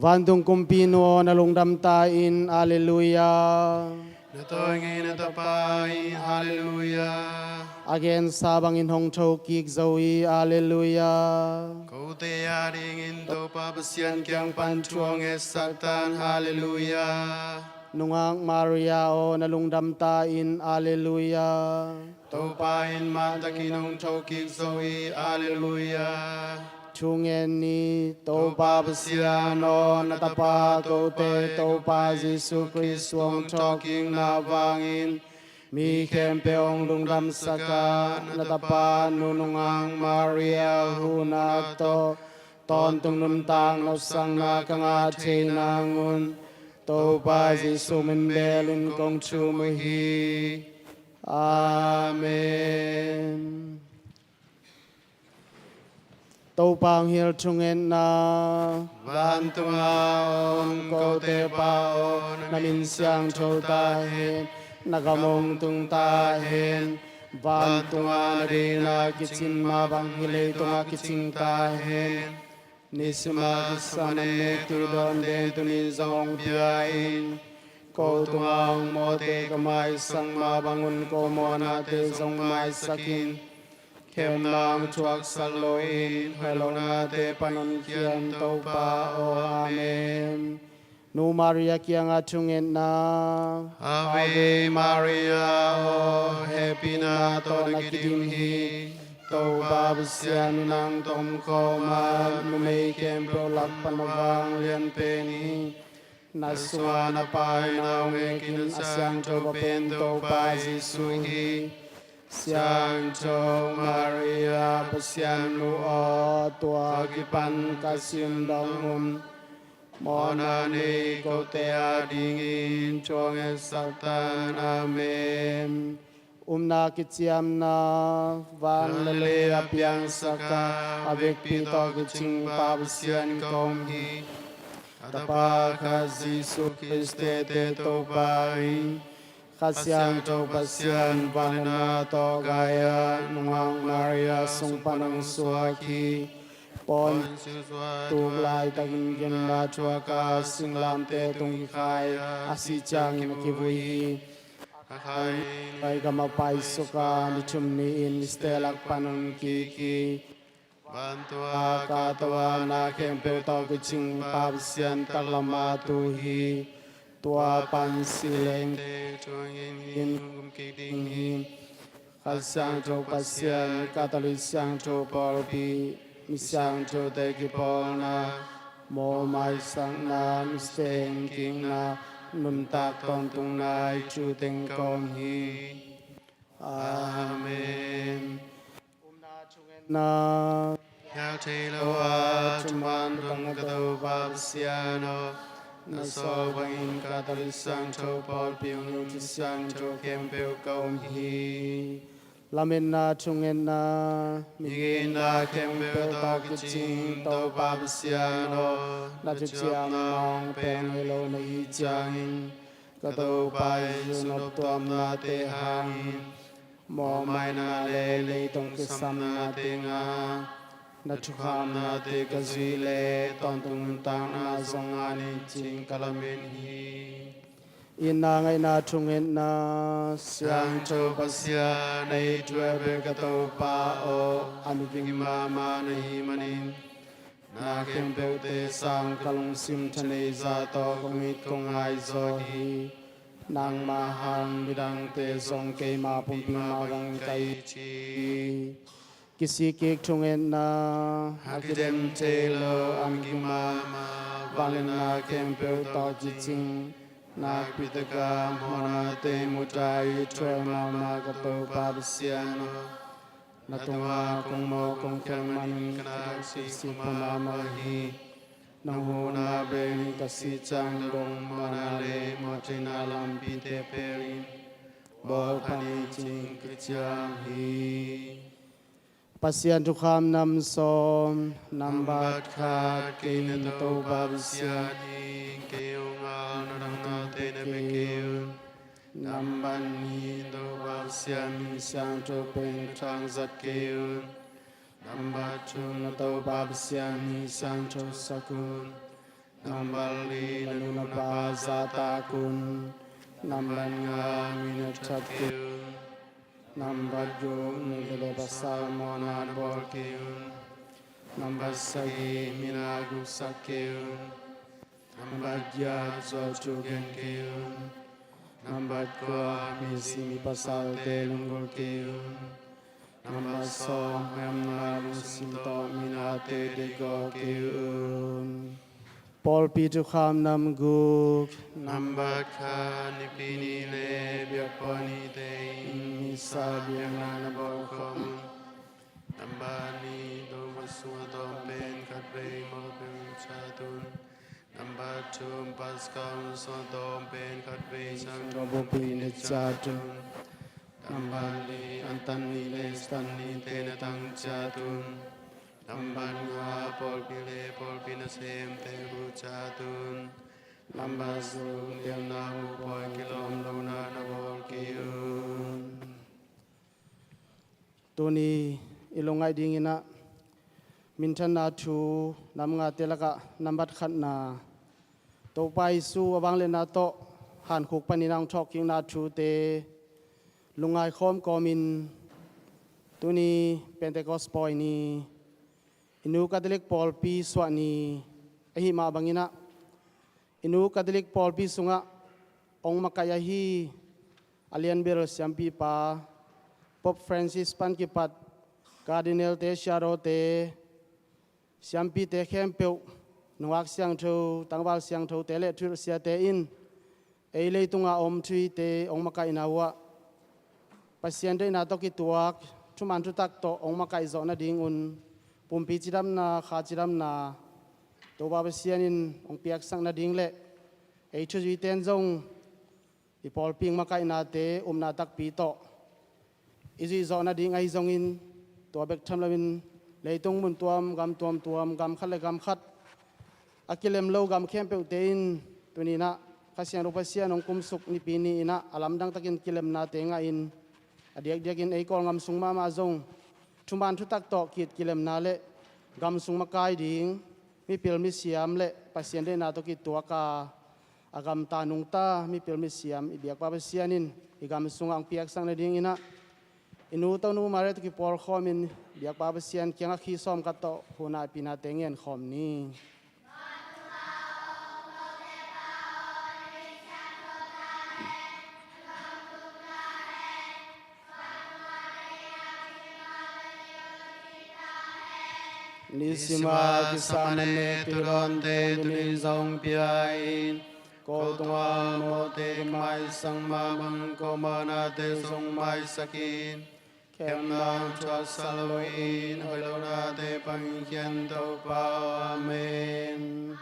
van tung kumpino na lungdamtain, Alleluia. Natoy natapai, Hallelujah. Again sabang in hong chokik zoe, Alleluia. Kau te aring into papasyan kyang panchuang esaktan, Hallelujah. Nungang Maria o na lungdamtain, Alleluia. Topain matakinong chokik zoe, Hallelujah. Chungen ni topa pasiano natapa kote topa Jesu Kristuong choking navangin mi kempeong lungdam saka natapa nunungang Maria hunakto tontung nuntang nosang nakangache nangun topa Jesu menbelin kong chumuhi. Amen. Tâu pang hiel chungen na Van tungaon kau te paon na min siang chou ta hen nagamong tung ta hen van tunga na ri na kichin ma bang hilay tunga kichin ta hen nisma kisanan me tu don den tu ni zong biyain ko tungang mo te kamay sang ma bangun ko mo na te zong mai sakin Kem nang chuak saloin, hello na te panon kian tau pa o amen. Nu Maria kiang atungin na. Ave Maria, o happy na to nakidimhi. Tau pa basian nang tom ko ma, numay kem pro lak panawang lian peni. Naswa na pa na umekin asyang choba pento pa Jesuhi. Siang Chong Maria pasian luo tua kipan kasim dong mona ni ko te adingin chong esaktan amen na kitsiam na van lele apiang saka avec pito kiching pabasian kom hi atapa ka Jesu Kriste te to pai Kasyang to pasyan panana to gaya nungang Maria sung panang suaki pon tuglay tagin gina chuaka singlam te tung kai asichang nakibui ay gamapay suka ni chumni in stelak panang kiki bantua katawa na kempe to kuching papsyan talamatuhi tua pansileng in kiting hin kasang cho pasyan katalisang cho polpi misang cho tekipol na mo mai sang na misteng king na nuntak tontung na ichuteng kong hi amen na ya te loa chuman rong kataw papsyano na so bangin katalisang cho pol piung nutisang cho kempeu kaum hi lamin na chungen na migin na kempeu to kiching to papsyano na chichiang nong peng helo na ichangin kataw pai sunop tuam na te hangin mo mai na le le tong kisam na te nga na chukham na te kazile tontung tang na zong ani ching kalamin hi ina ngay na chungin na siang cho pasya na itwebe kataw pa o anuging mama na himanin na kempeu te sang kalong sim chanay za to kumit kong ay zohi nang mahang bidang te zong kay mapumping magang kay chi kisi kik chungin na hakidem te lo amgi mama valin na kempeu to jiching na pitaka mona te mutai chwe mama kato babsiano na tuwa kong mo kong kermanin kana si mama hi nang huna beng kasi chang dong manale mo chinalam pite perin bol pani ching kichang hi pasyan tukham nam som nambat khat kin to babsyani keong al narang te ne bekeu namban ni do babsyani sang cho peng chang zat keu nambat chung na to babsyani sang cho sakun Nambali nanuna zata kun Namban nga minachat kiun Nambat yung nilele basal mona bol kiun Nambat sagi minagu sakiun Nambat ya zo chugen kiun Nambat kwa misi mi pasal te lunggol kiun Nambat so mayam sinto minate dego kiun Paul Peter Kham Nam Guk Nambat ka nipini le biakpani te Nisa biangana Bokom Nambani Domasua Domben Katbe Mopim Chatun Nambat Chum Paskam So Domben Katbe Sang Robopi Nechatun Nambali Antani Le Stani Tena Tang Chatun Namban Nga Polpile Polpina Sem Te Hu Chatun Nambasu Tiam Namu Poi Kilom Luna Nabol Kiyun Tuni ilongai dingina Mintan na tu Nam nga telaka Nambat khat na To pai su abang le na to Han khuk paninang talking na tu te Lungai khom komin Tuni Pentecost boy ni Inu Catholic Paul P swani Ahi ma bangina Inu Catholic Paul P sunga Ong makayahi Alian bir siampi pa Pope Francis Pankipat Cardinal te Sharo te siampi te khempeu nuak siang tho tangwal siang tho te le thur sia te in ei le tunga om thui te ong makai nawa pasien de na to ki tuak thuman thu tak to ong makai zo na ding un pumpi chiram na kha chiram na to ba pasien in ong piak sang na ding le ei thu ji ten zong i pol ping makai na te na tak pi to izi zo na ding ai zong in to bek tham lamin leitung mun tuam gam khat le gam khat akilem lo gam khem pe te in tunina khasian ro pasia nong kum suk ni pi ni ina alam dang takin kilem na te nga in adiak diak in ei kol ngam sung ma zong thuman thu tak to kit kilem na le gam sung ma kai ding mi pil mi siam le pasien de na to ki to ka agam ta nung ta mi pil mi siam ibiak pa pasianin igam sung ang piak sang na ding ina inu to nu mare to ki por khomin biak pa pasian kyang khi som ka to huna pina tengen khom ni Nisima kisamane turonte tuni zong piain Ko tua mo te mai sang ma bang ko mana te song mai sakin Kem nam chua saloin hoi lo na te pang kien to pao amen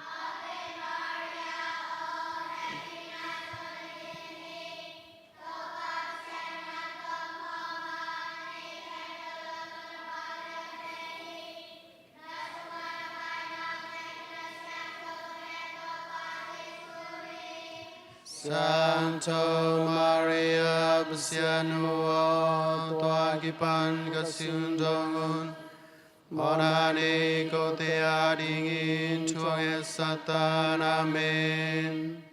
Santo Maria Basianuo Tua Kipan Kasyun Dongun Monani Kote Adingin Chuang Satan Amen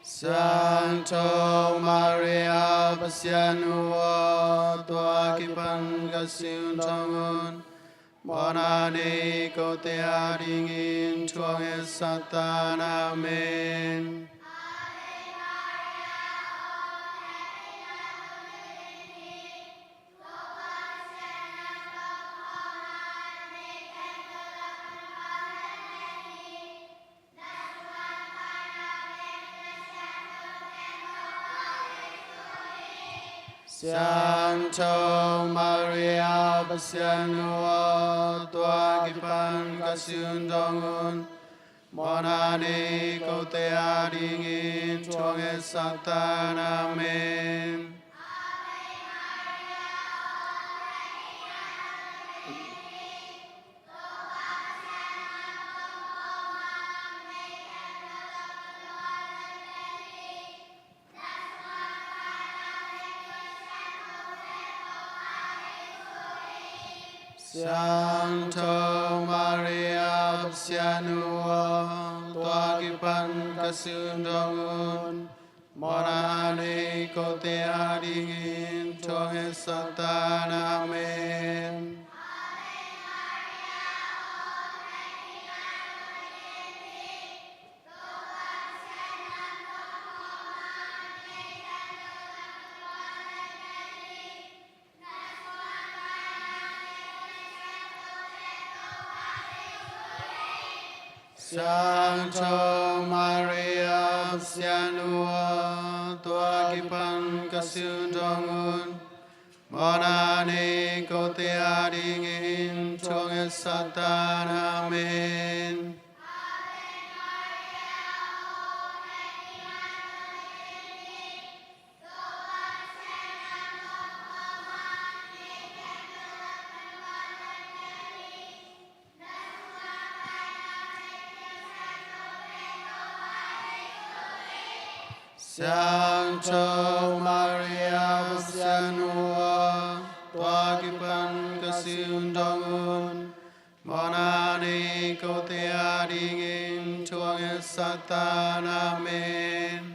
Santo Maria Pasianuo Tua Kipan Kasyun Dongun Monani Kote Adingin Chuang Satan Amen Santo Maria Basianuo Tua Kipan Kasyun Dongun Monani Kote Adingin Chuang Satan Amen Sancto Maria Pasianua, Tua Kipan Kasundongun, Morane Kote Adingin, Tonge Satan, Amen. Sancto Maria Pasianua, Tua Kipan Kasundongun, Morane Kote Adingin, Tonge Satan, Amen. Sancto Maria Pasianua, Tua Kipan Kasundongun, Morane Kote Adingin, Tonge Satan, Amen.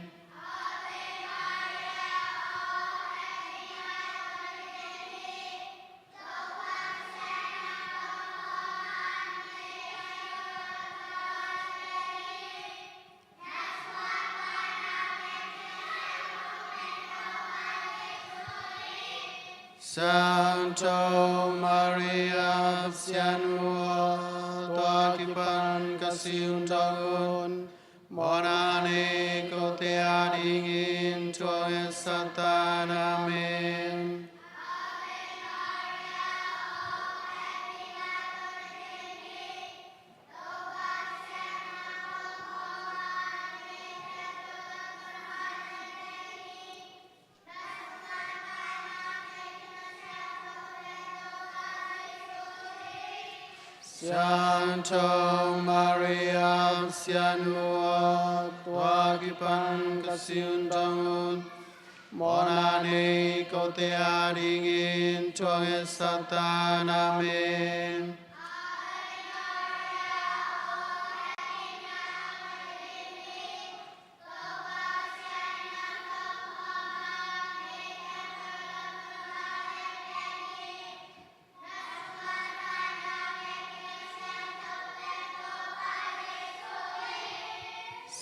Sancto Maria Pasianua, Tua Kipan Kasundongun, Morane Kote Adingin, Tonge Satan, Amen. Sancto Maria Pasianua, Tua Kipan Kasundongun, Morane Kote Adingin, Tonge Satan, Amen.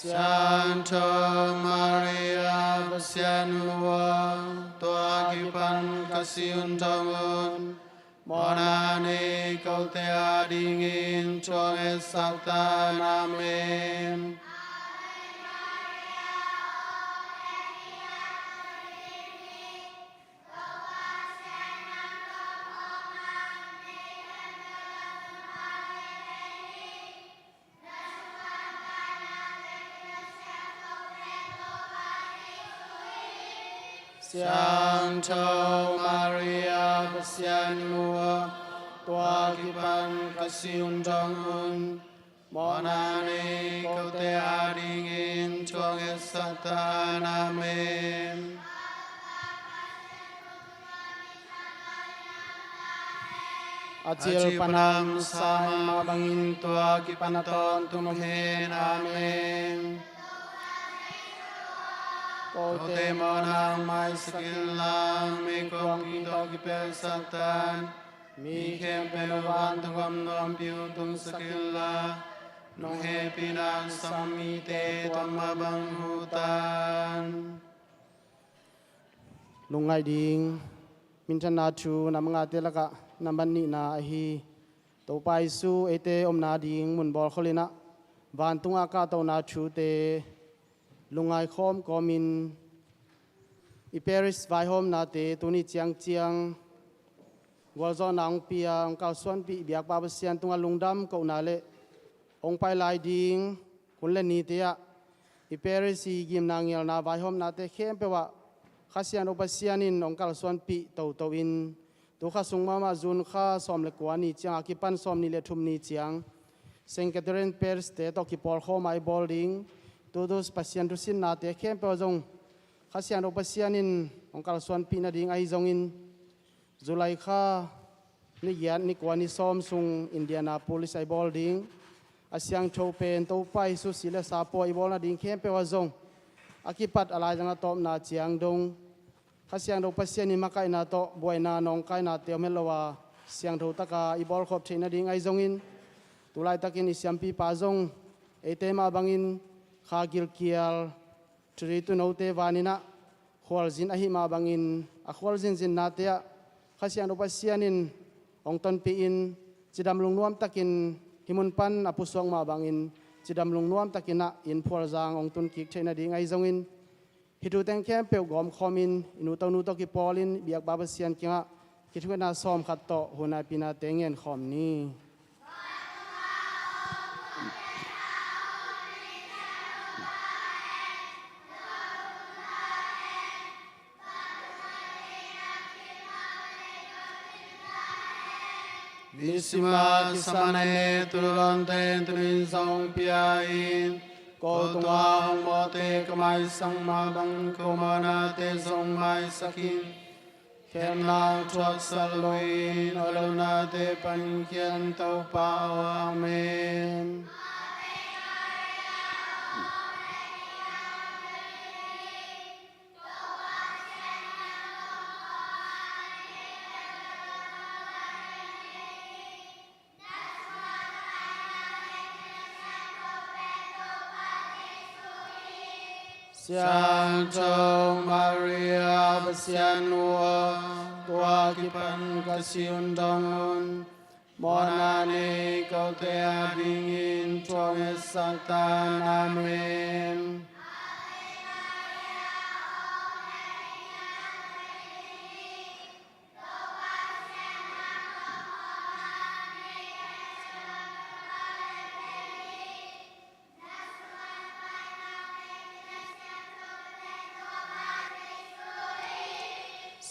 Sancto Maria Pasianua, Tua Kipan Kasundongun, Morane Kote Adingin, Tonge Satan, Amen. Sancto Maria Pasianua, Tua Kipan Kasundongun, Morane Kote Adingin, Tonge Satan, Amen. Acil panam sama bangin Tua Kipanaton tumhen, Amen. Kote monang mai sakilang mi kong kito kipel satan mi kem penuan tungom nom piu tung sakila nong he pinang samite tomabang hutan. Lungai ding mincan na chu na mga telaka naman ni na ahi to paisu ete om na ding mun bol kholina van tunga ka to na chu te lungai khom komin i Paris vai hom na te tuni chiang chiang walzo nang pia ong kal suan pi biak pa sian tunga lungdam ko na le ong pai lai ding kun le ni te ya i Paris i gim nang yel na vai hom na te khem pe wa khasian opasianin ong kal suan pi to to in tu kha sung mama zun kha som le kwani chiang akipan som ni le thum ni chiang Saint Catherine Paris te to ki por kho mai bolding todos pasian rusin na te khem pe jong khasian opasianin ong kal suan pi na ding ai jong in Julai kha นี่ยันนี่กว่านี่ซ้อมซุงอินเดียนาโพลิสไอบอลดิ้งอาเซียงโชเป็นตัวไปสุสิเลสาปอยบอลนาดิ้งเข้มเปว่าจงอากิปัดอะไรจังตอมนาเจียงดงข้าเสียงดงพัศยานิมาไกนาโตบวยนานองไกนาเตียวเมลวาเสียงดงตะกาอีบอลขอบเทนาดิ้งไอจงอินตุไลตะกินอิสยามปีปาจงเอเตมาบังอินข้ากิลเกียลทรีตุนเอาเตวานินะขวลจินอหิมาบังอินอขวลจินจินนาเตียข้าเสียงดงพัศยานินองตันปีอินจิดำลงนวมตะกินหิมุนปันอปุสวงมาบังอินจิดำลงนวมตะกินนะอินพวลจางองตุนกิกเทนาดิ้งไอจงอินฮิตุแตงแคมเปียวกอมคอมินอินุตนูตกิปอลินเบียกบาบเซียนกิงะคิดว่านาซ้อมขัดโตหัวนาปีนาเตงเงินคอมนี้วิสิมาคิสมาเนตุลอนเตนตุนินสองปีอินโกตุวาหงโมเตกมัยสังมาบังโกมานาเตสงไมสกินเขมนาทวสลวินอโลนาเตปัญเคียนเตปาวาเมนเสียงจงมาเรียบเสียงนัวตัวกิปันกสิอุนดงอุนมอนานิเกาเตอดิงินทวงสักตานอาเมน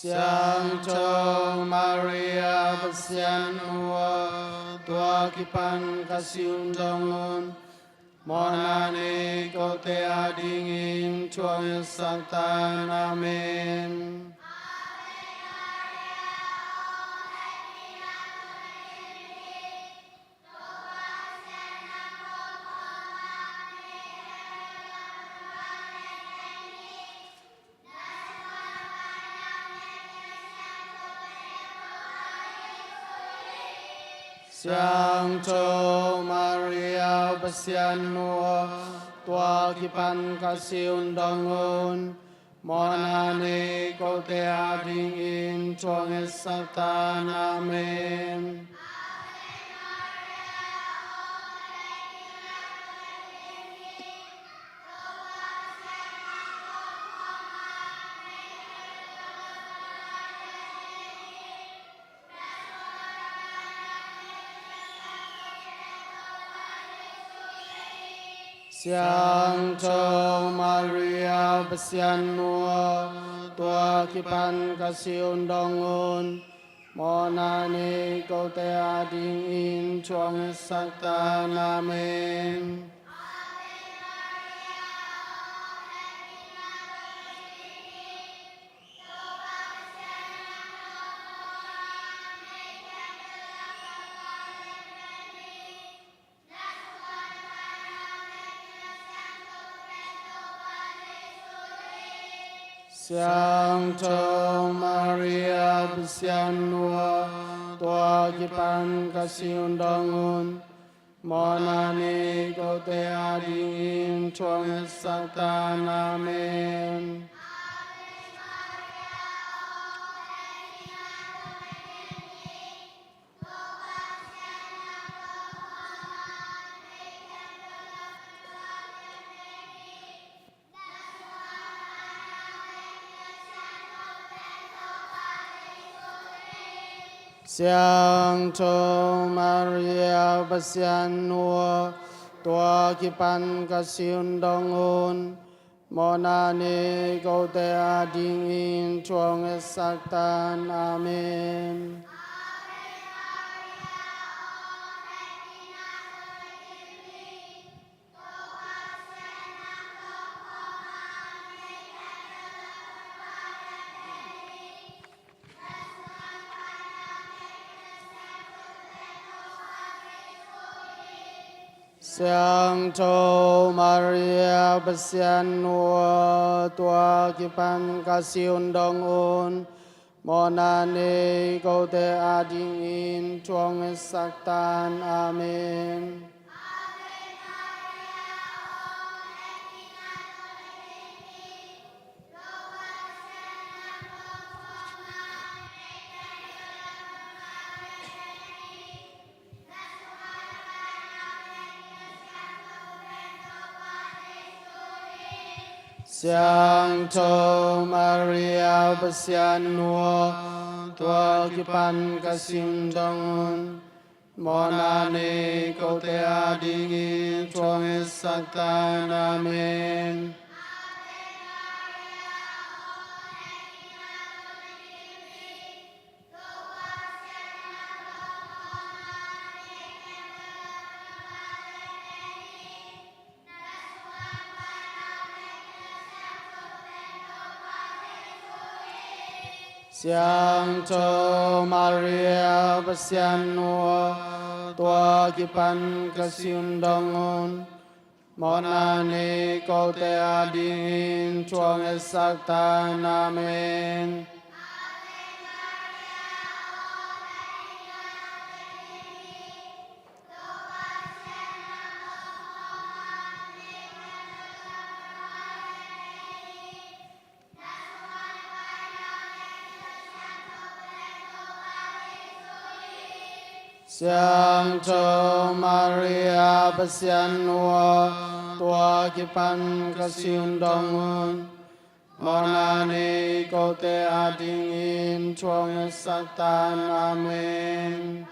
เสียงจงมาเรียบเสียงนัวตัวกิปันกสิอุนดงอุนมอนานิเกาเตอดิงินทวงสักตานอาเมนเสียงจงมาเรียบเสียงนัวตัวกิปันกสิอุนดงอุนมอนานิโกเตอาดิงอินทวงสักตานอาเมนเสียงจงมาเรียบเสียงนัวตัวกิปันกสิอุนดงอุนมอนานิโกเตอาดิงอินทวงสักตานอาเมนเสียงจงมาเรียบเสียงนัวตัวกิปันกสิอุนดงอุนมอนานิโกเตอาดิงอินทวงสักตานอาเมนเสียงจงมาเรียบเสียงนัวตัวกิปันกสิอุนดงอุนมอนานิโกเตอาดิงอินทวงสักตานอาเมน เ Siang Châu Maria Basian Nua Tua Kipan Kasiun Dong Un Monane Kote Ading In Chuang Saktan Amen. Siang Châu Maria Basian Nua Tua Kipan Kasim Dong Monane Kote Ading In Chuang Saktan Amen. Siang Châu Maria Basian Nua Tua Kipan Kasim Dong Monane Kote Ading In Chuang Saktan Amen. Siang Châu Maria Basian Nua Tua Kipan Kasim Dong Monane Kote Ading In Chuang Saktan Amen.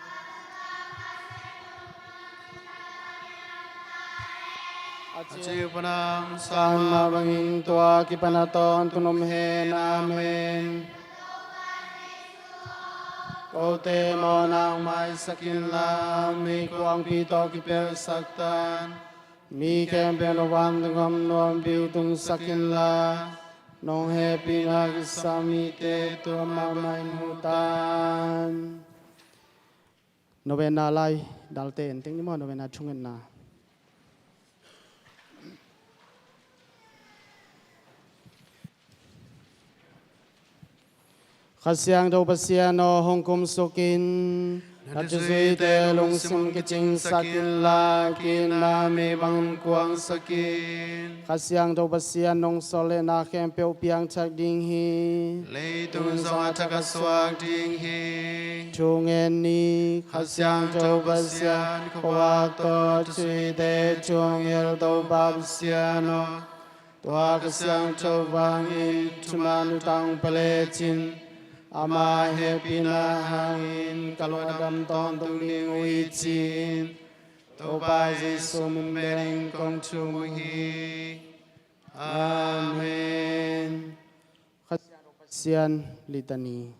Achiu Panam San Mabangin Tua Kipanaton Tunum Hen Amen. Kote Monang Mai Sakin La Mi Kuang Pito Kipel Saktan Mi Kempen Ovan Ngam Nuam Biu Tung Sakin La Nong Happy Nagisami Te Tua Mamai Nutan. Novena Lai Dalte Ting Ni Mo Novena Chungen Na. Khasiang do pasiano hongkum sokin Natuzui te lung sim kiching sakin la kin la me bang kuang sakin Khasiang do pasianong sole na khem peu piang chak ding hi Lei tung sa takaswag ding hi Chungen ni khasiang do pasian kwa to chui te chung el do pasiano Tua khasiang do bang in chumanu tang pale chin Ama happy na hangin kalwadam ton tung ling ui chin To ba Jesu mun bering kong chung hi Amen. Khasian litany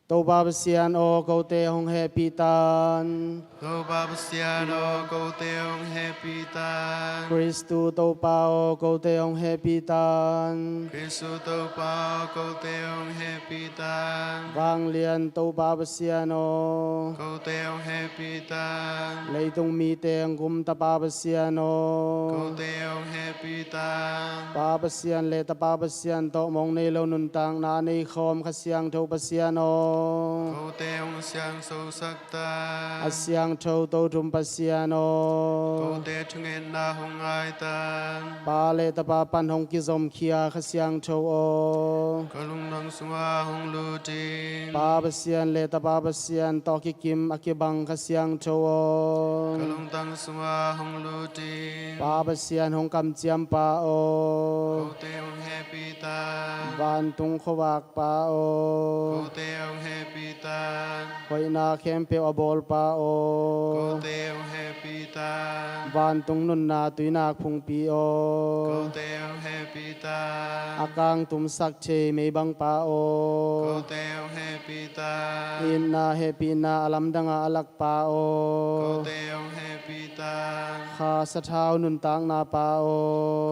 To ba basian o kote hong happy tan To Babasiano Go Teong Happy Tan Christu to pa o kote hong happy tan Krisu To Pao Go Teong Happy Tan Vang lian to ba basian o Go Teong Happy Tan Lấy tung mi teng gum ta pa basian o Go Teong Happy Tan Pa basian le ta pa basian to mong nei lo nun tang na nei khom khasiang tho basian o Go Teong Siang So Sắc Tan Asiang tho to tum basian Go o Te Trung En Na Hong Ai Tan Pa le ta pa pan hong ki zom khia khasiang tho o Ko Lung Nong Sua Hong Lu Tin Pa basian le ta pa basian to ki kim akibang khasiang tho o Ko Lung Tang Sua Hong Lu Tin Pa basian hong kam chiam pa Go o Teong Happy Tan Van tung khowak pa Go o Teong Happy Tan Hoi na khem pe abol pa Go o Teong Happy Tan Van tung nun na tui nak phung pi Go o Teong Happy Tan Akang tum sak che mei bang pa Go o Teong Happy Tan In na happy na alam danga alak pa Go o Teong Happy Tan Kha sa thao nun tang na pa Go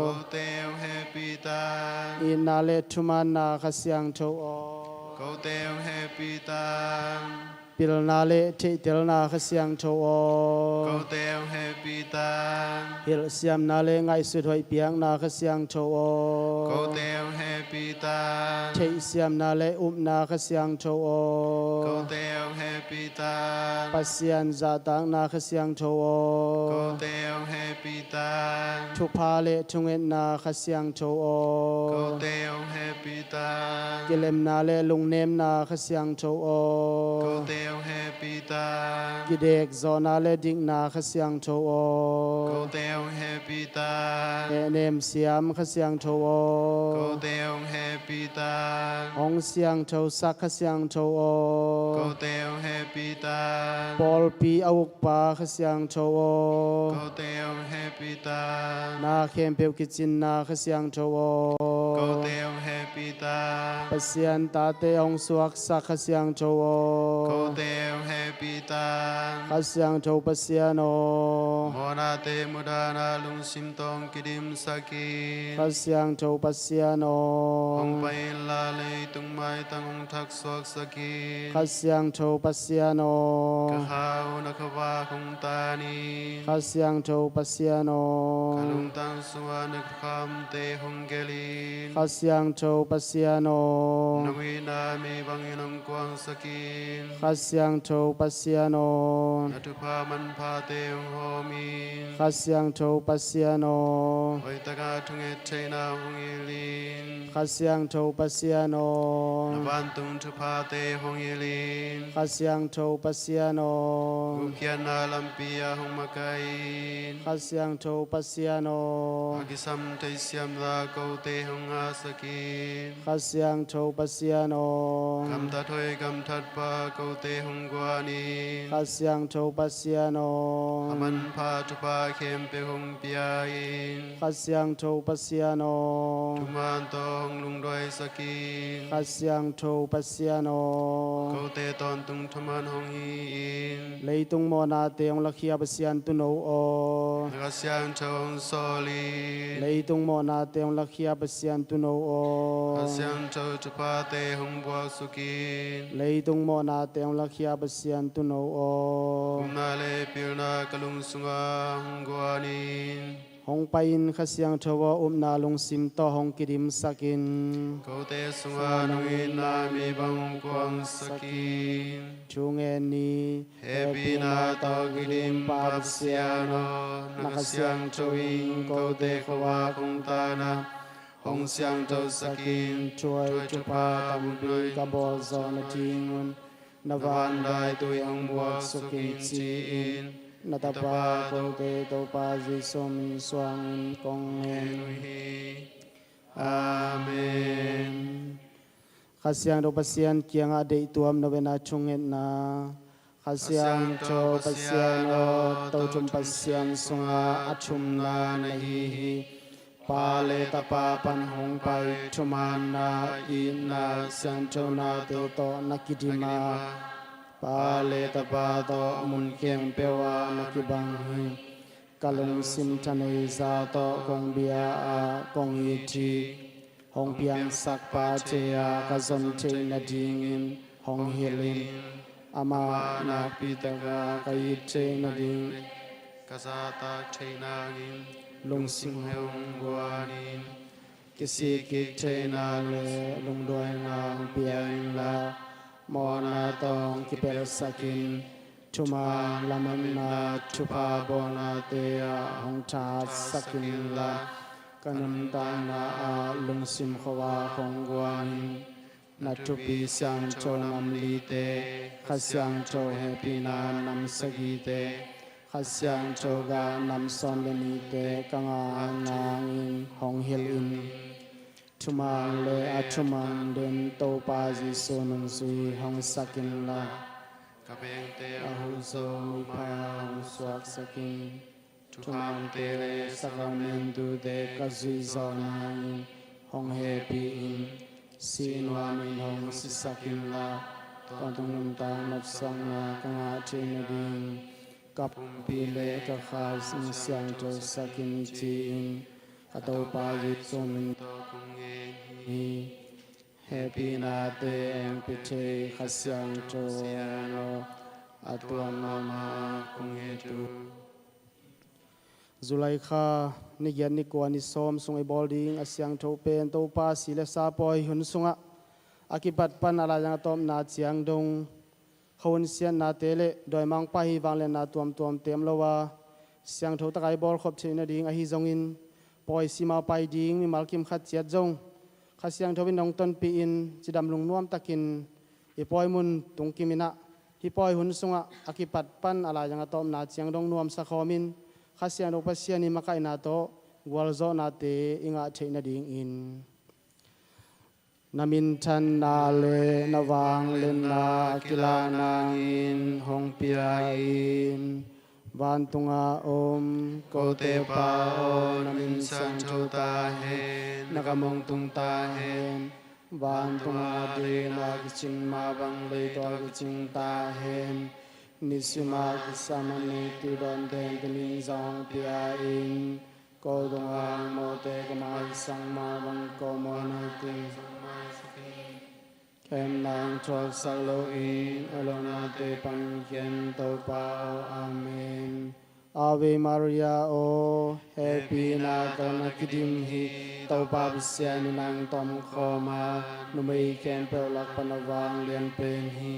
o Teong Happy Tan In na le thuman na khasiang tho o Go Teong Happy Tan ปิลนาเลทิเตลนาขเสียงโชโอ Go teo happy tan ฮิลเสียมนาเลไงสุดหอยเปียงนาขเสียงโชโอ Go teo happy tan เทเสียมนาเลอุมนาขเสียงโชโอ Go teo happy tan ปัสเซียนจาตังนาขเสียงโชโอ Go teo happy tan ทุพาเลทุงเอ็นนาขเสียงโชโอ Go teo happy tan กิเลมนาเลลุงเนมนาขเสียงโชโอ Go teo happy tan กิเดกซอนาเลดิกนาขเสียงโชโอ Go teo happy tan เอเนมเสียมขเสียงโชโอ Go teo happy tan องเสียงโชสักขเสียงโชโอ Go teo happy tan ปอลปีอาวุกปาขเสียงโชโอ Go teo happy tan นาเข้มเปียวกิจินนาขเสียงโชโอ Go teo happy tan ปัสเซียนตาเตองสวกสักขเสียงโชโอ Go teo happy tan ขเสียงโชปัสเซียโน Mona te mudana lung sim tong kidim sakin ขเสียงโชปัสเซียโน Hong pai la le tung mai tang ong thak sok sakin ขเสียงโชปัสเซียโน Ka hao na ka wa kong ta ni ขเสียงโชปัสเซียโน Ka lung tang suwa na kham te hong gelin ขเสียงโชปัสเซียโน Na wi na mi bang inong kwang sakin ขเสียงโชปัสเซียโน Na tu pa man pa te hong ho min ขเสียงโชปัสเซียโน Oi ta ka tung e te na hong ilin ขเสียงโชปัสเซียโน Na van tung tu pa te hong ilin ขเสียงโชปัสเซียโน Gu kian na lampia hong makain ขเสียงโชปัสเซียโน Agisam te siam la ko te hong asakin ขเสียงโชปัสเซียโน Kam ta thoi kam that pa ko te hong guanin ขเสียงโชปัสเซียโน Aman pa tu pa khem pe hong piain ขเสียงโชปัสเซียโน Tuman to hong lung doi sakin ขเสียงโชปัสเซียโน Ko te ton tung thuman hong in เลยตุงโมนาเตียงลักเขียปัสเซียนตุโนโอ Nagasiang chong soli เลยตุงโมนาเตียงลักเขียปัสเซียนตุโนโอ Asiang chow chupa te hong buak sukin เลยตุงโมนาเตียงลักเขียปัสเซียนตุโนโอ Kumna le pilna kalung sunga hong guanin หงไปอินขเสียงทวอุมนาลงสิมต่อหงกิริมสักิน Ko te sunga nungin na mi bang kuang sakin ชูเงนี Happy na to gilim papsiano Nakasiang chowing ko te kawa kong tana Hong siang chow sakin ช่วยจุปาตำดุยกบอซอนจิงุนนวันได้ตุยอังบวกสุกิจีอินนาตาปาโตเตโตปาจิสมิสวังกงเฮน Amen ข้าเสียงโดปเสียนเกียงอาเดตัวมนเวนาชงเอ็นนาข้าเสียงโจปเสียนโอโตจุมปเสียนสงอาอัชุมนาในฮีปาเลตปาปันหงไปชุมานาอินาเสียงโจนาเตโตนักิดิมาปาเลตปาโตมุนเกียงเปวานักิบังฮีกาลงสิมทะเนซาโตกงเบียอากงยิทีหงเพียงสักปาเทียกะซนเทนดิงินหงเฮลินอามานาปิตกากะยิเทนดิง Kasata chainangin ลงสิงห Hong guanin กิสิกิเทนาเลลงดวยนางเปียงลามอนาตองกิเปรสกินทุมาลามันนาทุพาบอนาเตียหงชาสกินลากันันตานาอาลุงสิมขวาของกวานินนัทุปีเสียงโจนำลีเตขัเสียงโจเฮปีนานำสกีเตขัเสียงโจกานำซอนเลนีเตกังอานางอินหงเฮลินทุมาเลอาทุมังเดินโตปาจิโซนุนซุยหงสกินลา Kapeng te อาหุโซพาหุสวักสกิน ทุมังเตเลสักเมนตุเตกัจจิจอนาอินหงเฮปีอินสีนวามินหงสิสกินลาตอนตุงนุมตานับสังนากังอาเทนดินกับปีเลกะคาสิเสียงโจสกินจีอินกะโตปาจิโซมิน to kung e ฮีเฮ ปีนาเตงปิเทขัสยังโจโนอัตวมามาคงเฮตุจุลัยคานิยันนิกวานิสอมสุงไอบอลดิงอาศัยโทเป็นโตปาสิเลสาปอยหุนสุงะอากิบัดปันอะไรยังตอมนาเจียงดงขวนเสียนนาเตเลโดยมังปะฮีวังเลนาตัวมเต็มละว่าเสียงโทตะไกบอลขบเชนดิงอาฮิจงอินปอยสีมาไปดิงมีมัลคิมขัดเจียจงข้าเสียงโทวินนองต้นปีอินจิดำลุงน่วมตะกินอีปอยมุนตุงกิมินะฮีปอยหุนสุงะอากิบัดปันอะไรยังตอมนาเจียงดงน่วมสักขมินข้าเสียงโทปัสเซียนิมาไกนาโตวอลโซนาเตอิงอาเชนดิงอินนามินทันนาเลนวางเลนนากิลานางอินหงเปียอินบานตุงอาอมโกเตปาโอนามินสังโชตาเฮนกมงตุงตาเฮนบานตุงอาเดนากิจิงมาบังเลตอกิจิงตาเฮนนิสิมากิสามันเนตุดอนเดนตุนินซองเปียอินโกตุงอาโมเตกมาสังมาบังโกโมนาติเอ็มนางทรสักโลอินอโลนาเตปังเย็นโตปาอาเมนอาเวมาริยาโอเฮปีนาตอนักิดิมฮิโตปาบิเซียนินางตอมขอมานุเมยเคนเปลลักปนวางเลียนเป็นฮิ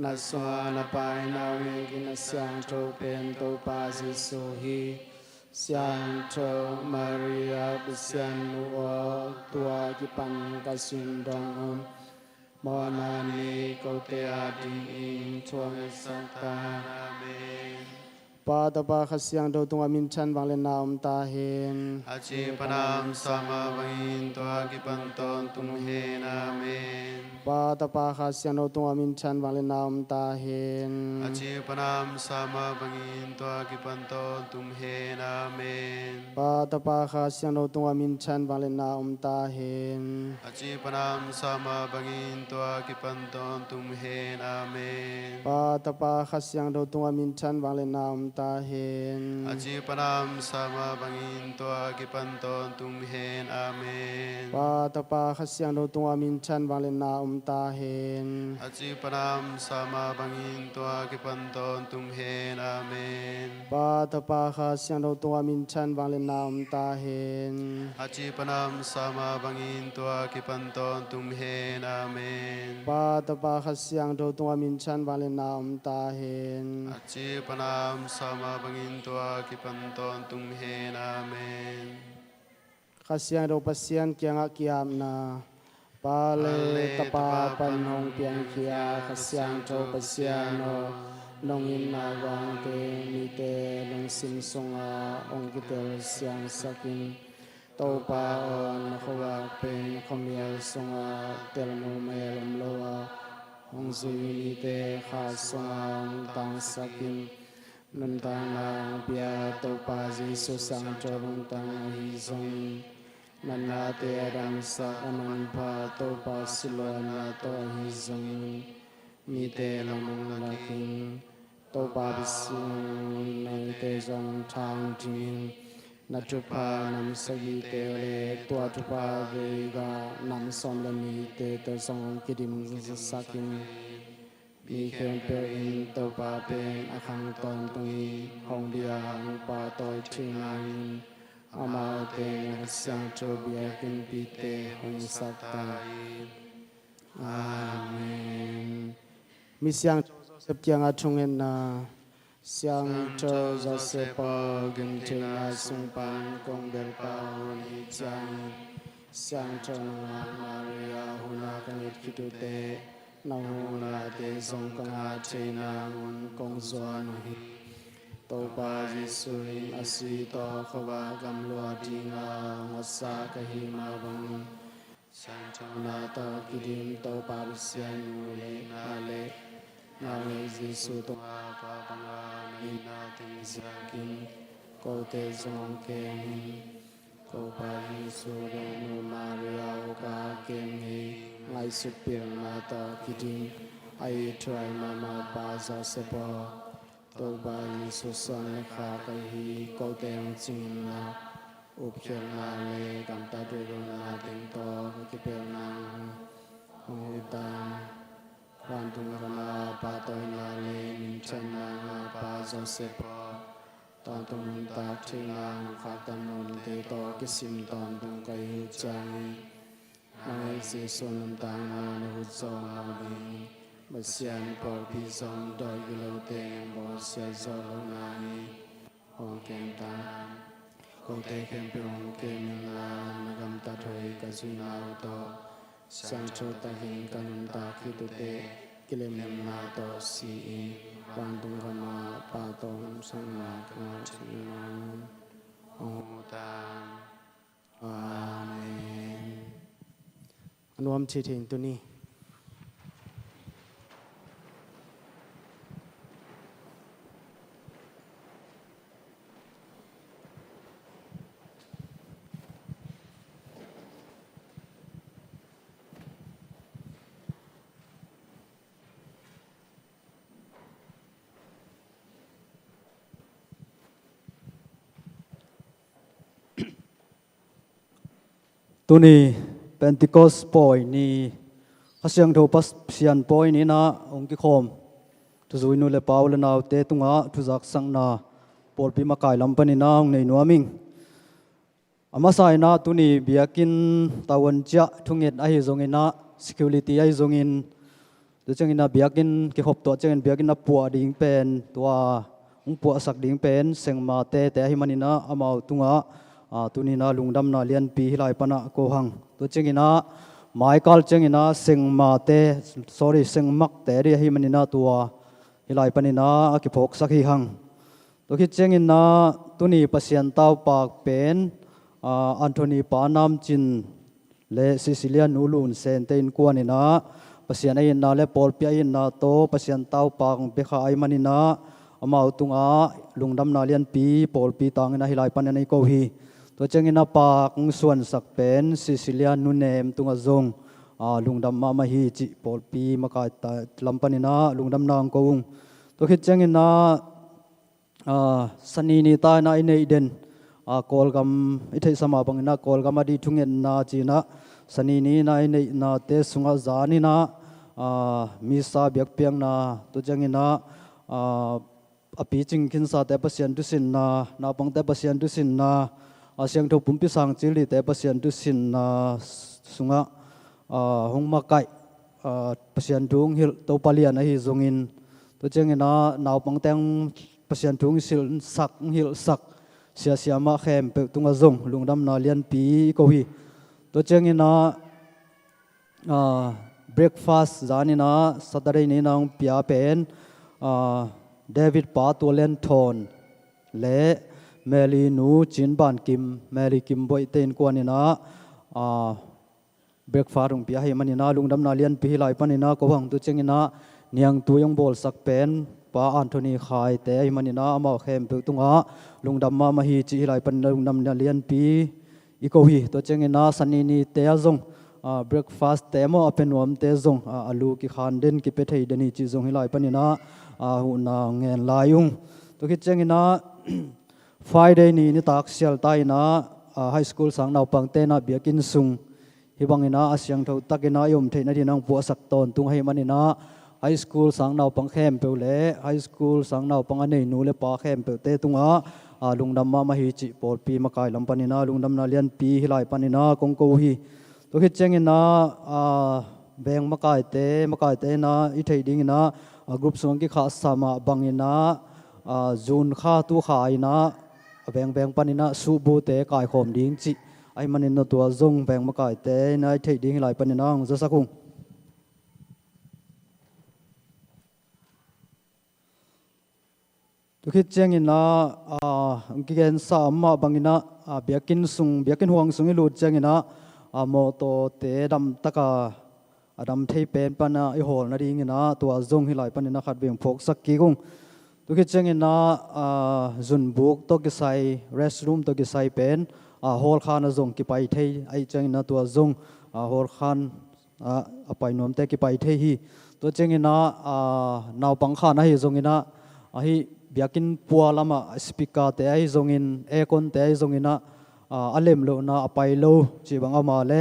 นัสวานาปายนาเวกินัสยังโตเป็นโตปาสิโซฮิเสียงโตมาริยาบิเซียนุโอตัวกิปันกัสินดองอมมอนานิโกเตอาดิอินทวงสัตตานาเมปาตปาขัสยังโดตุงอามินชันบางเลนามตาเฮนอาจิปนามสามาบังตัวกิปันตอนตุงเฮนาเมปาตปาขัสยังโดตุงอามินชันบางเลนามตาเฮนอาจิปนามสามาบังตัวกิปันตอนตุงเฮนาเมปาตปาขัสยังโดตุงอามินชันบางเลนามตาเฮนอาจิปนามสามาบังตัวกิปันตอนตุงเฮนาเมปาตปาขัสยังโดตุงอามินชันบางเลนามตาเฮนอาจิปนามสามาบังอินตัวกิปันตอนตุมเฮนอาเมนปาตปาขัสยังโดตุงอามินชันบางเลนาตาเฮนอาจิปนามสามาบังอินตัวกิปันตอนตุมเฮนอาเมนปาตปาขัสยังโดตุงอามินชันบางเลนาตาเฮนอาจิปนามสามาบังอินตัวกิปันตอนตุมเฮนอาเมนปาตปาขัสยังโดตุงอามินชันบางเลนาตาเฮนอาจิปนามสามาบังอินตัวกิปันตอนตุมเฮนาเมนขัสยังโดปัสยังเกียงอากิยามนาปาเลตปาปันหงเปียงเคียขัสยังโดปัสยังโนนงอินนาวังเตมิเตนงสิมสงอาองกิเตลเสียงสักินโตปาออนขวาเป็นขมียสงอาเตลโมเมลมโลอาองซุยมิเตขาสงอาตังสักินนันตานาเปียโตปาจิสุสังจรุงตังหิซงนันนาเตรังสักนันพาโตปาสิโลนาโตหิซงมิเตลมุงลักิงโตปาบิสิงนันเตจังทางจิงนัจุปานัมสกิเตเลตัวจุปาเวกานัมสอนลมีเตเตสงกิดิมสักิงมีเคนเปอินโตปาเป็นอคังตอนตุงหงเดียงปาตอยทิงาอินอามาเตงสังโจเบียกินปีเตหงสัตตาอาเมนมีเสียงเสพเจียงอาชงเอ็นนาเสียงโจจะเสพกินเทนาสุงปันกงเบลปานิจังเสียงโจนมาริยาหุนาคันิคิตุเตนาหูนาเตสงกังอาเชนาอุนกงสวนหิโตปาจิสุยอสีโตขวากัมลัวดิงาวัสสะกหิมาบังสันจนาโตกิดิมโตปาวิเสียนุเลนาเลนาเลจิสุตอาปาปังอามินาติสักินโกเตสงเกหิโกปาจิสุเรนุมาริยาโอกาเกมิไงสุเปียงนาตากิดิงไอทรายมามาปาซาเซปาโตบาลิสุสันขาไกฮีโกเตงจิงนาอุปเชนาเลกัมตาดุรนาเตงโตกิเปลนา โซเซปอตอนตรงนุนตาทิลาขาตันนุนเตโตกิสิมตอนตรงไกหุจังนายเสสุนตางนานุโซมาวิบัสยันปอพิซอมดอยกิโลเตงบอสยาโซโลนามิโอเกมตาโคเตเกมเปองเกมิลานกัมตาถอยกัสุนาอุโตสังโชตหิงกันุนตาคิตุเตกิเลมนาโตสีวันตุงกมาปาตงสังนาคาชินังโอตามอาเมนอนุมชิถิงตุนีตัวนี้เป็นติโกสปอยนี่เขาเสียงโทปัสเสียนปอยนี่นะองค์กิคอมทุจุยนุเลปาวเลนาวเตตุงะทุจักสังนาปอลปีมาไกลลำปนินาองในนัวมิงอามาสายนะตัวนี้เบียกินตะวันจ้าทุ่งเงินไอซงอินะ security ไอซงอินตัวจังอินะเบียกินกิขบตัวจังอินเบียกินนับปัวดิ่งเป็นตัวองปัวสักดิ่งเป็นเสียงมาเตแต่ให้มันอินะอามาตุงะตุนีนาลุงดำนาเลียนปีฮิไลปนะโกหังตัวเจงินะไมเคิลเจงินะเซงมาเต sorry เซงมักเตเรียฮิมันนาตัวฮิไลปนินากิพกสักฮิหังตัวคิดเจงินะตุนีปัสยันตาวปากเป็นอันโทนีปานามจินเลซิซิเลียนูลุนเซนเตนกวนินะปัสยันไอนาเลปอลปีไอนาโตปัสยันตาวปากเบคาไอมันนาอามาตุงอาลุงดำนาเลียนปีปอลปีตังนะฮิไลปนินาโกฮีตัวเจงินะปากส่วนสักเป็นซิซิเลียนุเนมตุงอาจงลุงดำมาฮีจิปอลปีมากายตาลำปนินาลุงดำนางกงตัวคิดเจงินะสนีนิตานาอินเอเดนกอลกัมอิทัยสมาบังนะกอลกัมอดีทุงเงินนาจีนะสนีนีนาอินเอนาเตสุงาจานินะมีสาเบียกเปียงนาตัวเจงินะอภิจิงขินสาเตปเสียนดุสินนาปังเตปเสียนดุสินนาเสียงทุบปุ่มพิสังจิลิแต่เปอร์เซ็นต์ดุสินสุงะหงมาไก่เปอร์เซ็นต์ดุงฮิลตัวปาลียนฮิจงอินตัวเจงินะนาวปังแตงเปอร์เซ็นต์ดุงสิลสักฮิลสักเสียเสียมาเข้มเปตุงะจงลุงดำนาเลียนปีโกฮีตัวเจงินะเบรกฟาสต์จานินะสัตย์เรนีนางพิอาเป็นเดวิดปาตัวเลนทอนและเมลีนูจินบานกิมเมลีกิมบอยเตนกวนินะเบรกฟารุงพิอาให้มันนะลุงดำนาเลียนปีไลปันนะก็หวังตัวเจงินะเนียงตัวยงบอลสักเป็นป้าอันโทนีขายแต่ให้มันนะมาเข้มเปตุงะลุงดำมาฮีจิไลปันลุงดำนาเลียนปีอีกวีตัวเจงินะสันนีเตยจงเบรกฟาสต์เตมอเป็นวมเตจงอาลูกิขันเดนกิเปเทยเดนีจิจงให้ไลปันนะหุ่นนางเงินลายุงตัวคิดเจงินะFriday ni tak sial tai na high school sang nau pang te na biakin sung hibangina asyang tho takina yom theina dinang pu sak ton tung hai manina high school sang nau pang khem pe le high school sang nau pang anei nu le pa khem pe te tunga lungdam ma hi chi por pi ma kai lam panina lungdam na lian pi hilai panina kong ko hi to hi chengina beng ma kai te na I thei ding na group song ki kha sama bangina zun kha tu khai na beng panina subu te kai khom ding chi ai manin tua zong beng ma kai te na thei ding lai panina ang za sakung tu khit cheng in na gigen sa ma bangina biakin huang sung lu cheng ina mo to te dam taka adam thei pen pana I hol na ding ina tua zong hi lai panina khat beng phok sak ki gung tu khit cheng ina zun buk to ki sai restroom to ki sai pen hol khan zong ki pai thei ai cheng ina tua zong hol khan apai nom te ki pai thei hi to cheng ina naw pang khan hi zong ina hi biakin pualama speaker te ai zong in aircon te ai zong ina alem lo na apai lo chi bang ama le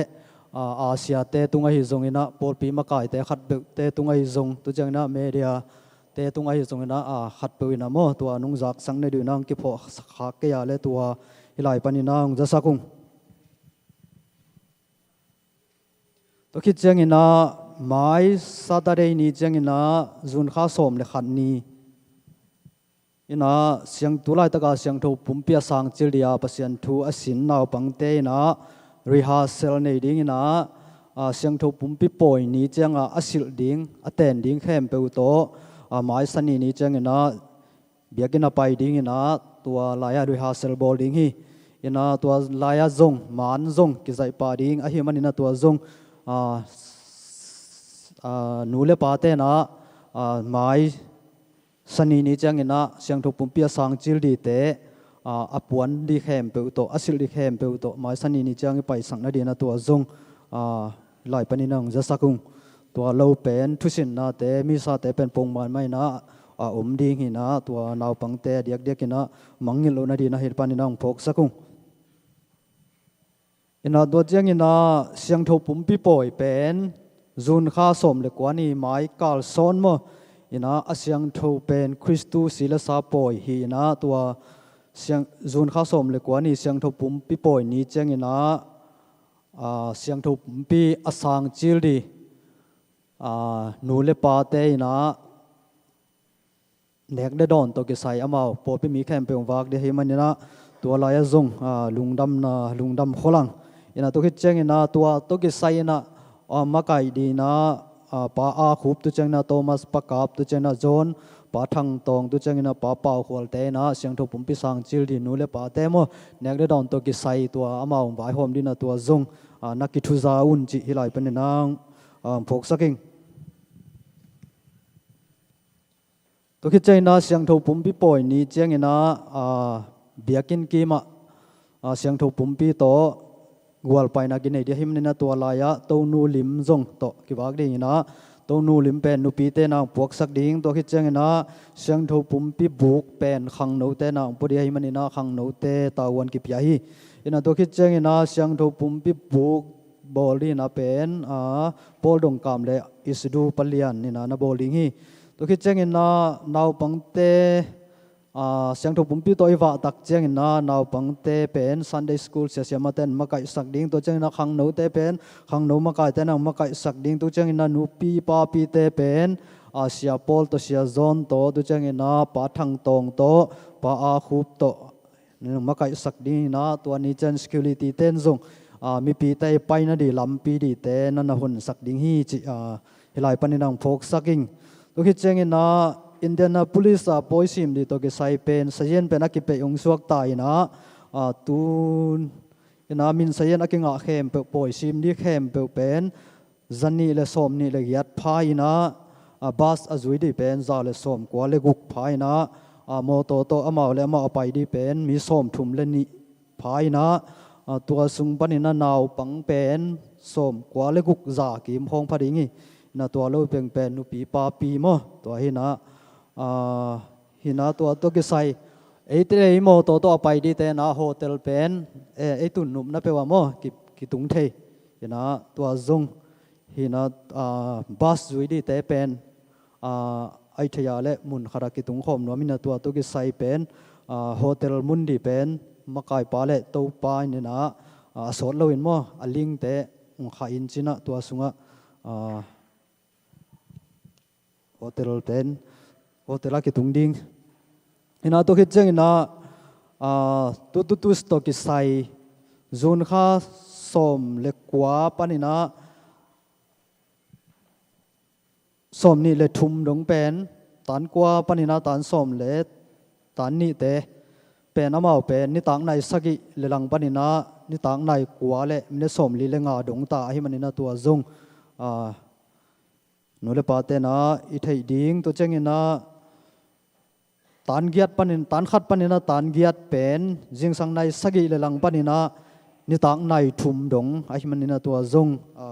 asia te tunga hi zong ina por pi ma kai te khat be te tunga hi zong tu cheng na media เตตุงไอจงนะขัดเปวินามตัวนุ่งจักสังในดูนังกิพอขาเกียเลตัวฮิไลปานินางจะสักุงตัวคิดเจงินะไม้ซาตาเรนีเจงินะจุนข้าสมเลขันนีอินะเสียงตุลายตะกาเสียงทูปุ่มเปียสังจิลเดียปัสยันทูอสินนาวปังเตนะรีฮาเซลในดิ้งอินะเสียงทูปุ่มปีปอยนี้เจงอสิลดิ้งอเตนดิ้งเข้มเปวโตไม้สันนีนี้เจงินะเบียกินะไปดิ้งอินะตัวลายรีฮาเซลบอลดิ้งฮีอินะตัวลายจงมันจงกิใจปาดิ้งอหิมันอินะตัวจงนูเลปาเตนะไม้สนีนี้จังอินะเสียงทุบปุ่มเปียสังจิลดีเตอปวนดีเข้มเปวโตอสิลดีเข้มเปวโตไม้สนีนี้จังไปสังนาดีนะตัวจงหลายปนินังจะสักุงตัวเราเป็นทุสินนะเตมีซาเตเป็นปงมันไม่นะดีหินะตัวนาวปังเตเดียกเดียกินะมังงิโลนาดีนะเฮปานินังพกสักุงอินะตัวจังอินะเสียงทุบปุ่มปีปอยเป็นจุนข้าสมเลกว่านี่ไม้กาลซอนมอินะเสียงทูเป็นคริสตุศิลสาปอยฮีนะตัวเสียงจุนข้าสมเลกว่านี่เสียงทูปุ่มปีปอยนี้เจงอินะเสียงทูปุ่มปีอสังจิลดีนูเลปาเตอินะเน็กเดดอนตัวกิไซอามาปอปีมีแคมเปญวักเดฮิมันอินะตัวลายจงลุงดำโคลังอินะตัวคิดเจงอินะตัวกิไซอินะมาไกดีนะป้าอาคูบตุเจงนะโทมัสปากาบตุเจงนะจอนป้าทังตองตุเจงนะป้าเป่าขวลเตนะเสียงทุบปุ่มพิสังจิลดีนูเลป้าเตโมเนกเดดอนตัวกิไซตัวอามาบายโฮมดีนะตัวจงนักกิทุซาอุนจิฮิไลเป็นนางพกสักิงตัวคิดเจนะเสียงทุบปุ่มพิปอยนี้เจงนะเบียกินกีมาเสียงทุบปุ่มพิโตกวลไปนักกินไอเดียหิมนี่นะตัวลายะตัวนูลิมจงโตกิบากดีนะตัวนูลิมเป็นนูปีเตนางพวกสักดิ้งตัวคิดเจงนะเสียงทูปุ่มปีบุกเป็นขังโนเตนางปุริยหิมันนี่นะขังโนเตตาวันกิปยาฮีอินะตัวคิดเจงนะเสียงทูปุ่มปีบุกบอลลีนะเป็นบอลดงกามเลอิสดูปลียนนี่นะบอลลิงฮีตัวคิดเจงนะนาวปังเตเสียงทุบปุ่มปีตัวอีว่าตักเจียงนะนาวปังเตเป็น Sunday School เสียมาเต้นมาไก่สักดิ้งตัวเจียงนะขังโนเตเป็นขังโนมาไก่เต้นมาไก่สักดิ้งตัวเจียงนะนูปีปาปีเตเป็นเสียปอลตัวเสียจอนตัวเจียงนะป้าทังตองตัวป้าอาคูบตัวนี่มาไก่สักดิ้งนะตัวนี้เจน security เต้นจงมีปีเตไปนะดีลำปีดีเต้นั่นนะหุ่นสักดิ้งฮีจิเฮลัยปันนังพกสักดิ้งตัวคิดเจียงนะIndianapolis poisim di to ke sai pen sayen pen akipe ong suak tai na tun ina min sayen akinga khem pe poisim di khem pe pen zani le som ni le yat phai na bas azui di pen za le som kwa le guk phai na mo to amao le ama pai di pen mi som thum le ni phai na tua sung panina naw pang pen som kwa le guk za kim hong phadingi na tua lo peng pen nu pi pa pi mo to hi na hinaตัวกิไซไอ้ที่ไอ้โมตัวไปดีแต่นะโฮเทลเป็นไอ้ตุนนุมนะเปว่าโมกิตุงเทหินะตัวจงหินะบัสจุยดีแต่เป็นไอ้ทยาเละมุนขรากิตุงขมนัวมินะตัวกิไซเป็นโฮเทลมุนดีเป็นมาไกปาเละตัวปายนี่นะสอนเราเห็นโมอลิงแต่ข้าอินจินะตัวสุงะโฮเทลเป็นโอเตลากิตุงดิงอินาตัวคิดเจงอินาตุสตัวกิไซจุนข้าสมเล็กกว่าปานินาสมนี่เลยทุ่มดงเป็นตันกว่าปานินาตันสมเลยตันนี่เตเป็นน้ำเอาเป็นนี่ต่างในสักิเลลังปานินานี่ต่างในกว่าเลยมันสมลีเลงาดงตาให้มันนี่นาตัวจงนูเลปาเตนะอิทัยดิงตัวเจงอินาตันเกียรติปนินตันขัดปนินะตันเกียรติเป็นจิงสังในสกิเลลังปนินะนิตังในทุ่มดงไอ้มันนี่นะตัวจง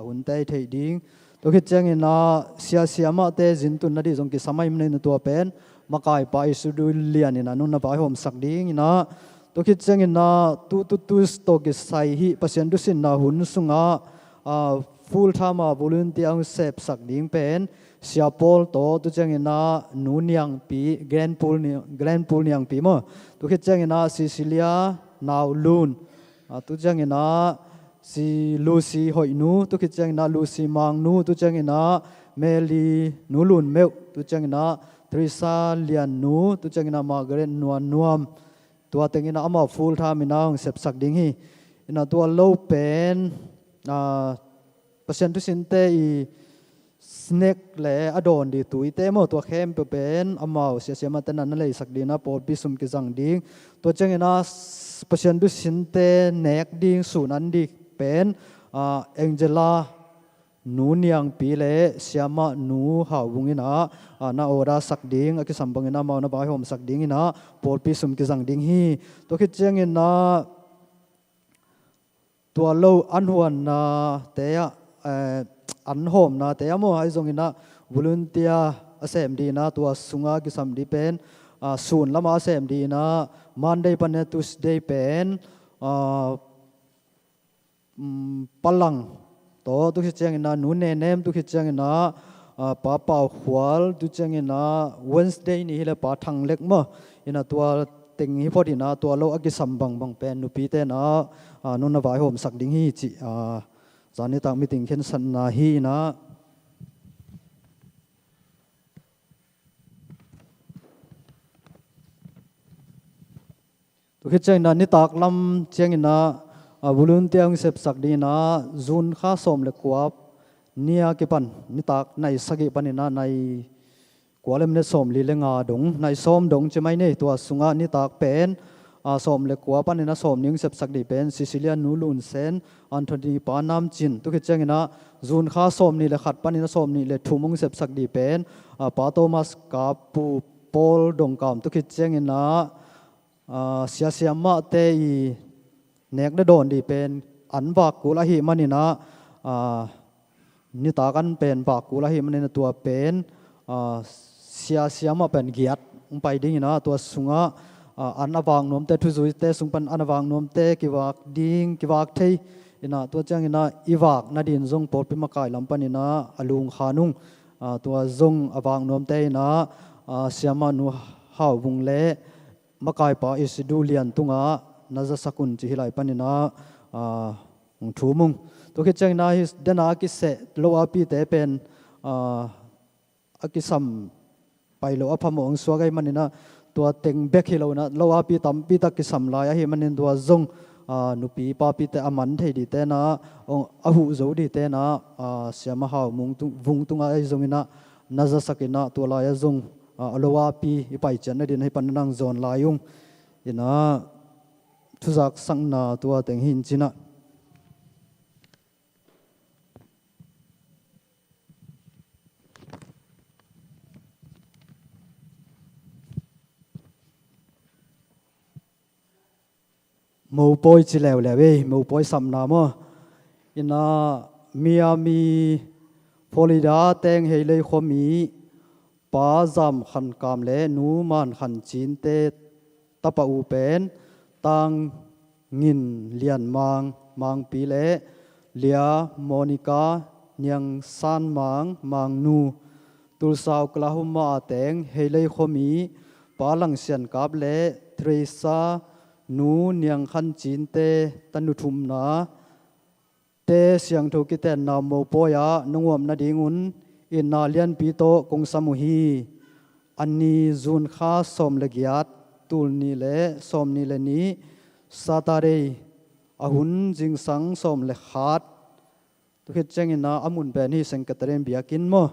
หุ่นเตยเทดิ้งตัวคิดจังอินะเสียมาเตจินตุนนาดีจงกิสมัยมันนี่ตัวเป็นมาไกไปสุดุเลียนี่นะนุ่นนะไปหอมสักดิ้งนะตัวคิดจังอินะตุสตัวกิไซฮิปัสยันดุสินนะหุ่นสุงะ full time volunteer ang sep sak ding pen sia pol to tu chang ina nu niang pi grand pool niang pi mo tu khit chang ina Cecilia now lun tu chang ina si Lucy hoi nu tu khit chang ina Lucy mang nu tu chang ina Meli nu lun meu tu chang ina Teresa lian nu tu chang ina Margaret nuan nuam tua teng ina ama full time ina ang sep sak ding hi ina tua low pen pasien tu sinte i snake le adon di tu ite mo tua khem pe pen amao sia sia matan na le sak dina por bisum ki jang ding to chang ina pasien tu sinte nek ding sunan di pen Angela nu niang pi le siama nu hawungina na ora sak ding aki sambangina ma na ba hom sak ding ina por bisum ki jang ding hi to khit chang ina tua lo anhuan na teya an hom na teya mo ai zong ina volunteer asem di na tua sunga ki sam di pen sun lama asem di na Monday pan Tuesday pen palang to tu khi chang ina nu ne nem tu khi chang ina pa pau khwal tu chang ina Wednesday ni hile pa thang lek mo ina tua ting hi podi na tua lo agi sambang bang pen nu pi te na nu na vai hom sak ding hi chi zani tak meeting khen san na hi na tu khi chang na ni tak lam chang ina volunteer ang sep sak di na zun kha som le kwap nia ki pan ni tak nai sagi panina nai kwalem ne som li lenga dong nai som dong chemai nei tua sunga ni tak pen som le kwa panina som ning sep sak di pen Cecilia nulun sen Anthony panam chin tu khit changina zun kha som ni le khat panina som ni le thumung sep sak di pen pa Thomas ka pu Paul dong kam tu khit changina sia sia ma te i nek na don di pen an ba ku la hi manina ni ta kan pen ba ku la hi manina tua pen sia sia ma pen giat pai ding ina tua sunga an awang nom te thu zui te sungpan an awang nom te kiwak ding kiwak thei ina tua chang ina iwak na din zong por pi makai lampan ina alung khanung tua zong awang nom te ina siama nu hau bung le makai pa isidu lian tunga naza sakun chi hilai panina thumung to khi chang na his dana ki se lo api te pen akisam pailo aphamong swagai manina tua teng bek hi lo na lo api tam pi tak ki sam lai hi manin tua zong nupi pa pi te aman thei di te na ahu zo di te na siama hau mung tung vung tunga ai zong ina naza sakina tua la ya zong lo api ipai chan na din hi panang zon layung ina thuzak sang na tua teng hin china mâu bôi chỉ lèo lèo ấy mâu bôi sầm nào mà ina Miami Florida teng hay lấy khoa mỹ pa zam khăn cam lệ nu man khăn chín tê tapa u pen tang ngin lian mang pi lệ lia Monica nyang san mang nu tulsa Oklahoma teng hay lấy khoa mỹ pa lang sian kap lệ Teresa nu niang khan chin te tanu thum na te siang tho ki ten na mo poya nungom na dingun in na lian pi to kong samu hi anni zun kha som legiat tul ni le som ni le ni satare ahun jing sang som le khat tu khit chang ina amun ben hi secretary biakin mo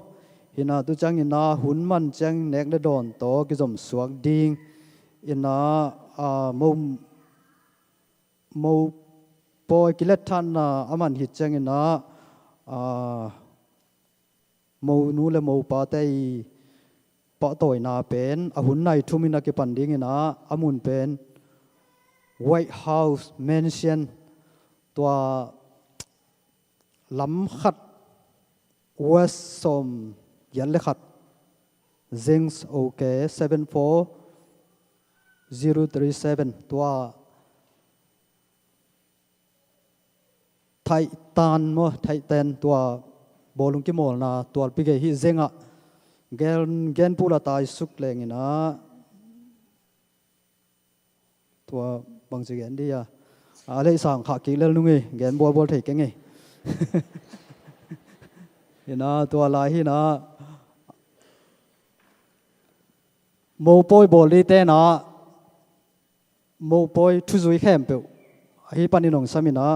hina tu chang ina hun man chang nek le don to ki zom suak ding ina mo poi kilet than na aman hit chang ina mo nu le mo pa te pa toy na pen ahun nai thumina ki panding ina amun pen White House Mansion tua lam khat west som yan le khat zings okay 74037 tua ไทยตันมั้งไทยแตนตัวบอลลุงกิโมลนะตัวปีเกฮิเซงะเกนปูละตายสุกแรงนะตัวบางสิ่งดีอ่ะอะไรสั่งขากิเลลุงไงเกนบอลไทยเก่งไงเห็นนะตัวลายที่นะโมปอยบอลลีเตนะโมปอยทุจุยแคมเปลฮิปันนินงสามินะ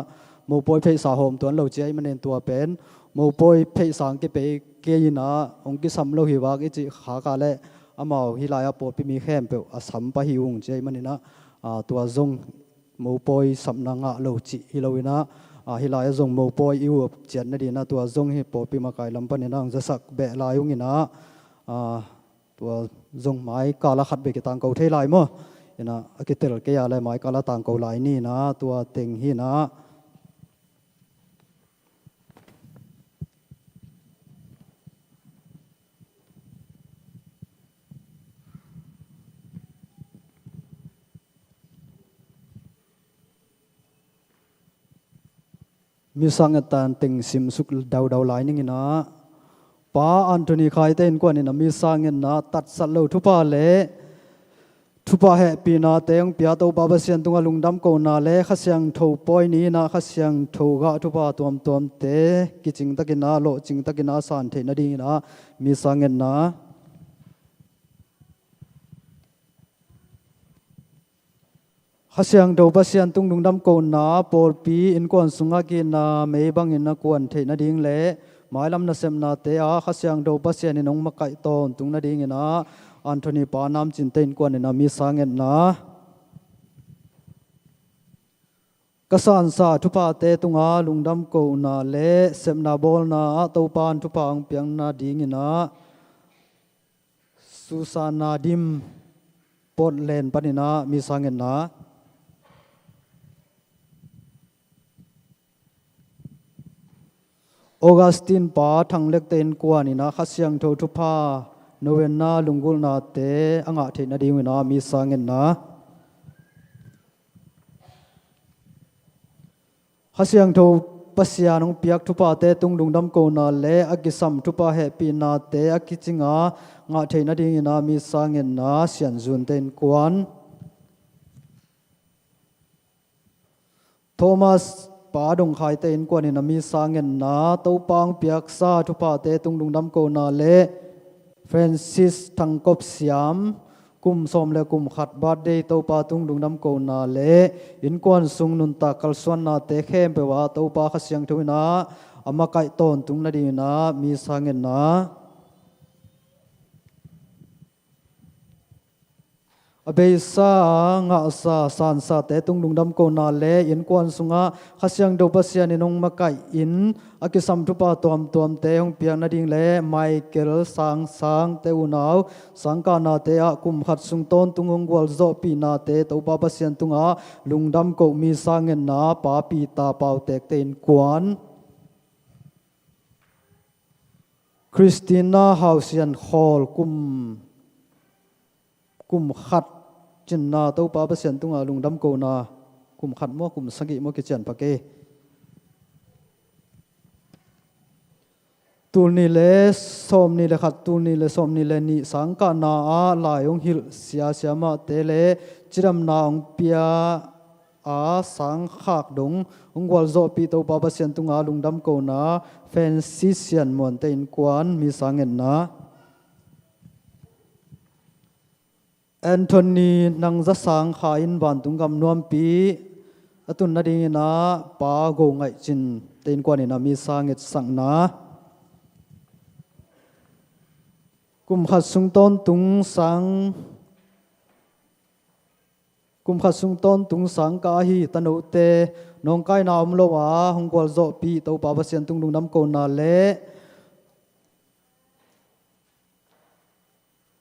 โมปอยเพย์สาหอมตัวเราเจ้ามันเองตัวเป็นโมปอยเพย์สังเกเปเกียนะองค์กิสัมโลหิวากอิจิขากาเลอามาฮิลายาปอปิมีแคมเปลอาสัมปะหิวงเจ้ามันนะตัวจงโมปอยสัมนังะโลจิฮิโลวินะฮิลายาจงโมปอยอิวเจียนนั่นดีนะตัวจงฮิปอปิมาไกลำปันนะจะสักเบลายุงินะตัวจงไม้กาลขัดเบกิตังเกาเทลายมั้งนะอากิเตลเกียอะไรไม้กาลตังเกาลายนี่นะตัวเต็งฮีนะมีสังเกตเต็งซิมสุกดาวลายนี่นะป้าอันโทนีใครเต้นกว่านี่นะมีสังเกตนะตัดสัตว์เลวทุบาเล่ทุบาแห่ปีนาเตงปีอาโตบาบเสียนตุงลุงดำโกนาเล่ข้าเสียงทูปอยนี้นะข้าเสียงทูกะทุบาตัวเตกิจิงตะกินาโลจิงตะกินาสันเทนดีนะมีสังเกตนะข้าเสียงทูบาเสียนตุงลุงดำโกนาปอลปีอินกวนสุงากินาไม่บังอินนักวนเทนดีเล่หมายลำนัสเซมนาเตอาข้าเสียงทูบาเสียนนงมาไก่ตอนตุงนดีนะอันโทนีปานามจินเตนกวนนะมีสังเกตนะกษันสาทุพาเตตุงาลุงดำโกนาเลเซมนาบอลนาตปานทุพางเปียงนาดิงินะสุสานาดิมปอดเลนปนินะมีสังเกตนะออกัสตินปาทังเล็กเตนกวนนะขัดเสียงโททุพาโนเวนนาลุงกุลนาเตอ่างเทนดีวินามีสังเกตนะข้าเสียงทูปัสยานงเปียกทุปาเตตุงลุงดำโกนาเลอากิสัมทุปาเฮปีนาเตอากิจิงางเทนดีวินามีสังเกตนะเสียนจุนเตนกวนโทมัสปาดงไข่เตนกวนนี่นะมีสังเกตนะเต้าปังเปียกซาทุปาเตตุงลุงดำโกนาเลเฟรนซิสทังกบสยามกุมสมเลกุมขัดบาดเดย์เต้าปาตุงดุงดำโกนาเลอินกวนสุงนุนตาคัลสวนนาเตเข้มเปว่าเต้าปาขเสียงทุยนะอามาไก่ตอนตุงนาดีนะมีสังเกตนะอเบยสางาสาสานสาเตตุงดุงดำโกนาเลอินกวนสุงาขเสียงดูปัสยานินงมาไก่อินอากิสัมทุปาตัวเตหงเปียงนาดิงเลไมเคิลสังเตอุนาวสังกานาเตอะกุมขัดสุงต้นตุงงวลโซปีนาเตตัวปาปัสยันตุงาลุงดำโกมีสังเงินนาปาปีตาเปาเตกเตนกวนคริสติน่าฮาวเซียนฮอลกุมขัดจินนาตัวปาปัสยันตุงาลุงดำโกนากุมขัดมัวกุมสังกิมัวกิจันปะเกตูนี่เลสอมนี่เลขัดตูนี่เลสอมนี่เลนี่สังกานาอาลายองฮิลเสียมาเตเลจิรำนาองเปียอาสังขากดงองวอลโซปีโตปาปเซียนตุงอาลุงดำโกนาเฟนซิเซียนมวนเตอินกวนมีสังเงินนะแอนโทนีนังจะสังขาอินบานตุงกำนวมปีตุนนาดีนะปาโกงไอจินเตอินกวนนี่นะมีสังเงินสังนะกุมขัดสุงต้นตุงสังกาฮีตนุเตนองไกนามโลวาหงกวลโซปีเตาปาบเสียนตุงดุงน้ำโกนาเล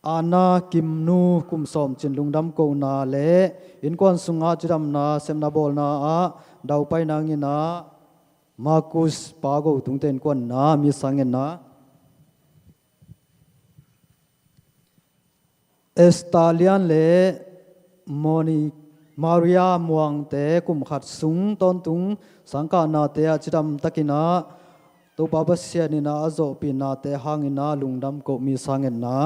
อานากิมนูกุมสอมจินลุงดำโกนาเลอินกวนสุงอาจิรำนาเซมนาบอลนาอาดาวไปนางอินามาคุสปาโกตุงเตนกวนนามีสังเงินนาเอสตาเลียนเลโมนิ มาริยาม่วงเตกุมขัดสุงตอนตุงสังกานาเตอจิดำตะกินาตัวปาบัสเซียนินาอโจปีนาเตหางินาลุงดำก็มีสังเงินนา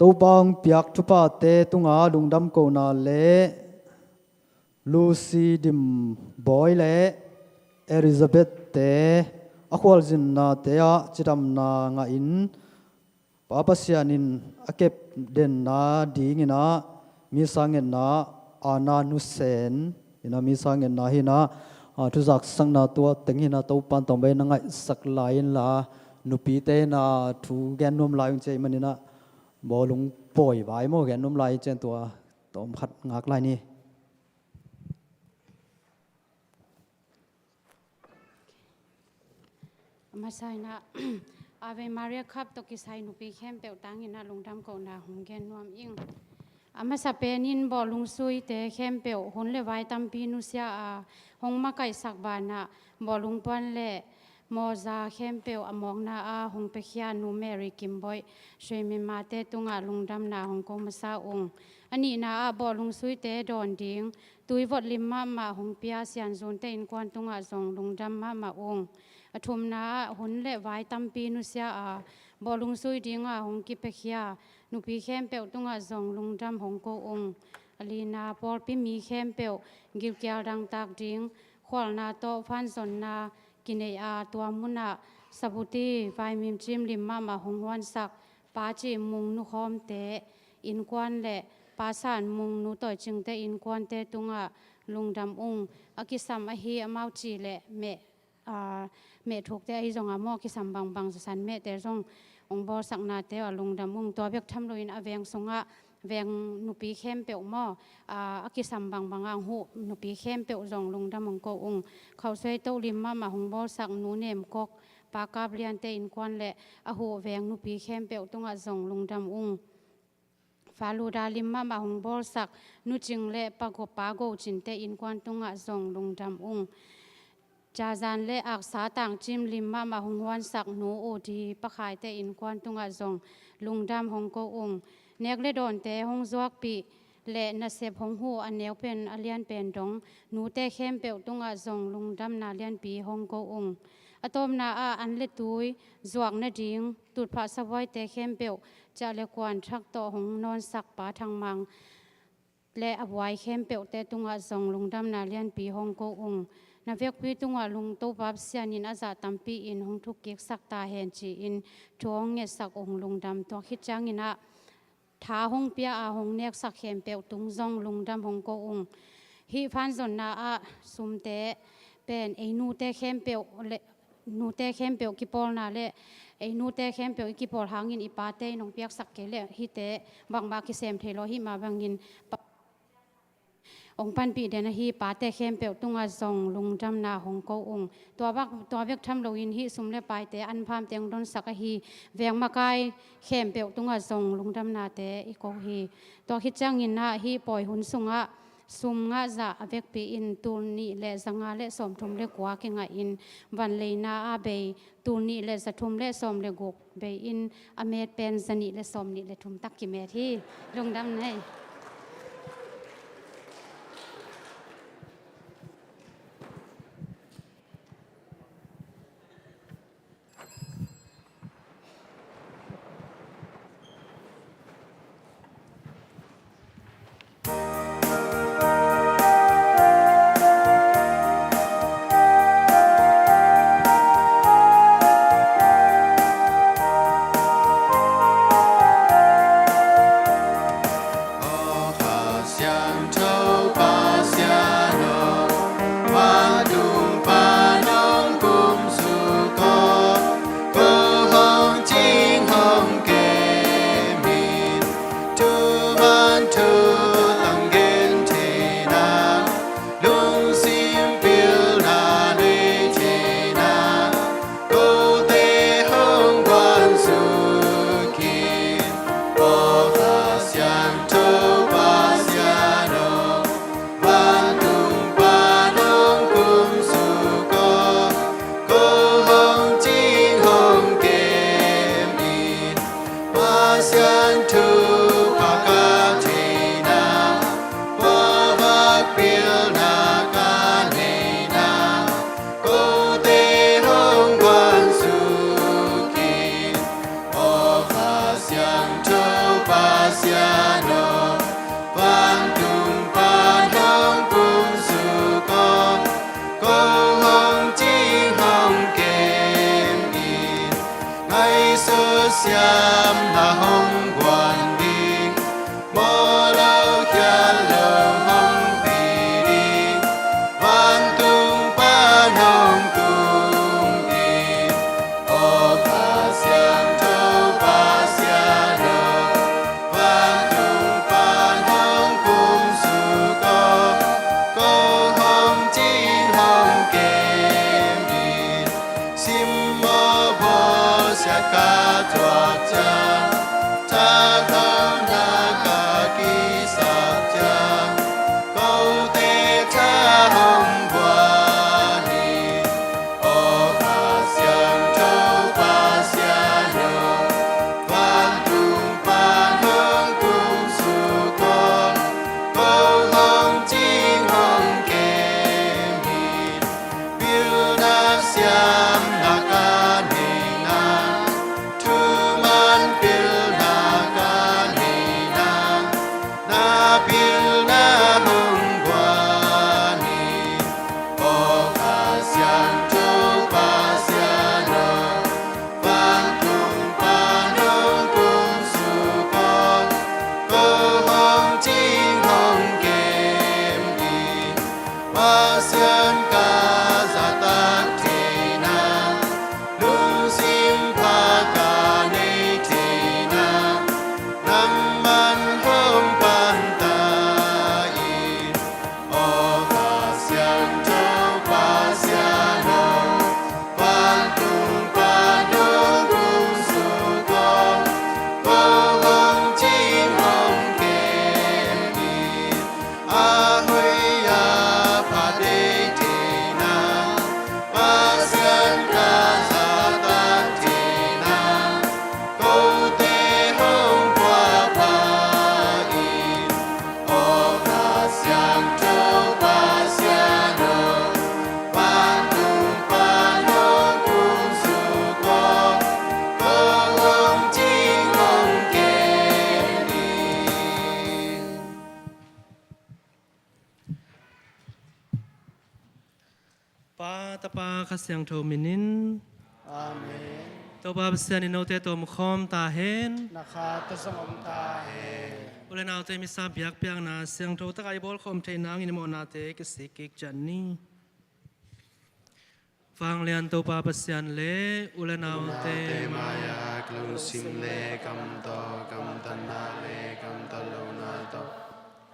ตัวบางเปียกทุปาเตตุงาลุงดำก็นาเลลูซีดิมบอยเลเอลิซาเบธเตอควอลจินนาเตอะจิดำนางาอินปาปัสยานินอเก็บเด่นนาดีงินามีสังเงินนาอานานุเซนอินามีสังเงินนาหินาทุจักสังนาตัวตึงหินาตัวปันตองไปนังไงสักลายละนุปีเตนาทูแกนนมลายใจมันนี่นะบอลงป่วยไว้โมแกนนมลายเจนตัวตอมขัดงักลายนี่มาใส่นะ อาเวมาเรียครับตกิไซนุปีเข้มเปียวตังอินะลุงดำเก่านาหงแกนนวมอิงอามาสเปนินบอลุงซุยเตเข้มเปียวหนเลไว้ตัมปีนุเซียอาหงมาไก่สักบานะบอลุงปอนเลมอซาเข้มเปียวอมองนาอาหงเปขียนูเมริกิมบอยช่วยมีมาเตตุงอาลุงดำนาหงกงมาซาองอันนี้นาอาบอลุงซุยเตดอนดิงตุยวดลิมมาหงเปียเสียนโซนเตอินกวนตุงอาซงลุงดำมาองทุมนาหุนเละไว้ตัมปีนุเซียอาบอลุงซุยดิงอาหงกิเปขียนุปีเข้มเปียวตุงอาซงลุงดำหงโกองอลีนาปอลปิมีเข้มเปียวกิวเกียวดังตากดิงขวลนาโตฟันสนนากินเออาตัวมุนาสบุตีไฟมิมจิมลิมมาหงวันสักปาจิมุงนุคอมเตอินกวนเละปาสานมุงนุต่อยจึงเตอินกวนเตตุงอาลุงดำองอากิสัมอฮีอมาวจีเละเมเมถูกแต่ไอ้จงอมอกิสัมบังสันเมแต่จงองบอสักนาเตอลุงดำมุงตัวเบียกทำลอยนอเวงสงะเวงนุปีเข้มเปียวมออากิสัมบังอ่างหูนุปีเข้มเปียวจงลุงดำมงโกองเขาช่วยโตลิมมาหงบอสักนูเนมกอกปากาเปลี่ยนเตอินควันเละอาหูเวงนุปีเข้มเปียวตุงอาจงลุงดำองฟาลูดาลิมมาหงบอสักนุจิงเละปากปาโกจินเตอินควันตุงอาจงลุงดำองจาจันเละอักษาต่างจิมลิมมาหงวันสักหนูโอดีปะขายเตอินควันตุงอาจงลุงดำหงโกองเนกเลดอนเตหงจวกปีและนาเสพหงหูอันเนวเป็นอเลียนเป็นดงหนูเตเข้มเปียวตุงอาจงลุงดำนาเลียนปีหงโกองอะตอมนาอันเลตุยจวกนาดิงตุดพระสวายเตเข้มเปียวจะเลกวนทักต่อหงนอนสักปาทางมังและอบไว้เข้มเปียวเตตุงอาจงลุงดำนาเลียนปีหงโกองนาเวกพีตุงอาลุงโตบับเสียนินอาจาตัมปีอินหงทุกเก็กสักตาเห็นจีอินทวงเงสักองลุงดำตัวคิดจังอินะท้าหงเปียอาหงเนกสักเข้มเปียวตุงจงลุงดำหงโกองฮิพันจนนาสุมเตเป็นไอนูเตเข้มเปียวเลนูเตเข้มเปียวกิปอลนาเลไอนูเตเข้มเปียวกิปอลหางินอีปาเตนงเปียกสักเกเลฮิเตบังบากิเซมเทโลฮิมาบังงินองปันปีเดนฮีปาเตเข้มเปียวตุงอาจงลุงจำนาหงโกองตัวเบียกทำโลอินฮีสุมเลปายเตอันพามเตียงดนสักฮีเวียงมาไกเข้มเปียวตุงอาจงลุงจำนาเตอีโกฮีตัวคิดจังอินนาฮีปล่อยหุนสุงะซุมงะจะเวกปีอินตูนีเลสังาเลสมทุมเลกัวเกงอินวันเลนาอาเบยตูนีเลสทุมเลสมเลกุกเบยอินอเมดเป็นสนิเลสมนิเลทุมตักกิเมที่ลุงดำเน xiêm là hồng quan đi mô lâu khen lâu hồng bì đi văn tung ban hồng cung đi ô ca xiêm châu ba xia lô văn tung ban hồng cung su cô hồng chính hồng kém đi sim mô bồ sẽ ca thoát cha cha không na ca kỳ sát cha câu tê cha hồng qua đi ô ca xiang châu ba xia lô văn tung ban hương cung su cô hồng chính hồng kém đi biểu na xiam na ca ni na thu man biểu na ca ni na biểu na hồng qua ni ô ca xiang châu ba xia lô văn tung ban hương cung su cô hồng chính hồng kém đi ba xiang ca za ta thi na lu sim pa ca ni thi na nam man hồng pan ta y ô ca xiang châu ba xia lô văn tung ban hương cung su cô hồng chính hồng kém đi a huy a pa de thi na ba xiang ca za ta thi na câu tê hồng qua pa y ô ca xiang châu ba xia lô văn tung ban hương cung su cô hồng chính hồng kém đi pa tapa khasyang tho minin Amen. to ba bsian ino te tom khom ta hen Nakatasang ta he. ule naw te mi sa biak piang na siang tho ta kai bol khom the nang in mo na te ke sikik chan ni phang lian to pa bsian le ule naw te maya klung sim le kam to kam tan na le kam ta lo na to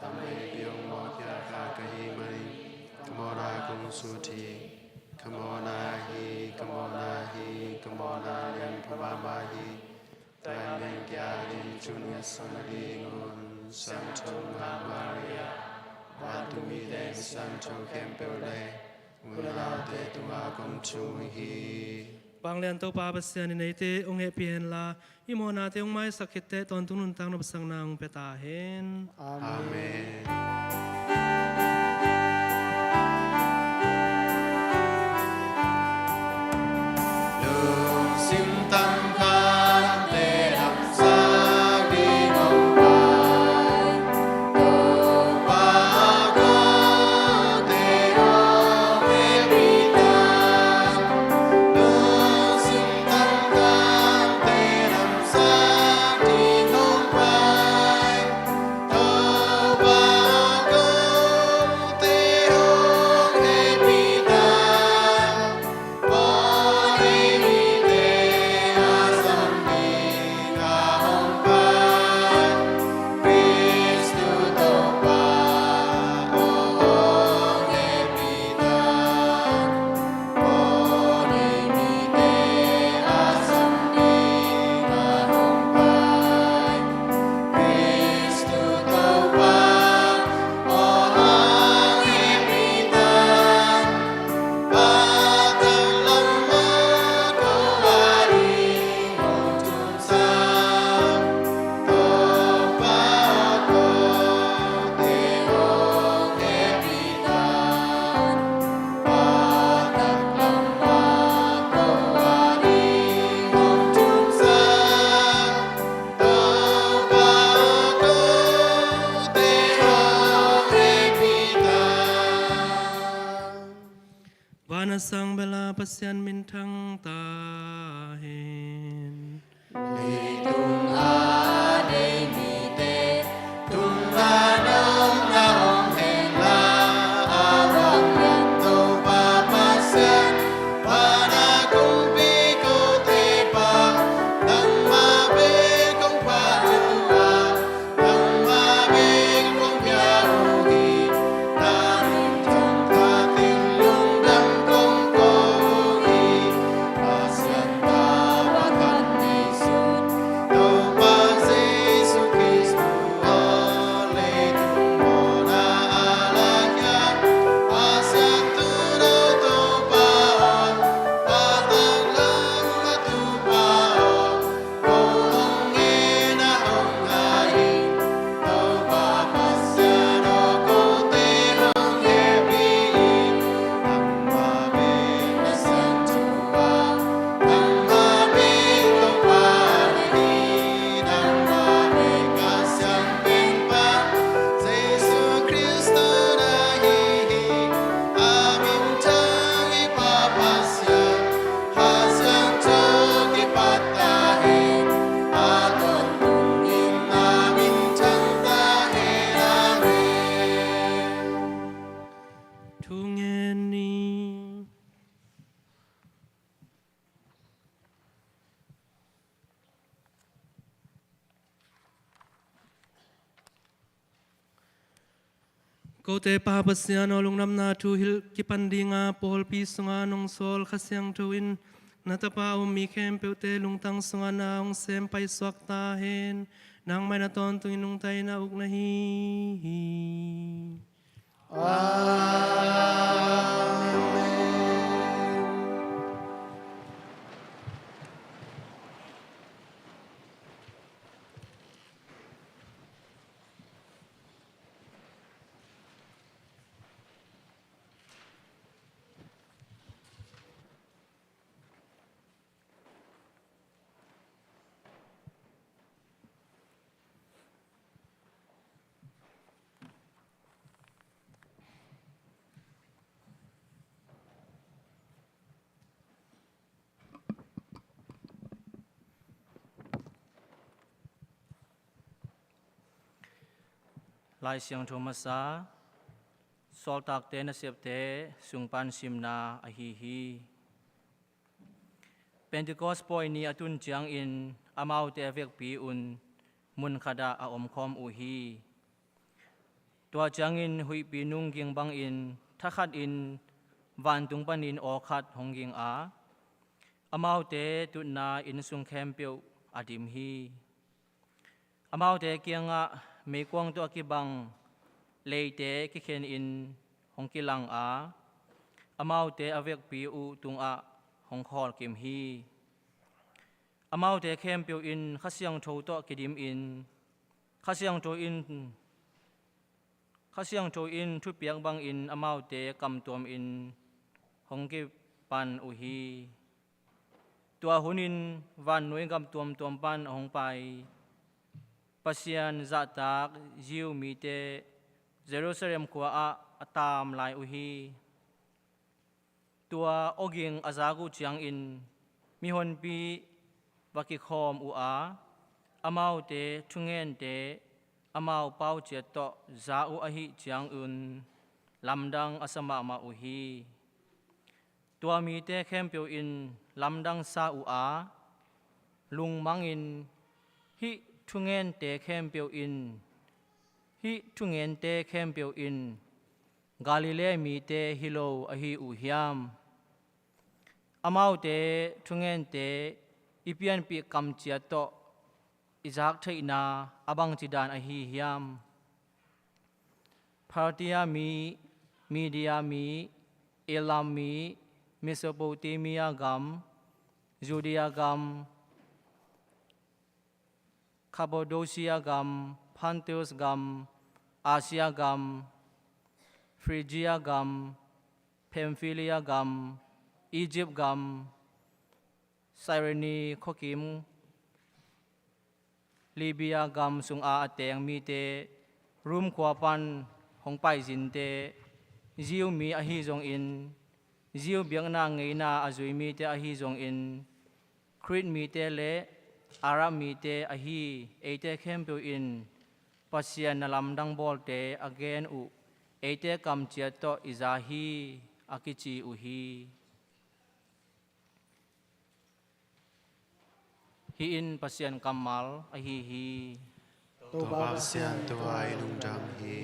tam me piong mo kya ka ka hi mani kamona kung su thi kamona hi kamona len phaba ma hi tai men kya ni chun ya sam di ngon sam thong ma maria wa tu mi de sam thong kem pe le ula te tu ma kong chu hi phang lian to pa bsian nei te ong he pian la i mo na te ong mai sakit te ton tunun tang no sang nang pe ta hen Amen. Lung sim tam khan te ram sa đi mong bai to pa ko te ho me ri ta lung sim tam khan te ram sa đi mong bai to pa ko te ho me ri ta po ni mi te asam ni ka hong pai Cristo to pa o me ri ta po ni mi te asam ni ka hong pai Cristo to pa o me ri ta ba tang lam ma ko wa ri hong chung sa to pa ko te ho ke ri ta ba tang lam ma ko wa ri hong chung sa to pa ko te ho ke ri ta vana sang bela pasyan min thang ta hen Ko te papasyan o lungnam na tu hil kipandinga pohol pisunga nong sol kasyang tuin natapa umi kempe te lungtang sunga na ong sempay swak tahin nang may naton tung inung tay na ugnahi. Lai siang thomasa sol tak te na sep te sungpan simna ahihi Pentecost point ni atun chiang in amau te vek pi un mun khada a om khom uhi tua chiang in hui pi nung ging bang in thakhat in van tung panin o khat hong ging a amau te tu na in sung khem peu adim hi amau te kianga me kwang to akibang leite ki khen in hong kilang a amau te avek pi u tung a hong khol kim hi amau te khem piu in khasiang tho to kidim in khasiang tho in thu piang bang in amau te kam tom in hong ki pan u hi tua hunin van noi gam tom pan hong pai pasian zatak jiu mi te Jerusalem kwa a atam lai uhi tua oging azagu chiang in mi hon pi baki khom u a amau te thungen te amau pau che to za u ahi chiang un lamdang asama ma uhi tua mi te khem pyo in lamdang sa u a lung mangin hi thungen te khem pyo in hi thungen te khem pyo in Galilee mi te hilo ahi u hiam amau te thungen te ipian pi kam chia to izak thaina abang chidan ahi hiam Partia mi Media mi Elam mi Mesopotamia gam Judea gam Cappadocia gam Pontus gam Asia gam Phrygia gam Pamphylia gam Egypt gam Cyrene khokim Libya gam sung a ateng mi te rum khwa pan hong pai jin te ziu mi a hi zong in ziu biang na ngei na azui mi te a hi zong in Crete mi te le อารามีเตอหีเอเตเข้มเปียวอินปัสยานลำดังบอลเตอเกนอุเอเตกัมเจียโตอิซาฮีอากิจีอุฮีฮีอินปัสยานกัมมัลอหีฮี Tô ba sian tô ai lung dam hi.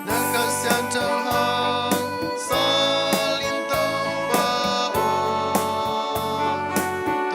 Nakasian tô hang sa lin tô ba o.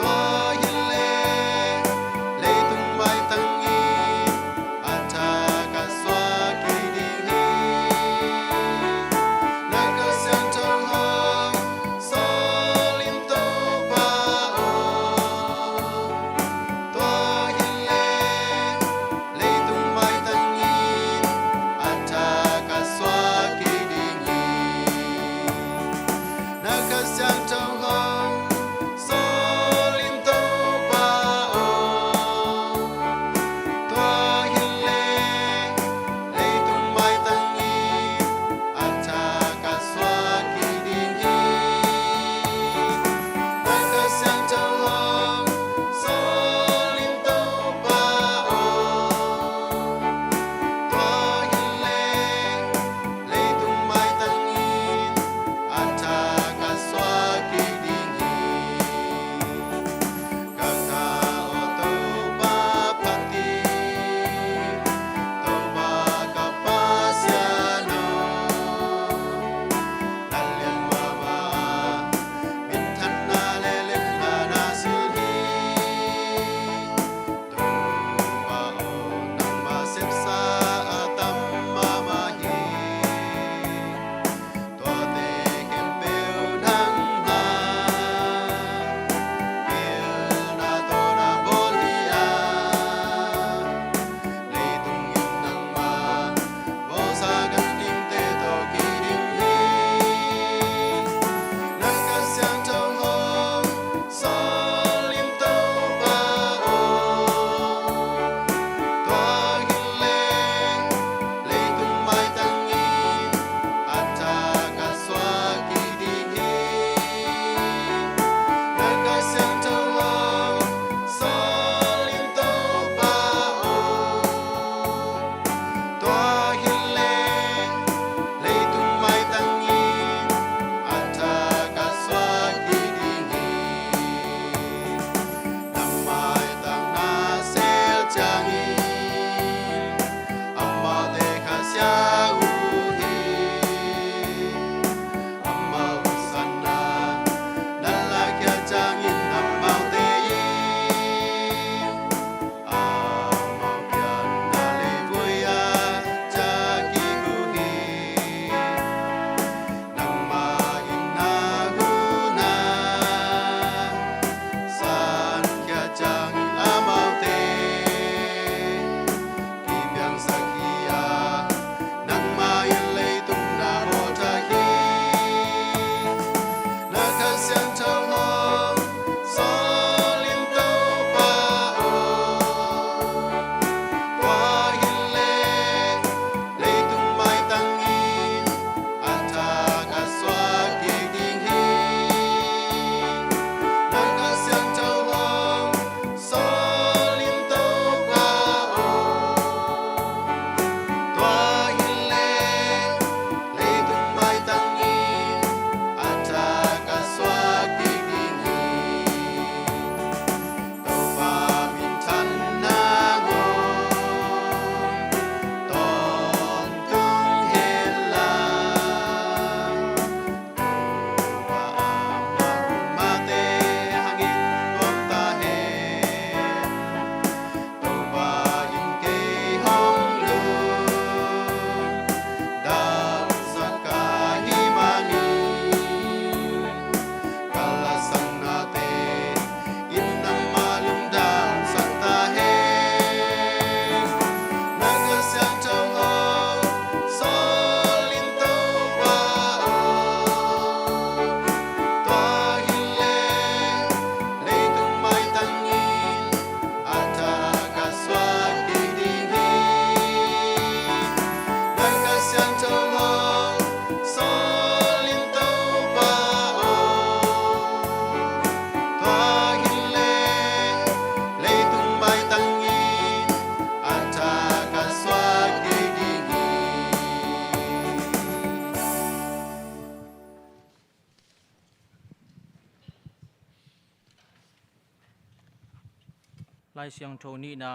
lai siang tho ni na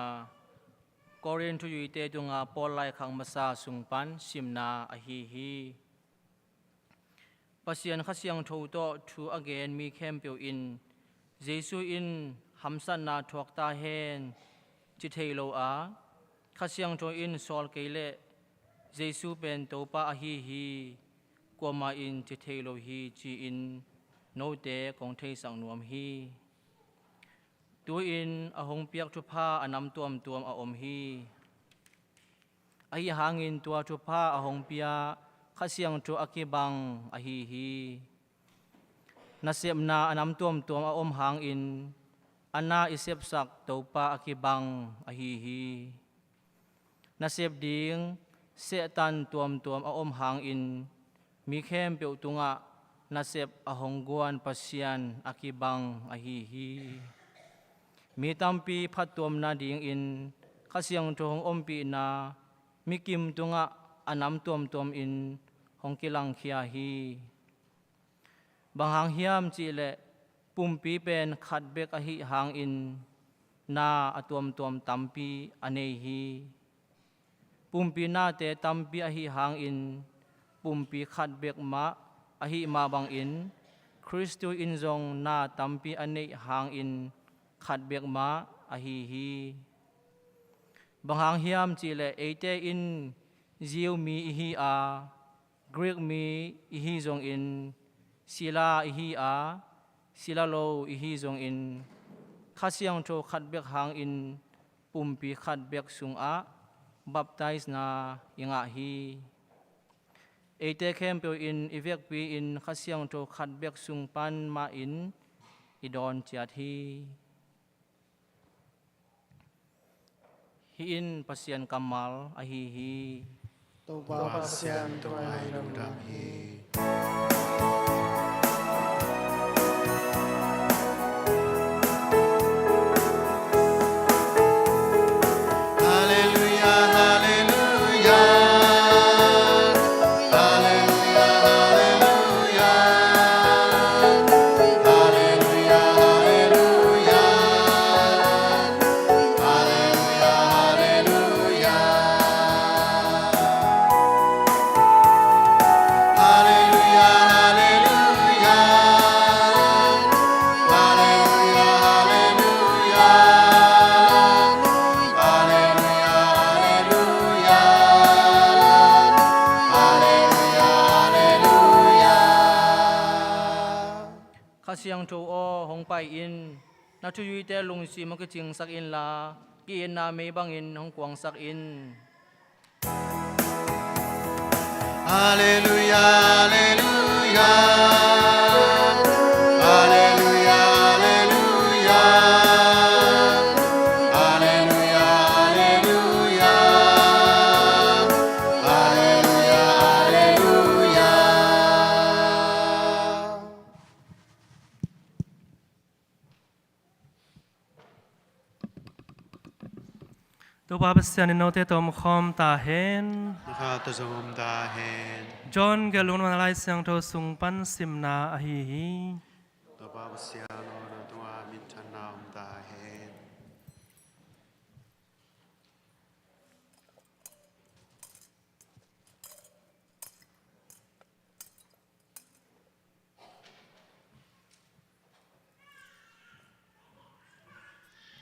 Korean tu yu te tu nga pol lai khang masa sung pan sim na a hi pasian kha siang tho to thu again mi khem pe in Jesu in hamsan na thok ta hen chi thei lo a kha siang tho in sol ke le Jesu pen to pa a hi kwa ma in chi thei lo hi chi in no te kong thei sang nuam hi tu in a hong piak thu pha anam tuam a om hi ai hangin tua thu pha a hong pia kha siang thu akibang a hi nasem na anam tuam a om hang in ana isep sak to pa akibang a hi nasep ding se tan tuam a om hang in mi khem pe tunga nasep a hongguan pasian akibang a hi mi tampi phat tuam na ding in khasiang thong om pi na mi kim tunga anam tuam in hongkilang khia hi bang hang hiam chi le pumpi pen khat bek a hi hang in na atuam tampi anei hi pumpi na te tampi a hi hang in pumpi khat bek ma a hi ma bang in Christu in zong na tampi anei hang in khat bek ma a hi bang hang hiam chi le ate in ziu mi hi a Greek mi hi zong in sila hi a sila lo hi zong in khasiang tho khat bek hang in pumpi khat bek sung a baptize na inga hi ate khem pe in evek pi in khasiang tho khat bek sung pan ma in idon chiat hi in pasian kamal a hi to pa pasian to ai long dam hi siang tho o hong pai in na thu yu te lung si ma ke ching sak in la ki in na me bang in hong kwang sak in Hallelujah hallelujah hallelujah hallelujah hallelujah hallelujah hallelujahตัวบาปเสียนโนเตตอมคอมตาเห็น ข้าตะมตาเห็น จอนเกลุนมาลายเสียงโทสุงปันสิมนาอหิ ตัวบาปเสียโนตัวมิตรนามตาเห็น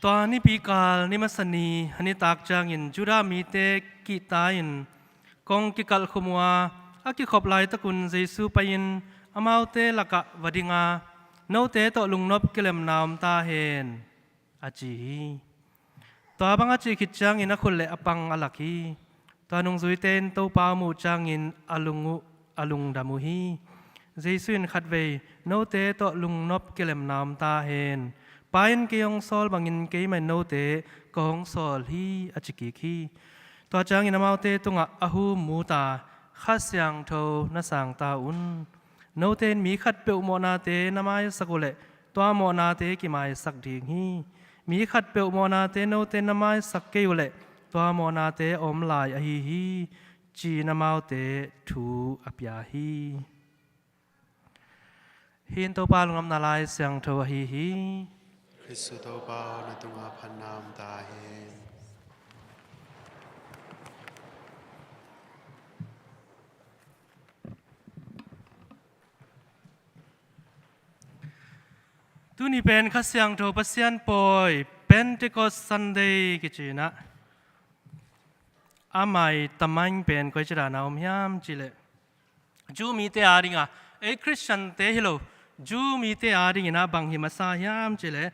ตอนนี้ปีกาลนิมัสนีฮันิตากจางอินจุรามีเตกิตาอินกองกิกัลขมัวอากิขอบลายตะกุนเจซูไปอินอามาวเตลักะวดิงาโนเตตอลุงนบกิเลมนามตาเฮนอาจีตัวบังอาจีคิดจางอินนักคนเละอปังอลักีตัวนุงซุยเตนโตปามูจางอินอลุงดามุฮีเจซูอินขัดเวโนเตตอลุงนบกิเลมนามตาเฮนปายนเกียงซอลบางอินเกยมันโนเตกองซอลฮีอจิกิคีตัวจางอินมาเตตุงะอาหูมูตาข้าเสียงโทนาสังตาอุนโนเตนมีขัดเปลโมนาเตนามายสักุเลตัวโมนาเตกิมายสักดีฮีมีขัดเปลโมนาเตโนเตนามายสักเกยุเลตัวโมนาเตอมลายอหิฮีจีนามาวเตทูอปยาฮีหินตัวปาลุงอำนาลายเสียงโทอหิฮี คริสตุโตเปาในตุงอาพันนามตาเฮน tu ni pen khasyang tho pasian poi Pentecost Sunday ki na amai tamang pen ko chira na omyam chile ju mi te aringa e Christian te hilo ju mi te aring na bang hi masa yam chile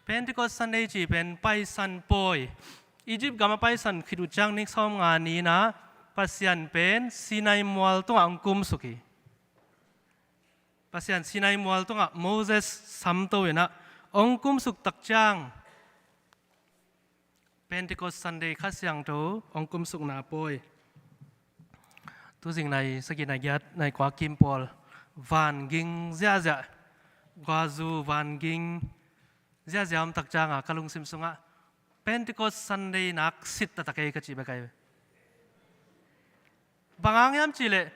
Pentecost Sunday chi pen pai san poi Egypt gama pai san khidu chang nik som nga ni na pasian pen Sinai mual tu angkum suki pasian Sinai mual tu nga Moses samto ina ongkum suk tak chang Pentecost Sunday khasyang tho ongkum suk na poi tu sing này saki na yat nai kwa kim pol van ging zia zia gwa zu van ging zia zia am tak chang a kalung sim sunga Pentecost Sunday nak sit ta takai ka chi ba kai bangang yam chile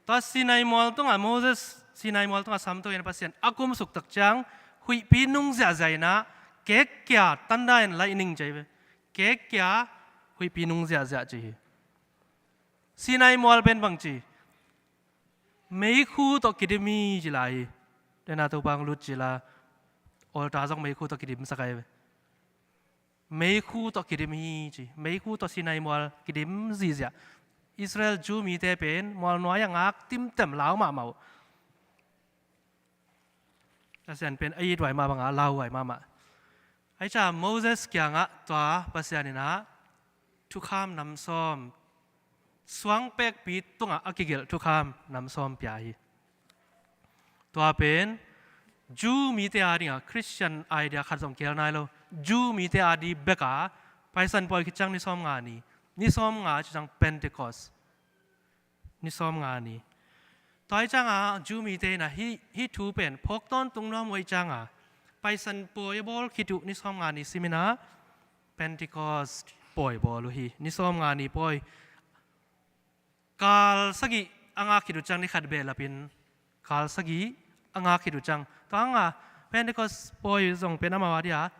ta Sinai mual tu nga Moses Sinai mual tu nga samto ina pasien akum suk tak chang hui pinung zia zia na kek kya tanda en lightning jai kek kya hui pinung zia zia chi Sinai mual pen bang chi mấy khu to kidimi chi lai để na to bang lut chi la ol ta jong mấy khu to kidim sakai mấy khu to kidimi chi mấy khu to Sinai mual kidim gì zia Israel Jew mi te pen mual noa yang ak tim tem lao ma mau asian pen ai dwai ma bang a lao wai ma ma ai cha Moses kya nga twa pasian ina thu kham nam som swang pek pi tunga akigel thu kham nam som pya hi twa pen Jew mi te aringa Christian idea khazong kel nai lo Jew mi te adi beka paisan poi kichang ni som nga ni som nga chang Pentecost ni som nga ni toy chang a Jew mi te na hi thu pen phok ton tung nom wai chang a paisan poi bol khitu ni som nga ni simina Pentecost poi bol hi ni som nga ni poi kal sagi anga khidu chang ni khat be lapin kal sagi anga khidu chang tanga Pentecost poi zong pen ama wadia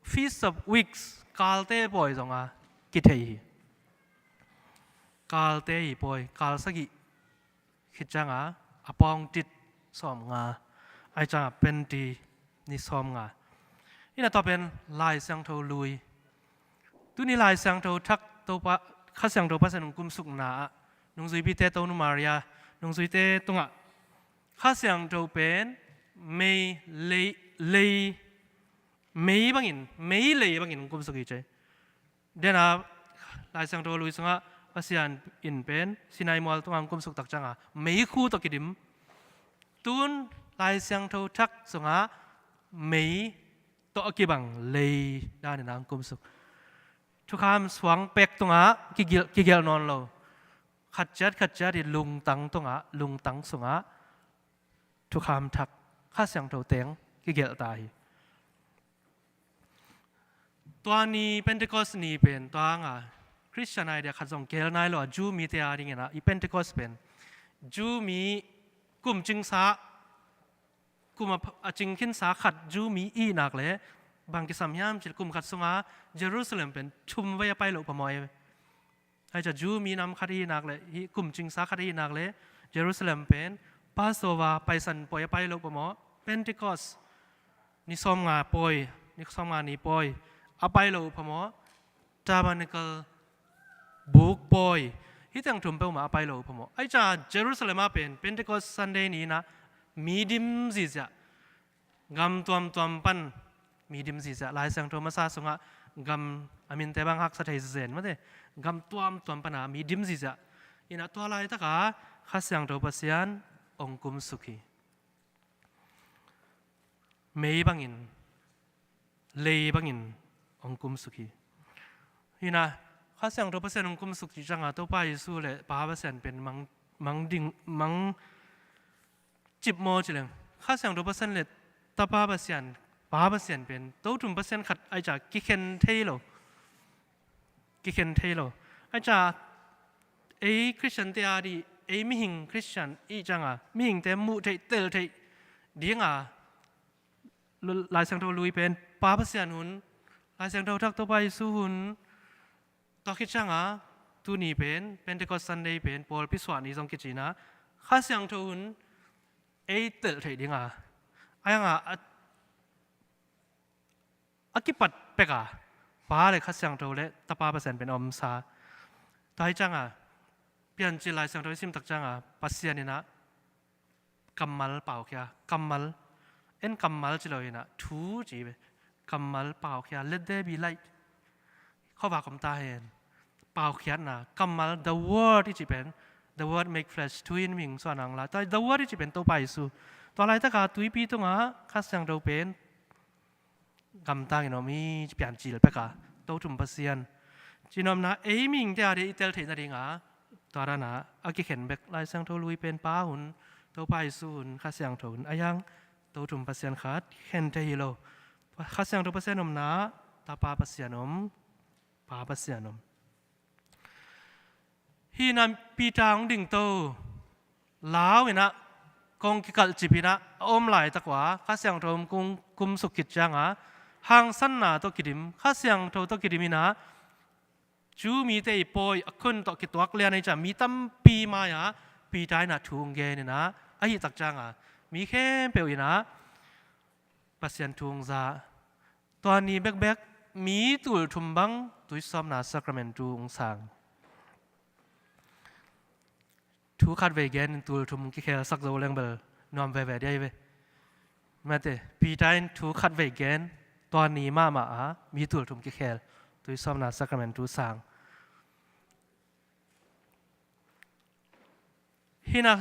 Feast of Weeks kal te poi zong a ki thei kal te hi poi kal sagi khit chang a apong tit som nga ai chang penti ni som nga ina to pen lai sang tho lui tu ni lai sang tho thak to pa kha sang tho pa san kum suk na nung zui bi te to nu Maria nung zui te tunga kha sang tho pen mei lei bangin kum suk i chai dena lai sang tho lui sanga pasian in pen Sinai mual tu kum suk tak changa mei khu to kidim tun lai sang tho thak sanga mei to akibang lei dan na kum suk thu kham swang pek tunga kigel non lo khat chat i lung tang sunga thu kham thak kha sang tho teng kigel taiตัวนี้ Pentecost นี่เป็นตัวงา Christian idea ขัดส่งเกลนายหรอจูมีเทียริงนะอี Pentecost เป็นจูมีกลุ่มจึงสากลุ่มจึงขึ้นสาขัดจูมีอีนักเลยบางกิสามยามจิตกลุ่มขัดสงาเยรูซาเล็มเป็นชุมไว้ไปหลบพมอยไอ้จะจูมีนำขัดอีนักเลยกลุ่มจึงสาขัดอีนักเลยเยรูซาเล็มเป็นพาสโซวาไปสันปอยไปหลบพมอ Pentecost นี่ซ้อมงาปอยนี่ซ้อมงานี่ปอยอาไปเราพมอจาบันก็บุกปอยที่ตั้งทุ่มเป้ามาอาไปเราพมอไอ้จ้าเยรูซาเล็มเป็นPentecost Sundayนี้นะมีดิมสิจ้ะกำตัวปันมีดิมสิจ้ะหลายสังโทมาซาสงะกำอามินเตบังฮักสะเทเซนมาเดกำตัวปันนะมีดิมสิจ้ะอินะตัวลายตะกาข้าสังโทปัสยานองคุมสุขีไม่บังอินเลยบังอินองคุมสุขีนี่นะข้าเสียงตัวเปอร์เซ็นต์องคุมสุขีจังอ่ะตัวป้ายสู้เลยป้าเปอร์เซ็นต์เป็นมังดิ่งมังจิบโมจิเลงข้าเสียงตัวเปอร์เซ็นต์เลยตาป้าเปอร์เซ็นต์เป็นตัวถุงเปอร์เซ็นต์ขัดไอจากกิเคนเทโลไอจากไอคริสเตียนเตียดีไอมิหิงคริสเตียนอีจังอ่ะมิหิงเตมูเทเตลเทเดียงอ่ะลายเสียงตัวลุยเป็น ป้าภาษาหุนลายเสียงเราทักตัวไปสู้หุนต่อคิดจังตัวนี้เป็นเด็กสันเดย์เป็นปอลพิสวานีสองกิจนะข้าเสียงทุนเตลเทียงไอ้กิปัดเป็กป้าเลยข้าเสียงทุเลยตาป้าเปอร์เซ็นต์เป็นอมซาตายจังเปลี่ยนจิลายเสียงทุซิมตักจังปัสยานี่นะกำมัลเปล่าแค่กำมัลกำมัลจิเลยนะทูจีบกำมัลเปล่าแค่ let there be light ข้อว่าคำตาเห็นเปล่าแค่นะกำมัล the word ที่จีเป็น the word make flesh ทุยนิ่งส่วนนังละแต่ the word ที่จีเป็นตัวไปสู่ตัวอะไรถ้าการตุยปีตรงข้าเสียงทุเป็นกำตาเนาะมีเปลี่ยนจิลเป็กตัวทุ่มปัสยานจีนอมนะมิงเดียร์อิตาลีนั่นเองตัวนั้นอากิเข็นเบกลายเสียงทุลุยเป็นป้าหุ่นตัวไปสู่หุ่นข้าเสียงทุนอายังตัวทุ่มปัสยานขาดเข็นเทียโลข้าเสียงทุปัสยานมนะตาป้าปัสยานมป้าปัสยานมฮีนันปีจางดิ่งโตล้าวเนะกงกิกัลจิบินะอมไหลตะกว่าข้าเสียงทุมกุมสุกิจจังห่างสั้นหนาตัวกิดิมข้าเสียงทุตัวกิดิมินะจูมีแต่ปอยคนต่อกิตัวเลียนในจะมีตั้มปีมาปีใจน่ะทุ่งเกนนะไอ้ตักจังมีแค่เปลวนะปัสยันทุ่งซาตอนนี้แบกมีตัวทุ่มบังตัวซ้อมนาสักราเมนตูองสังทุกขัดเวกเกนตัวทุ่มกิเคลสักโซเลงเบลนอมเวได้เว้แม้แต่ปีใจทุกขัดเวกเกนตอนนี้มามีตัวทุ่มกิเคลตัวซ้อมนาสักราเมนตูสังฮินะ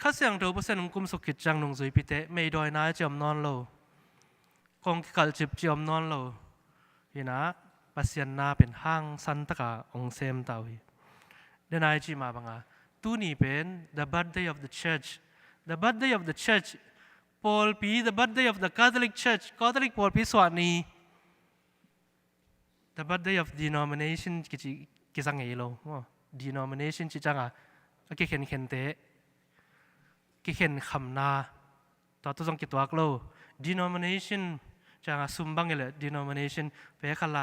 ข้าเสียงเดียวเปอร์เซ็นต์กุมสุกิจจังนงซุยพิเตไม่ดอยน้าจอมนอนโลกองกัลจิบจอมนอนโลฮินะปัสยันนาเป็นห้างสันตะกาองเซมตาวิเดนายจีมาบังตัวนี้เป็น the birthday of the church the birthday of the church Paul P the birthday of the Catholic Church Catholic Paul P สวานี the birthday of denomination กิจังเอโล denomination จิจังกิเข็นเตะกิเข็นคำนาตัวต้องกิตัวกโล denomination จะซุ่มบังเลย denomination เปกอะไร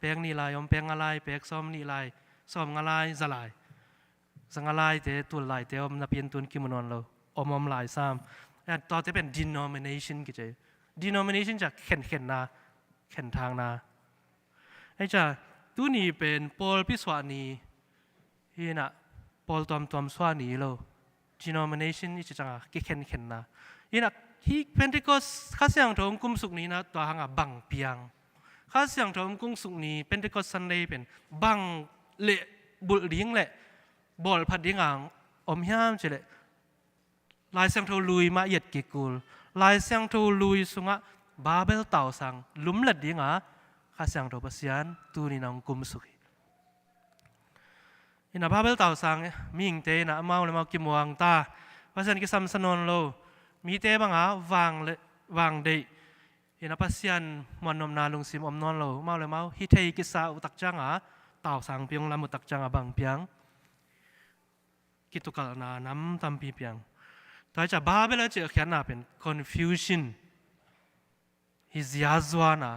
เปกนี่ลายเปกอะไรเปกซ้อมนี่ลายซ้อมอะไรจะลายสังอะไรเตะตัวลายเตะนับเป็นตัวกิมนอนเราอมลายซ้ำแต่ต่อจะเป็น denomination กิจ denomination จะเข็นนาเข็นทางนาไอ้จ้าตัวนี้เป็นปอลพิสวานีที่น่ะปอลตอมสวานีโล denomination นี่จะจังกิเข็นนะยี่นักที่เพนทิคอสข้าเสียงทงกุมสุกนี้นะตัวหางบังเปียงข้าเสียงทงกุมสุกนี้เพนทิคอสซันเดย์เป็นบังเละบุเลี้ยงเละบอลพัดเลี้ยงอมย่ามเฉลลายเสียงทงลุยมาเหยียดกิกูลลายเสียงทงลุยสุงะบาเบลเต่าสังลุมเล็ดเลี้ยงข้าเสียงทงปัสยานตัวนี้นางกุมสุกอินาบาเบลเต่าสังมีอิงเตนะเมาเลยเมากิมวางตาภาษาอังกฤษซ้ำสนนโลมีเตบังวางเดอินาปัสยันมันนมนาลงซิมอมนอนโลเมาเลยเมาฮิเทกิสาอุตักจังเต่าสังเพียงลามุตักจังบังเพียงกิตุกัลนาน้ำตำปีเพียงแต่จะบาเบลเจอแค่น่าเป็น confusion ฮิซยาซวานะ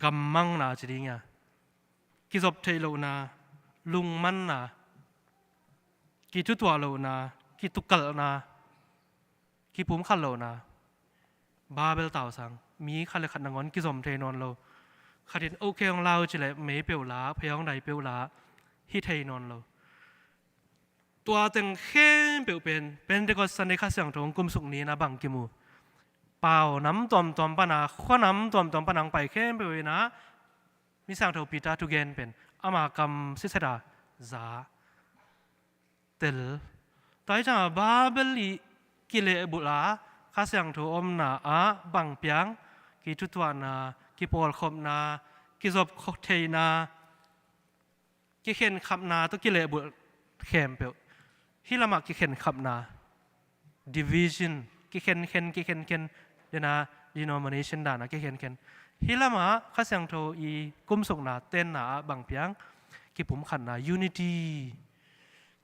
กัมมังนาจริงกิจบเทโลนาลุงมันนากิจุตัวโลนากิตุกัลนากิปุ่มขันโลนาบาเบลเต่าสังมีขันเลยขันนางอนกิจมเทนอนโลขัดโอเคของเราจะเลยไม่เปียวลาพยองใดเปียวลาฮิเทนอนโลตัวเต็งเข้มเปียวเป็นเด็กก็สันนิษฐานเสียงตรงกุมสุกนี้นะบังกิมูเปล่าน้ำตอมปนาข้อน้ำตอมปนังไปเข้มเปียวนะมีสังเทวปีตาทุเกนเป็นอามากรรมศิษดาซาเตลตอนจังบาเบลีกิเลบุลาข้าเสียงถูอมนาบังเปียงกิจุตวานากิปอลคมนากิจบเทนากิเข็นขับนาตุกิเลบุเข้มเปียวฮิลามักกิเข็นขับนา division กิเข็นเดนะ denomination ดานะกิเข็นฮิลามาข้าเสียงโทอีกุมส่งนาเต้นนาบังเปียงกิผมขันนา unity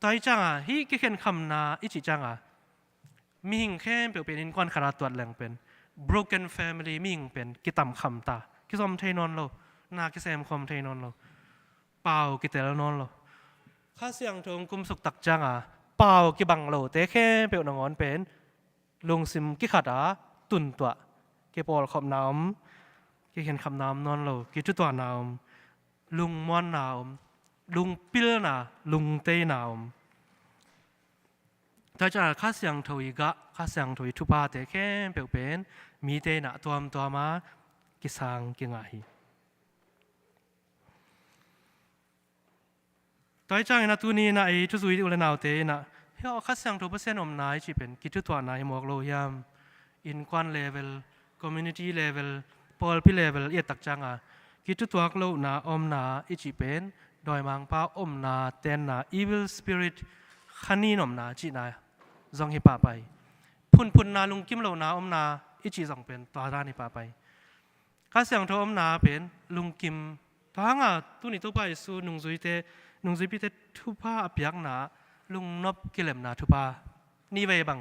ตอนจังฮิกิเข็นคำนาอิจิจังมีหิงเข้มเปลี่ยนเป็นอินควันขนาดตัวแรงเป็น broken family มิ่งเป็นกิตำคำตากิสมเทนอนโลนากิเซมคอมเทนอนโลเปล่ากิเตลนอนโลข้าเสียงทงกุมสุกตักจังเปล่ากิบังโลเตแค่เปียวนงอนเป็นลุงซิมกิขัดตุนตัวกิปอลขอบน้ำกิเห็นคำน้ำนอนโลกิจุตัวน้ำลุงมอนน้ำลุงปิลน่ะลุงเตน้ำแต่จากข้าเสียงถอยกะข้าเสียงถอยทุบาแต่แค่เปลี่ยนเป็นมีเตน่ะตัวมากิสังกิงาฮีต่อยจังนะตัวนี้นะไอ้ทุสุยอุลนาวเตนะเฮ้ยข้าเสียงถอยเปอร์เซ็นต์อมนายจีเป็นกิจตัวนายหมอกโลยามอินควันเลเวลคอมมูนิตี้เลเวลพอลพีเลเวลเอียตักจังกิจตัวโลนาอมนาอิจิเป็นโดยมังป้าอมนาเตนนา evil spirit ขันนี้นมนาจีนาจงฮิปาไปพุนนาลุงกิมโลนาอมนาอิจิจงเป็นตัวด้านฮิปาไปข้าเสียงทอมนาเป็นลุงกิมทางตัวนี้ตัวไปสู่นุงซุยเตนุงซุยพิเตทุพาอภิยักนาลุงนบกิเลมนาทุพานี่เวบัง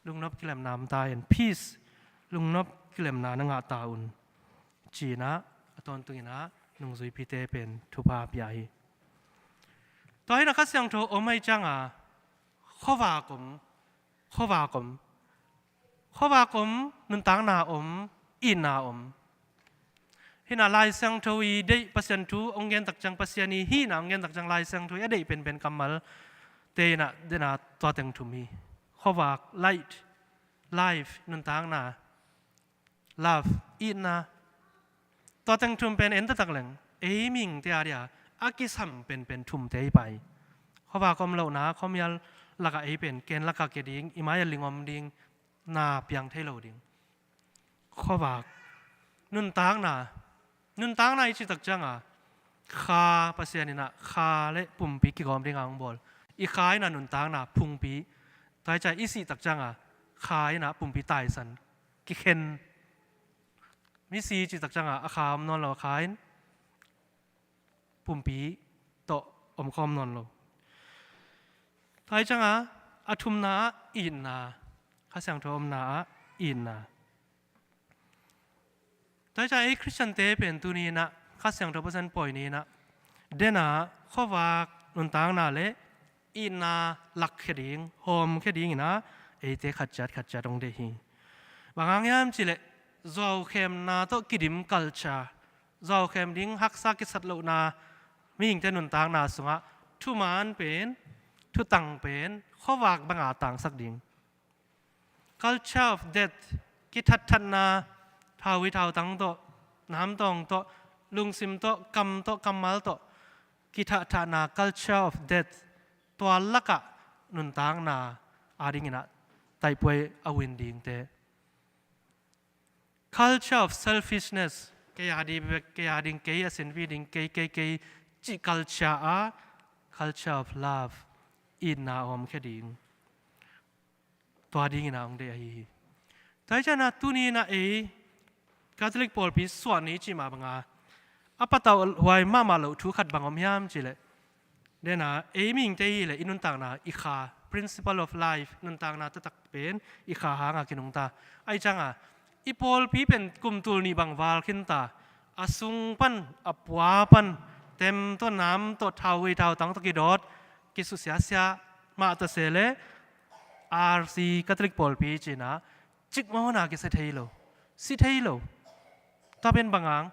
ลุงนบกิเลมนามตายand peace ลุงนบกิเลมนานังอาตาอุนจีนะตอนตัวนี้นะนุงซุยพิเตเป็นทุพาอภิยัยตอนนี้นักเสียงโทอไม่จังข้อว่ากมนุนตังนาอินนาฮินาลายเสียงโทอีได้ปัสยันทูองเงินตักจังปัสยานีฮีนาองเงินตักจังลายเสียงโทอีได้เป็นกำมัลเตนะเดนะตัวเต็งทุมีข้อว่าไลท์ไลฟ์นุนตังนา love อินนาตัวเต็งทุมเป็นเอ็นตักเหลงเอมิงเตียเดียอากิสัมเป็นทุมเตยไปข้อว่าคอมเหล่านะคอมยัลลักเอเป็นเกณฑ์ลักเกดิงอิมายลิงอมดิงนาเปียงเทโลดิงข้อว่านุนตังนาอิจิตักจังข้าปัสยานินะข้าเละปุ่มปีกิกอมดิงอังบอลอีข้ายนะนุนตังนาพุงปีตายใจอิสิตักจังข้ายนะปุ่มปีตายสันกิเคนมิซีจิตักจังอาคามนอนหล่อข้ายปุ่มปีโตอมคอมนอนหล่อตายจังอาทุมนาอินนาข้าเสียงโทมนาอินนาแต่ใจคริสเตียนเตเป็นตัวนี้นะข้าเสียงโทเปอร์เซ็นต์ปล่อยนี้นะเดน่าข้อว่านุนต่างนาเละอินนาลักแค่ดิ้งโฮมแค่ดิ้งนะเอเตขัดจัดตรงเดียบางอย่างยามจิเลเจ้าเข้มนาโตกิดิมกัลชาเจ้าเข้มดิ้งฮักษากิสัตลุนามีหิงแต่นุนต่างนาสุงะทุมานเป็นทุตังเป็นข้อว่าบางต่างสักดิ้ง culture of death กิทัดนาท้าวิท้าตังโตน้ำตองโตลุงซิมโตกำมัลโตกิทัดนา culture of death ตัวลักะนุนต่างนาอาดิงินะไตป่วยอวินดิ้งเต culture of selfishness เกียร์ดิ้งเกียร์สินวิดิ้งเกียจิ culture of love อินนาอมแค่ดิ้งตัวดิ้งนะองเดียฮีแต่ฉันนะตัวนี้นะคาทอลิกพอลพิส่วนนี้จีมาบังอาปะตาวหวยมาเลวทุกขัดบังอมยามจีเลยเดน่ะมิงเตยเลยอินุนต่างนะอีขา principle of life นุนต่างนะตะตักเป็นอีขาหางกินุงตาไอจังอีพอลพิเป็นกลุ่มตัวนี้บังวาลขึ้นตาอาสุงปันอับวาปันเต็มต้นน้ำต้นเท้าวิเท้าตั้งตะกี้ดอดกิสุเสียมาตะเสเลRC คาทอลิกพอลพิจีนะจิกมาหน้ากิเสถียรสิเทโลถ้าเป็นบางอย่าง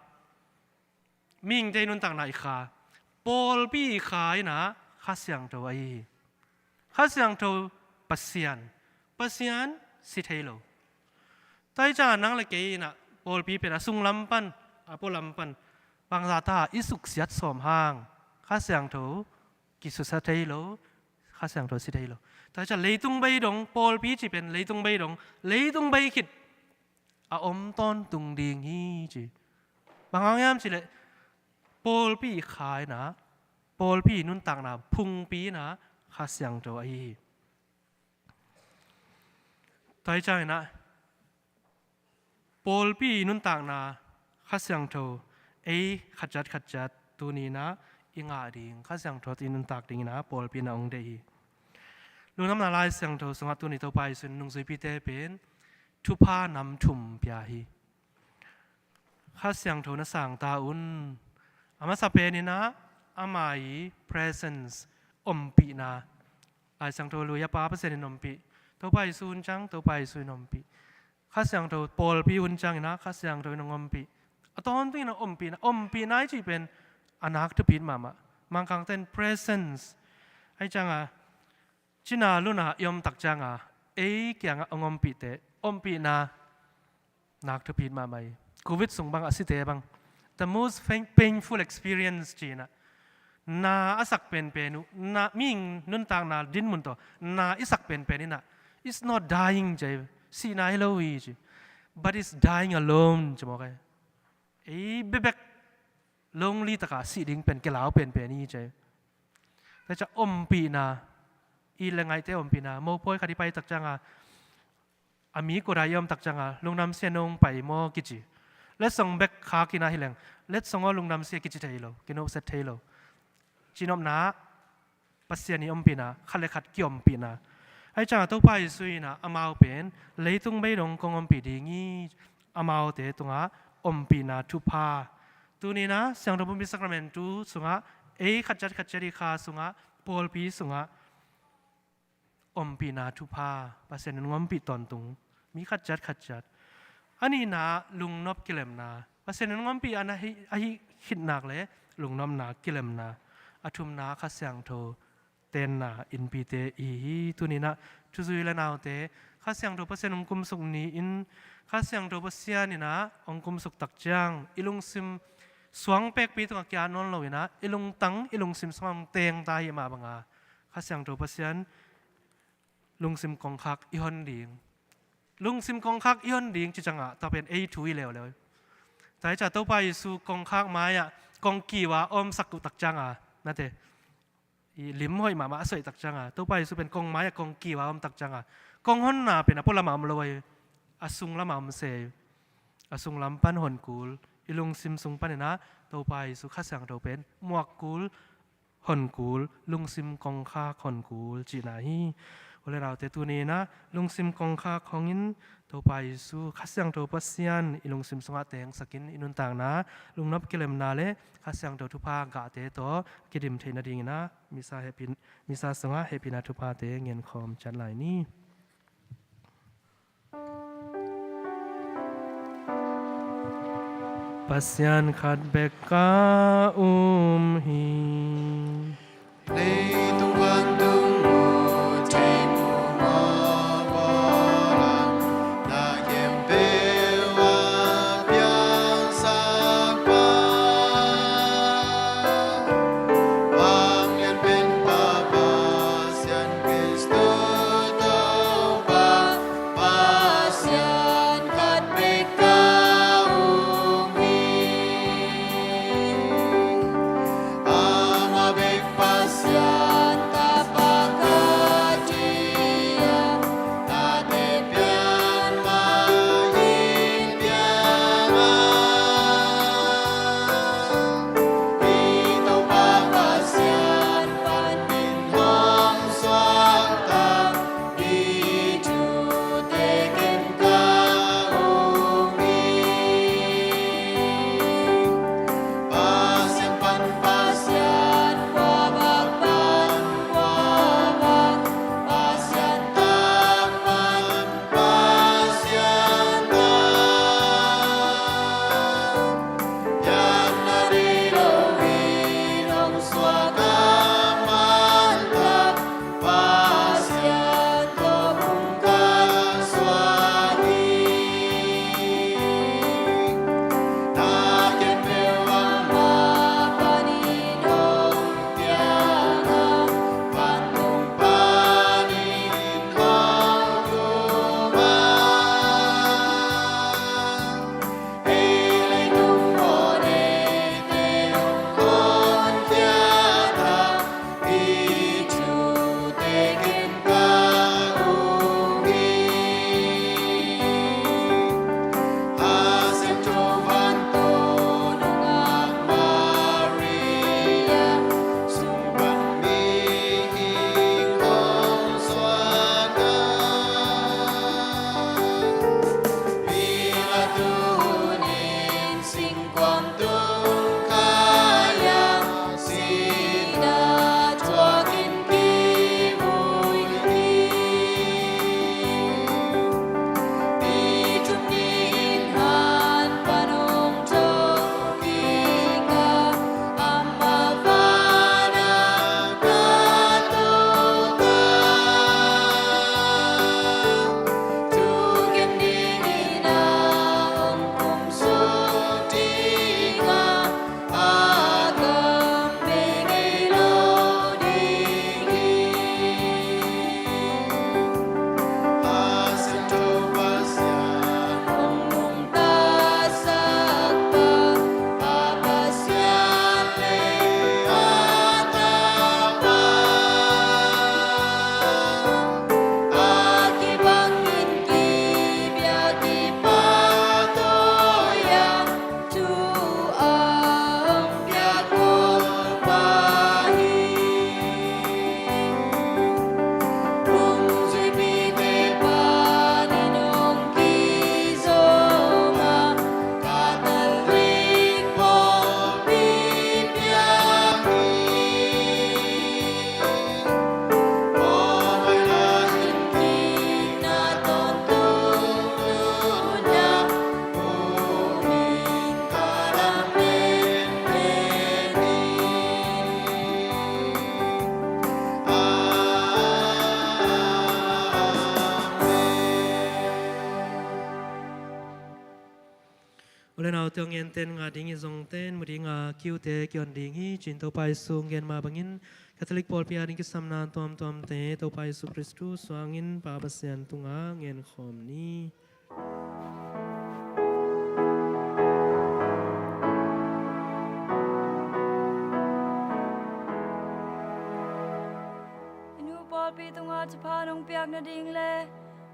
มิงใจนุนต่างนายขาปอลปีขายนะข้าเสียงตัวข้าเสียงตัวปัสยานสิเทโลแต่จานังเล็กนะปอลปีเป็นสุงลำปันปอลลำปันบางราตาอิสุกเสียดสมห่างข้าเสียงตัวกิสุสเทโลข้าเสียงตัวสิเทโลแต่จะเลยตุงใบดงปอลปีจีเป็นเลยตุงใบดงเลยตุงใบขิดอมต้นตุงดิ่งฮีจีบางอย่างสิเลยปอลปีขายนะปอลปีนุนต่างนะพุงปีนะข้าเสียงตัวต่อยใจนะปอลปีนุนต่างนะข้าเสียงตัวขัดจัดตัวนี้นะอิงอาดิ่งข้าเสียงตัวที่นุนต่างดิ่งนะปอลปีนะองเดียลุงน้ำนาลายเสียงตัวสงัดตัวนี้ตัวไปส่วนนุงสุยปีเตเป็นท ทุพานำถุมเปียฮีข้าเสียงโทนสั่งตาอุนอามาสเปนินะอามาอี presence อมปีนาไอสังโทลุยาป้าเปอร์เซ็นต์นอมปีตัวไปซูนจังตัวไปซูนอมปีข้าเสียงโทปอลปีอุนจังนะข้าเสียงโทนงอมปีตอนที่นะอมปีนะจีเป็นอนักทุพินมามังคังเต้น presence ไอจังอ่ะชินาลุนะยอมตักจังอ่ะเอ้เกี่ยงองอมปีเตอมปีนานักทุพินมาไหมโควิดส่งบางอาสิเตบัง the most painful experience จีนะนาอสักเป็นนุนามิงนุนต่างนาดินมุนโตนาอิสักเป็นนี่นะ it's not dying ใจสีนายโลวีจี but it's dying alone จะบอกไงเอ้เบบกลงลีตะกาสีดิ่งเป็นเกล้าเป็นนี่ใจแต่จะอมปีนาอีละไงเตอมปีนาโมพอยคดีไปตักจังอามีกุรายอมตักจังลงน้ำเสียนงไปโมกิจิและส่งเบกขากินาฮิเลงและส่งลงน้ำเสียกิจิเทโลกินโอเซเทโลจีนอมนาปัสเซียนิอมปีนาขัดเลขัดกิอมปีนาไอ้จังตัวไปสุยนะอามาเป็นเลยตุงไม่ลงกงอมปีดีงี้อามาเตตุงอมปีนาทุพาตัวนี้นะเสียงดบุมิสักรเมนตูสุงะขัดจัดดีคาสุงะปอลปีสุงะอมปีนาทุพาปัสเซียนงอมปีตอนตุงมีขัดจัดอันนี้นะลุงนบกิเลมนาปัสเซียนงอมปีอันนั้นให้คิดหนักเลยลุงนบนากิเลมนาอาทุมนาข้าเสียงโทเต้นนาอินปีเตอีตัวนี้นะทุจุยละนาวเตข้าเสียงโทปัสเซียนองคุมสุกนี้อินข้าเสียงโทปัสเซียนนี่นะองคุมสุกตักจังอิลุงซิมสวงเป็กปีตัวกี้นนท์เลยนะอิลุงตังอิลุงซิมสวงเตียงตายมาบังอาข้าเสียงโทปัสเซียนลุงซิมกองคักอิฮอนดิงลุงซิมกองคักอิฮอนดิงจิจังอ่ะต่อเป็นทุยแล้วเลยแต่จะต้องไปสู่กองคักไม้อ่ะกองกีว่าอมสักกุตักจังอ่ะนั่นเองลิมห้อยมาสวยตักจังอ่ะตัวไปสุเป็นกองไม้กองกีว่าอมตักจังอ่ะกองหันหน้าเป็นพวกละหมาลอยอสุงละหมาเสยอสุงลำปันหอนกูลอิลุงซิมสุงปันนะตัวไปสุข้าสังตัวเป็นหมวกกูลหอนกูลลุงซิมกองข้าหอนกูลจีน่าฮีวันเราแต่ตัวนี้นะลุงซิมกองข้าของอินตัวไปสู่ข้าสังตัวปัสเซียนอิลุงซิมสงะแตงสกินอินุนต่างนะลุงนับกิเลมนาเลข้าสังตัวทุพากะเตโตกิดิมเทนดิ่งนะมิซาเฮปินมิซาสงะเฮปินาทุพาเตเงินคอมจัดไหลนี้ปัสเซียนขัดเบกกาฮี Leitung Bandung Mujimu Mabalang Na Yembewa Piang Sakpa Bang Yan Pen Papasyan Kristu Toba Pasyan Kat Beka Umi เตียงเงินเต้นงาดิ้งจงเต้นมือดิ้งคิวเตะกิอนดิ้งฮีจินตัวไปสูงเงินมาบังอินคาทอลิกปอลพิอาดิ้งกิสำนานตัวมเตะตัวไปสุคริสตุสวางินปาปัสยันตุงาเงินขอมนี้ปีตุงอาจะพานงเปียกนาดิงเล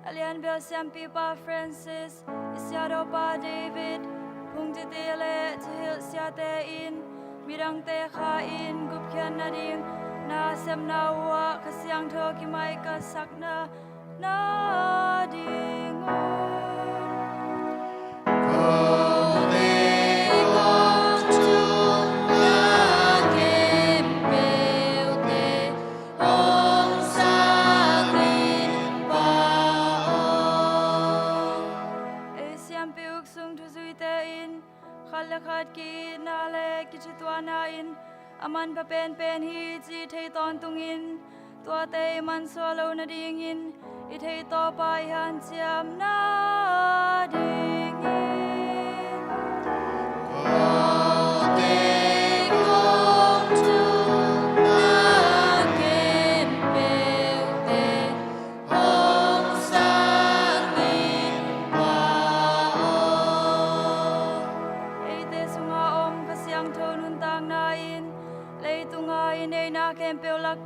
อเลียนเบลเซียมปีปาฟรานซิสอิสยาโดปาเดวิดพุงจิเตเลเทฮิลเซียเตอินมีรังเตคาอินกุบเขียนนาดิงนาเซมนาวัวขเสียงเธอกิไมกะสักนาดิงขัดกีนาเลกิจตัวนาอินอามันพะเป็นฮีจีเทตอนตุงอินตัวเตมันสวโลนาดิงอินอิเทต่อไปหันเจียมนาดิงอิ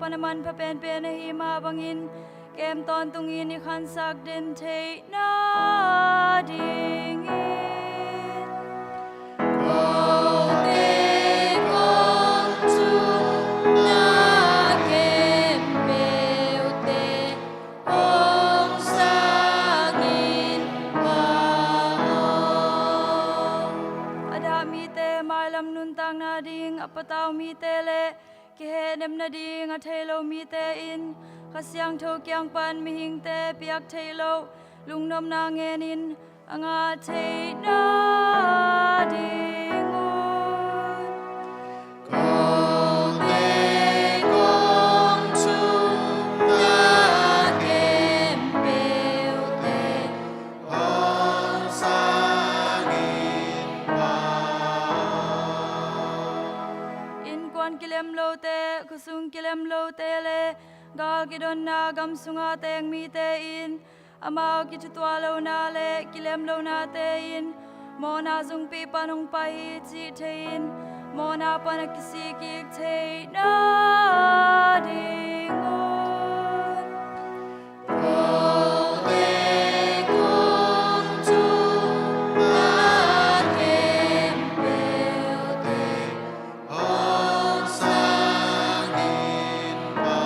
ปนมันพะเป็นฮีมาบังอินเกมตอนตุงอินขันสักดินเทนาดิงอินโกเตกงจุนาเกมเปวเตองสักอินปาอดามีเตไม้ลำนุนตังนาดิงอปตาวมีเตเลกิเฮเนมนาดีงาเทโลมีเตอินขเสียงโทเกียงปันมีหิงเตเปียกเทโลลุงนมนางเงนินงาเทนาดิงุนโกเตกงจุนาเกมเปวเตองสางินปาอินกวนกิเลมโลเตคุซุงกิเลมโลเตเลกากิดอนนากำสุงาเตงมีเตอินอามาวกิจตัวโลนาเลกิเลมโลนาเตอินโมนาซุงปีปานุงไปจิเทอินโมนาปนกิสิกิเทนาดิงุนโกเตกงจุนาเกมเปวเตองสางินปา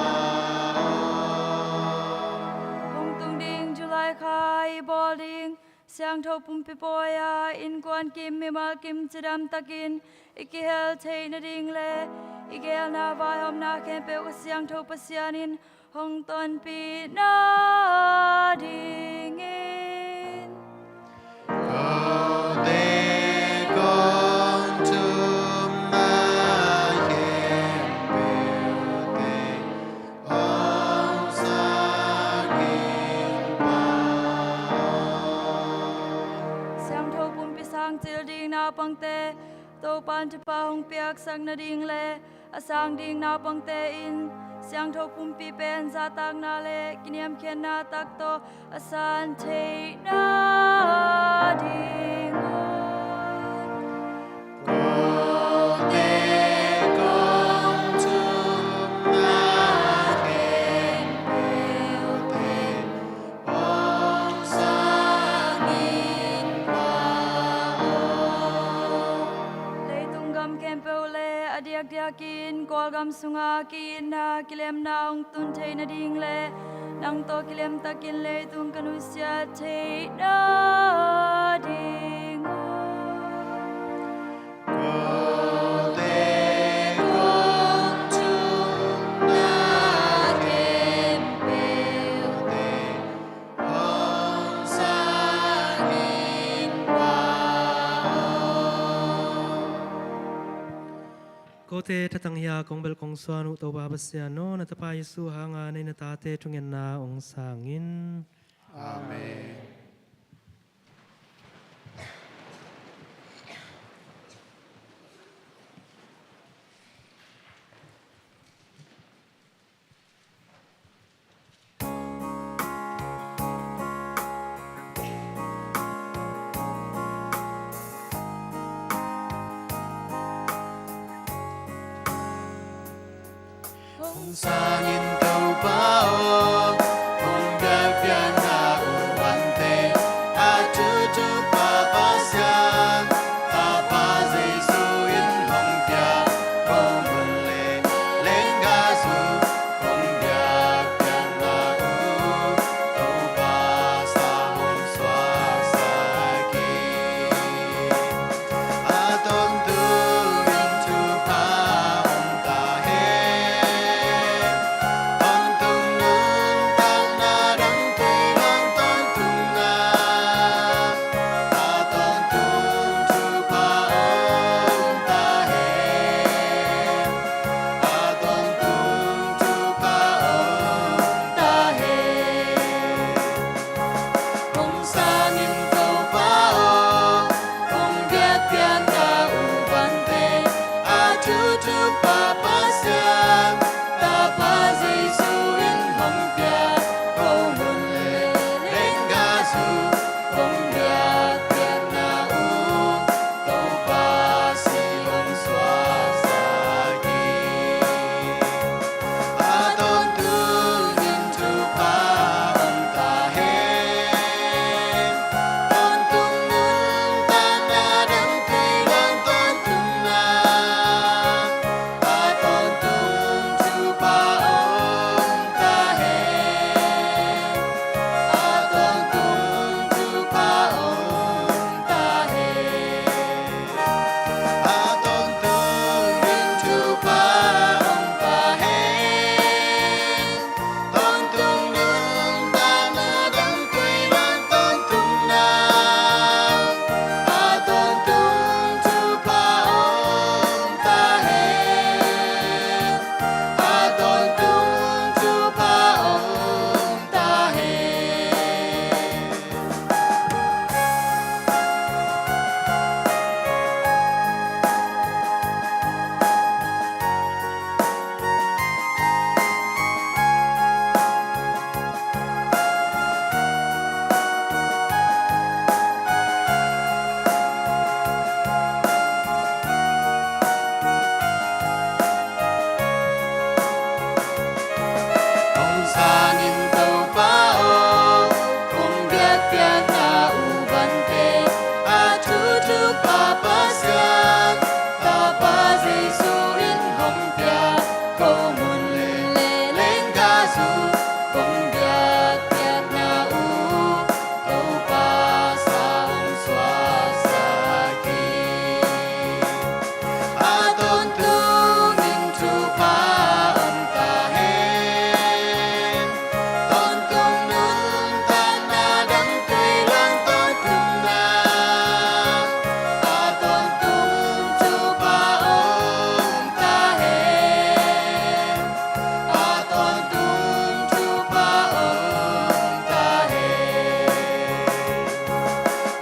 คงตุงดิงจุไลคายบอดิงเสียงทบุมปิปอยาอินกวนกิมมิมากิมจิดำตะกินอิกิเฮลเทนดิงเลอิเกลนาบายอมนาแคมเปวเสียงทบเสียนินหงตอนปีนาดิงอินโกเตกงจุนาเกมเปวเตองสางินปาเสียงทบุมปิสังจิลดิงนาปังเตโตปันจะปาหงเปียกสังนาดิงเลอสังดิงนาปังเตอินเสียงทบุมปีเป็นซาตักนาเลกิเนียมเขียนนาตักโตอสันเทนาดิงุนโกเตกงจุนาเกมเปวเตองสางินปาเลตุงกำแคมเปวเลอเดียกเดียกินกอลกำสุงากินนากิเลมนาองตุนเทนดิงเลนังโตกิเลมตะกินเลตุงกนุสยาเทนาดิงุนโกเตกงจุนาเกมเปวเตองสางินปา โกเตทัตังยากงเบลกงสวานุโตบาบสยานโนนัตปายิสุหางาในนตาเตทุงเงินนาองสางินอาเมน Sangin tau bao Kung biar na uwante Atutu papasyan Papa Jesu in hong pia Kung muli Lengasu Kung biar na Tau ba sa hong swasaki Aton tungin tu pa om tahe Ton tung nun tang na dang tui lang ton tung na Aton tung tu pa om tahe Aton tung tu pa om tahe Kung sangin tau bao Kung biat bian na ubante Atutu papasyan Tapa Jesu in hong pia Kau mun le lengasu Kung biat bian na u Kau pasi hong swasaki Aton tungin tu pa om tahe Ton tung nun tan na dang tui lang ton tung na Aton tung tu pa om tahe Aton tung tu pa om tahe Aton tungin tu pa om tahe Ton tung nun tan na dang tui lang ton tung na Aton tung tu pa om tahe Aton tung tu pa om tahe Kung sangin tau bao Kung biat biat na ubante Atutu papasyan Tapa Jesu in hong pia Kau mun le lengasu Kung biat biat na u Kau pasa hong swasaki Aton tungin tu pa om tahe Ton tung nun tan na dang tui lang ton tung na Aton tung tu pa om tahe Aton tung tu pa om tahe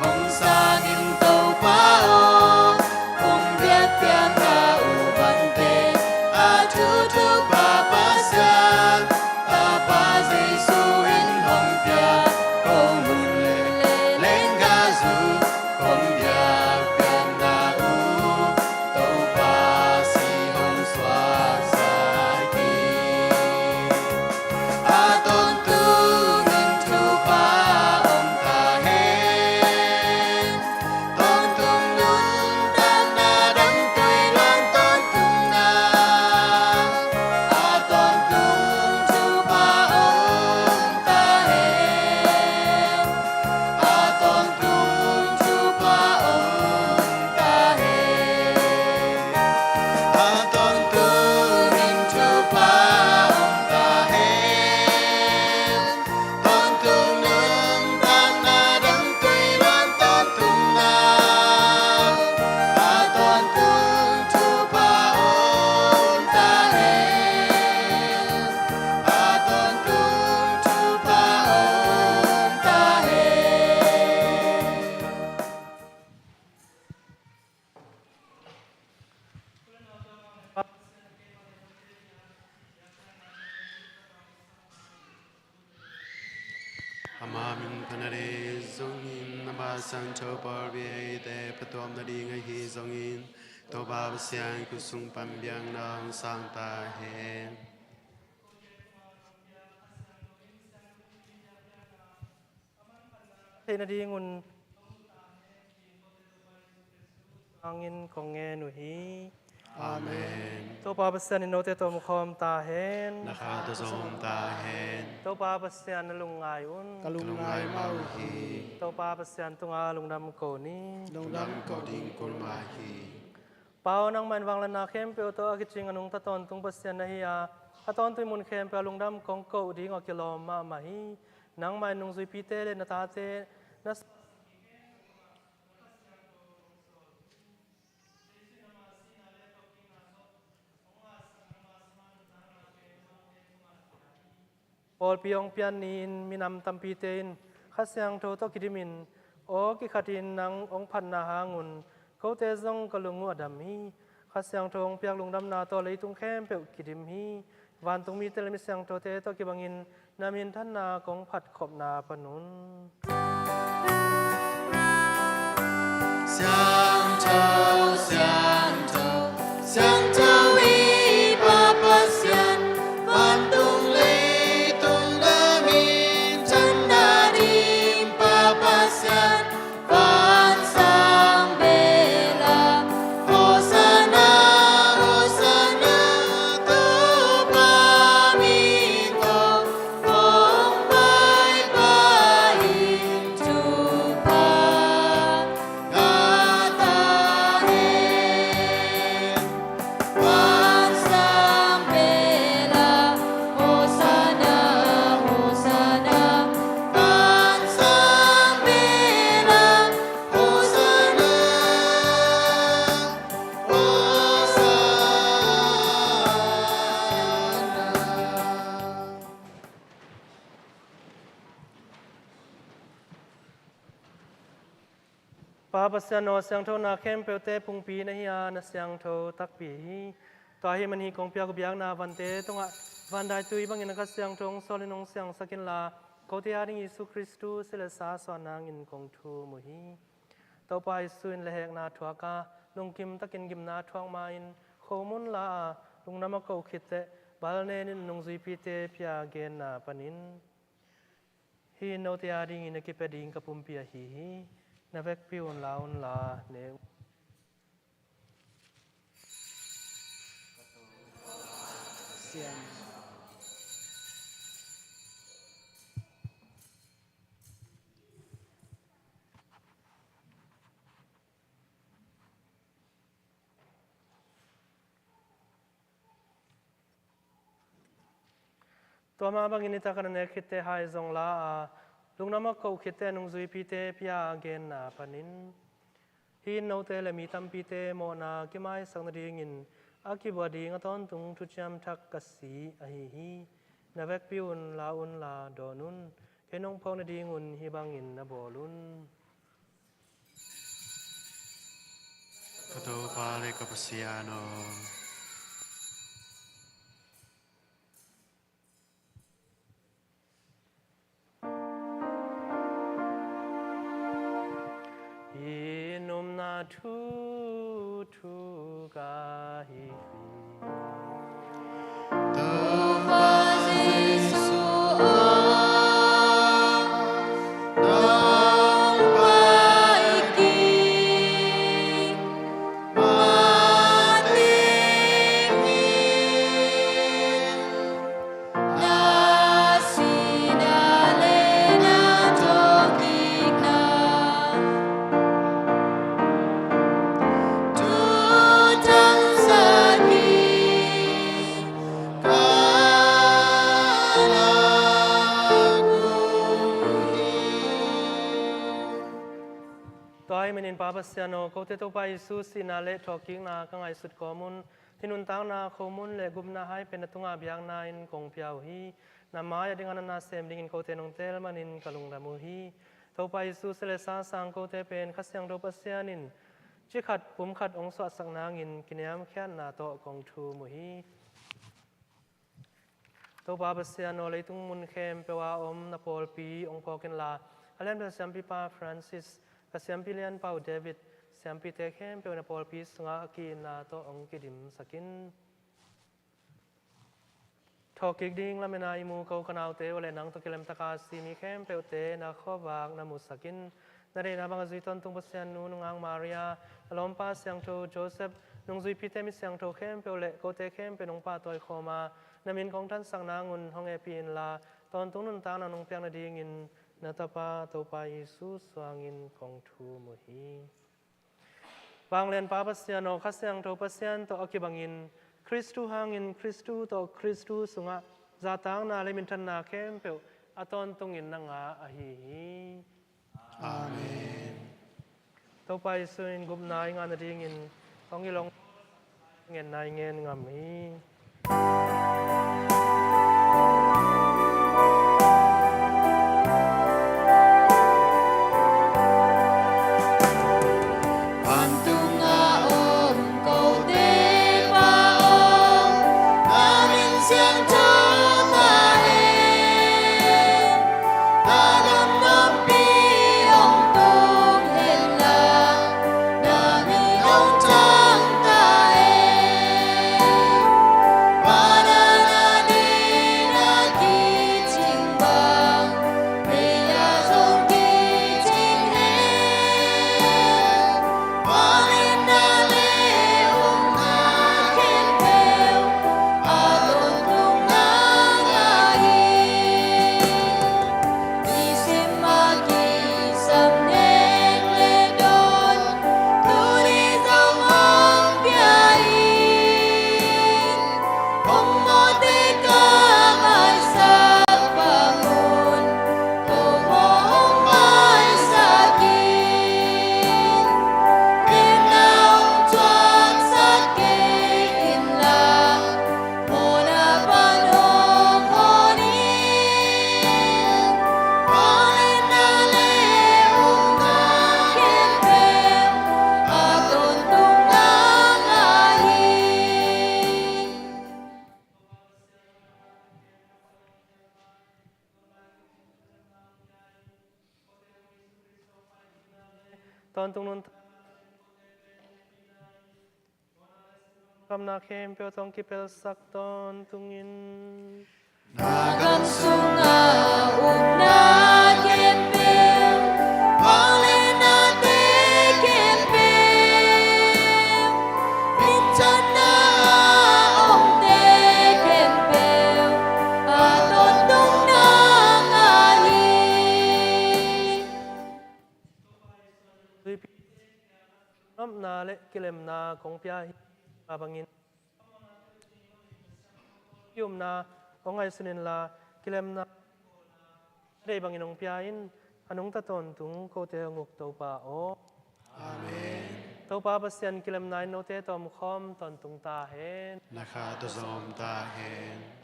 Kung sangin tau bao Kung biat bian na ubante Atutu papasyan Tapa Jesu in hong pia Kau mun le lengasu Kung biat bian na u Tau pasi hong swasaki Aton tungin tu pa om tahe Ton tung nun tan na dang tui lang ton tung na Aton tung tu pa om tahe Aton tung tu pa om tahe Aton tungin tu pa om tahe Ton tung nun tan na dang tui lang ton tung na Aton tung tu pa om tahe Aton tung tu pa om tahe Amaming panare zongin nabasang chopar biay de patom na di ngay hi zongin to babasyan kusung pambyang nang sang tahe นาดีงุนangin konge nuhi Amen. to pa pasyan no te tom khom ta hen Nakatosong tahen. to pa pasyan lungai un Kalungay mauhi. to pa pasyan tunga lungnam ko ni Dam koding kulmahi. pao nang man wang lana khem pe to akiching anung ta ton tung pasyan na hiya aton tu mun khem pe lungnam kong ko ding okilom ma mahi nang man nung zui pi te le na ta te na Paul piong pianin minam tampitin khasyang tho to kidimin o ki khatin nang ong phan na hangun ko te zong kalungu adam hi khasyang thong piak lungdam na to leitung khem pe kidim hi van tung mi tel mi syang tho te to ki bangin namin than na kong phat khop na panun Xiang Châu, Xiang Châu, Xiang Châu vi ba ba xian, van tung lý tung đa min chân đa dim ba ba xian, van sang bê la, Hosanna, Hosanna, tu ba min to, phong bai ba in chu pa. pa pasyan no syang tho na khem pe te pung pi na hiya na syang tho tak pi hi to hi man hi kong pya ko biang na van te tonga van dai tui bang in ka syang thong solinong syang sakin la ko te ari Yesu Kristu sila sa so nang in kong thu mu hi to pa Yesu in le hek na thwa ka lung kim takin gim na thwang ma in khomun la lung nama ko khit te bal ne nin nung zui pi te pya gen na panin hi no te ari in ki pe ding ka pum pia hi na vek piun la ne Siang.ตัวมาบางอินิตากันเนคิดเตหายจงลาลุงน้ำมักเขาคิดเตนุงซุยปีเตพิอาเกนนาปนินฮินโนเตเลมีตัมปีเตโมนากิไมสังนดีงินอากิบวดีงตอนตุงทุจยมทักกสีอหิฮีนาเวกปิอุนลาอุนลาดอนุนเคนงพงนดีงุนฮิบังอินนาบอลุน Kato pale kapasiano. Inum na tu gahi Menin papasiano ko te to pa Yesus sinale talking na kangai sut komun tinun tang na komun le gumna hai penatunga biang na in kong piao hi na maya dengan na sem dingin ko te nong tel manin kalung ramu hi to pa Yesus le sa sang ko te pen khasyang do pasianin chi khat pum khat ong so sak nangin kiniam khan na to kong thu mu hi to papasiano le tung mun khem pewa om na pol pi ong poken la alem da sampi pa Francis ka siampi lian pau David siampi te khem pe na pol pi sunga ki na to ong ki dim sakin Thok ik ding la mena imu kau kanau te wale nang to kilem takasi mi kem pe te na khobak na musakin na re na bang zui ton tung pasian nu nung ang Maria alom pa siang to Joseph nung zui pite mi siang to kem pe le ko te kem pe nung pa toy khoma na min kong tan sang na ngun hong e pin la ton tung nun ta na nung piang na ding in na tapa to pa Yesu swangin kong thu mu hi bang len pa pasian no khasiang to pasian to akibangin Kristu hangin Kristu to Kristu sunga zatang na lemintan na kempel aton tungin na nga ahihi. Amen. To pa isuin gubnay nga na dingin pangilong ngen na ngen ngami. Ton tung nun kam na kempel tong kipel sak ton tungin. Nagam sunga una kempel, palena te kempel, bincana om te kempel, aton tung nangahi. Nam na le kilem na kong pia abangin. Yum na kong ay sunin la kilem na re bangin ong piain anong taton tung ko te nguk to pa o. Amen. To pa pasian kilem na no te tom khom ton tung ta hen. Naka to zom ta hen.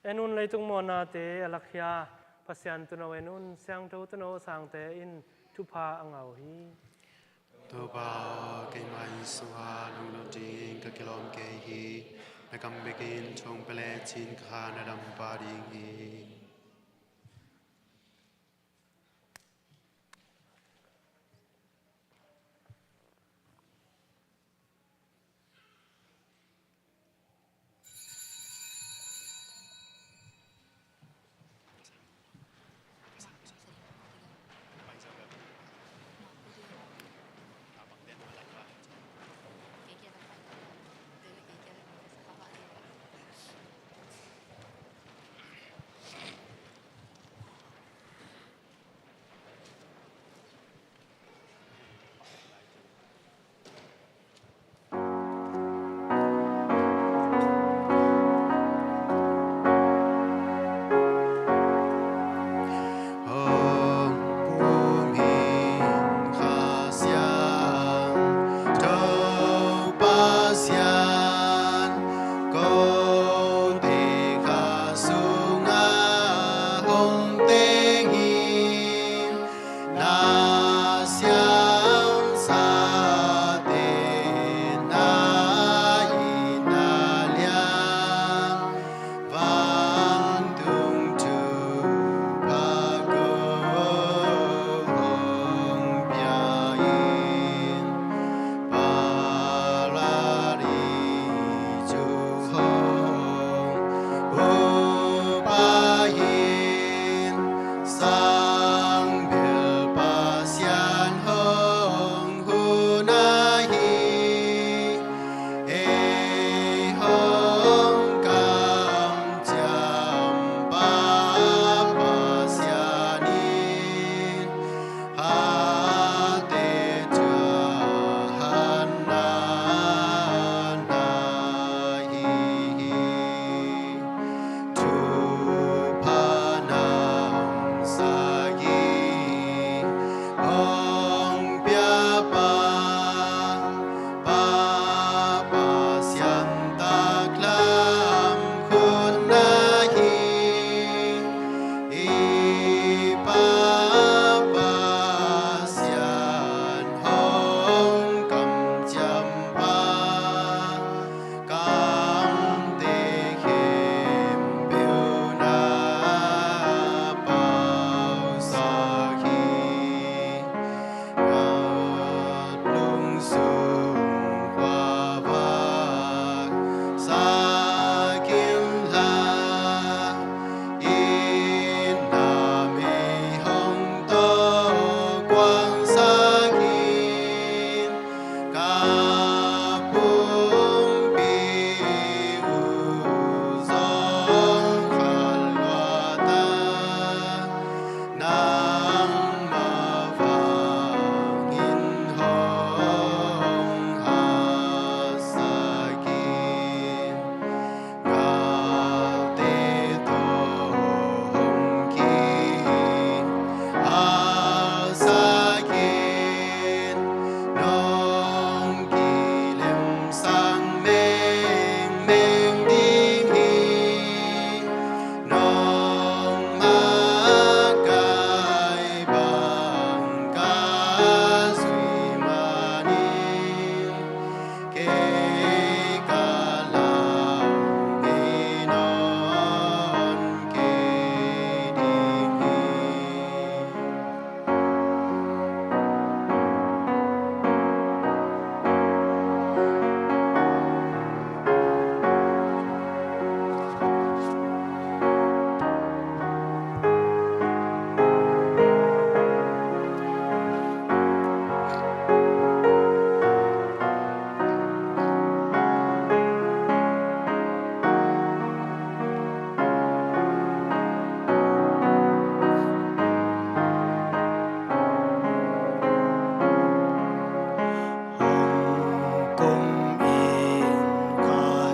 Enun lay tung mo na te alakya pasian tunaw enun siang to tunaw sang te in tupa ang hi. To ba kay mai suha nung no ding ka kilom ke hi nakam begin chong pele chin kha na dam pa ding hi.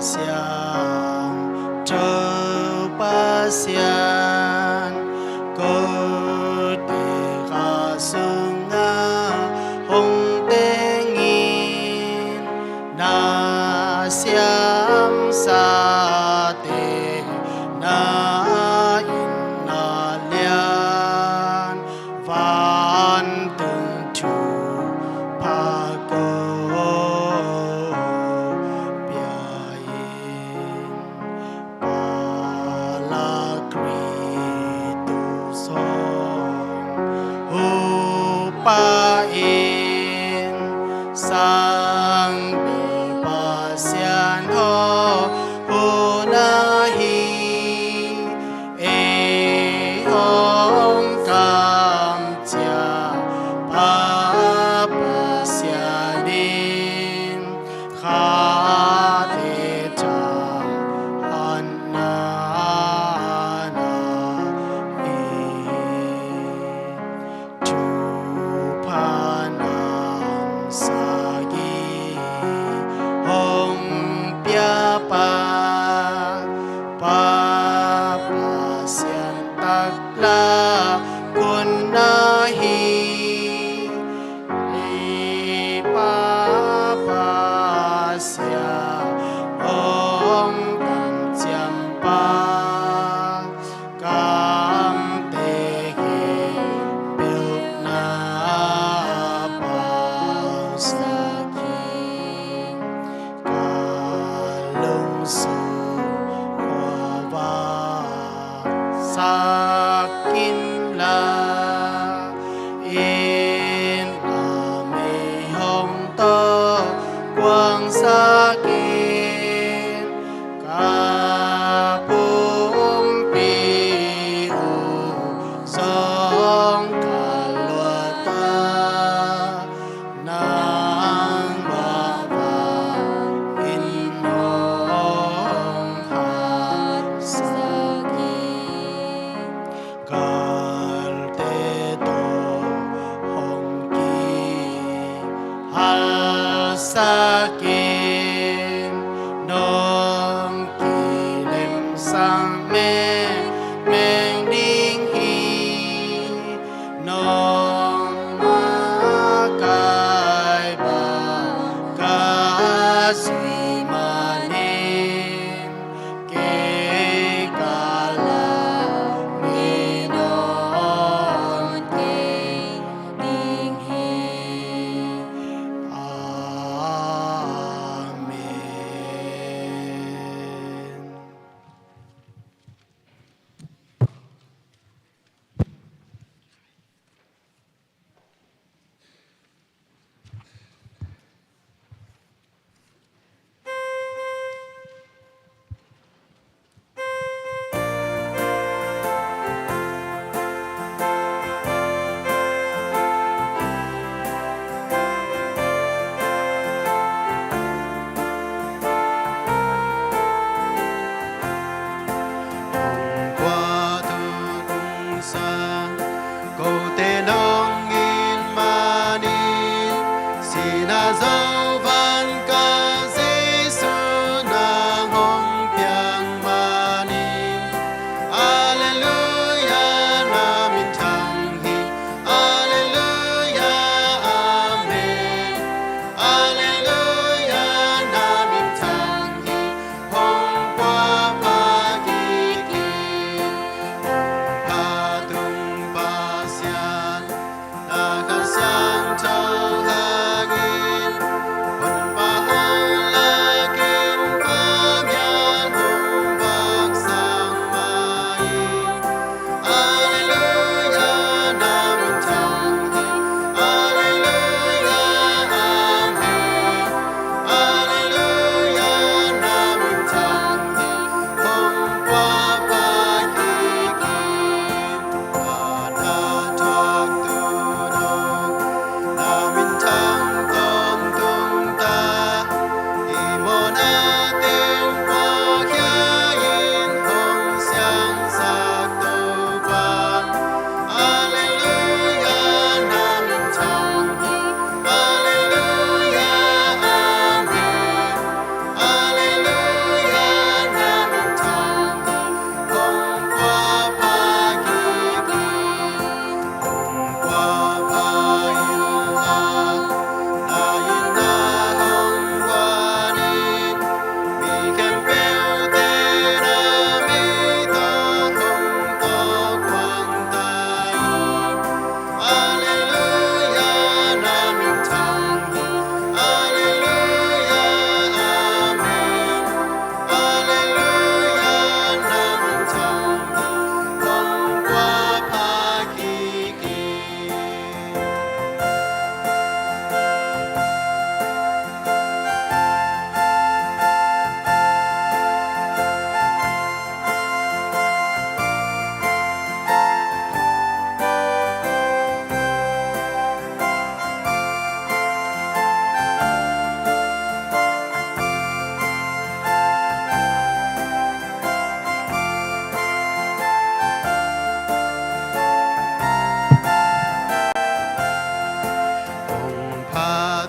xiang trơ ba xian cơ đề ga sương nga hồng tê nghìn na xiang sa tê na in na lian van từng chu pa cơ pa in sang bi pa sian ho ho na hi e hong kam cha pa pa sian in kha te cha an na na e Panam sagi hong pia pa pa sian tak la kun na hi li pa sia hong tam chiam pa cam te he bil na sakin la in me hong to quang sakin ka pum pi u song ka lua ta nang ba ba in hong ha Kal te to hong ki hal sakin nong ki lem sang me meng ding hi nong ma kai ba ka sui ma nin ke ka la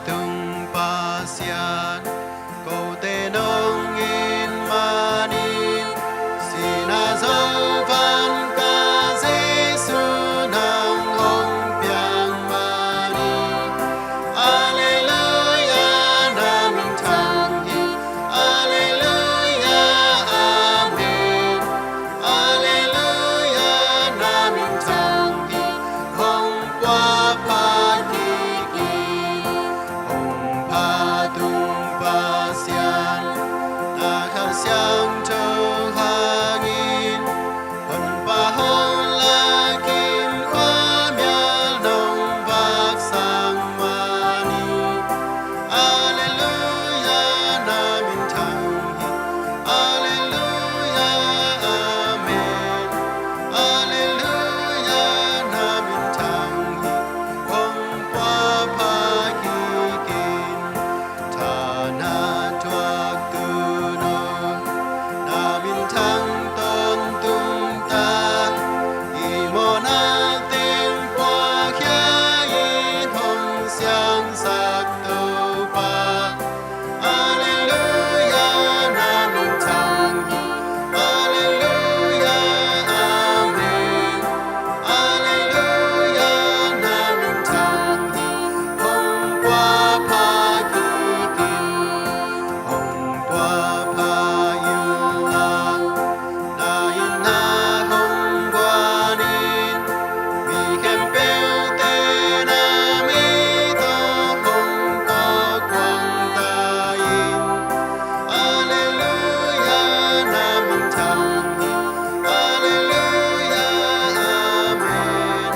tung pasian câu tê nông in manin xin a dấu văn ca Giêsu nang hồng piang mani Alleluia namin tangi Alleluia amen Alleluia namin tangi hồng qua pa kiki hồng pa tung pasian na khang xiang trong hàng in hồng pa hồng la kim khoa mial nông vác sang mani Alleluia namin tangi Alleluia amen Alleluia namin tangi hồng qua pa kikin ta na tuak kuno namin tang ton tung ta imo na ting qua kya in hong xiang sak tu pa Alleluia namin tangi Alleluia amen Alleluia namin tangi hồng qua pa kikin hồng qua pa yêu lang na in na hồng qua in vì khem bêu tê nam y to hồng có quang ta in Alleluia namin tangi Alleluia amen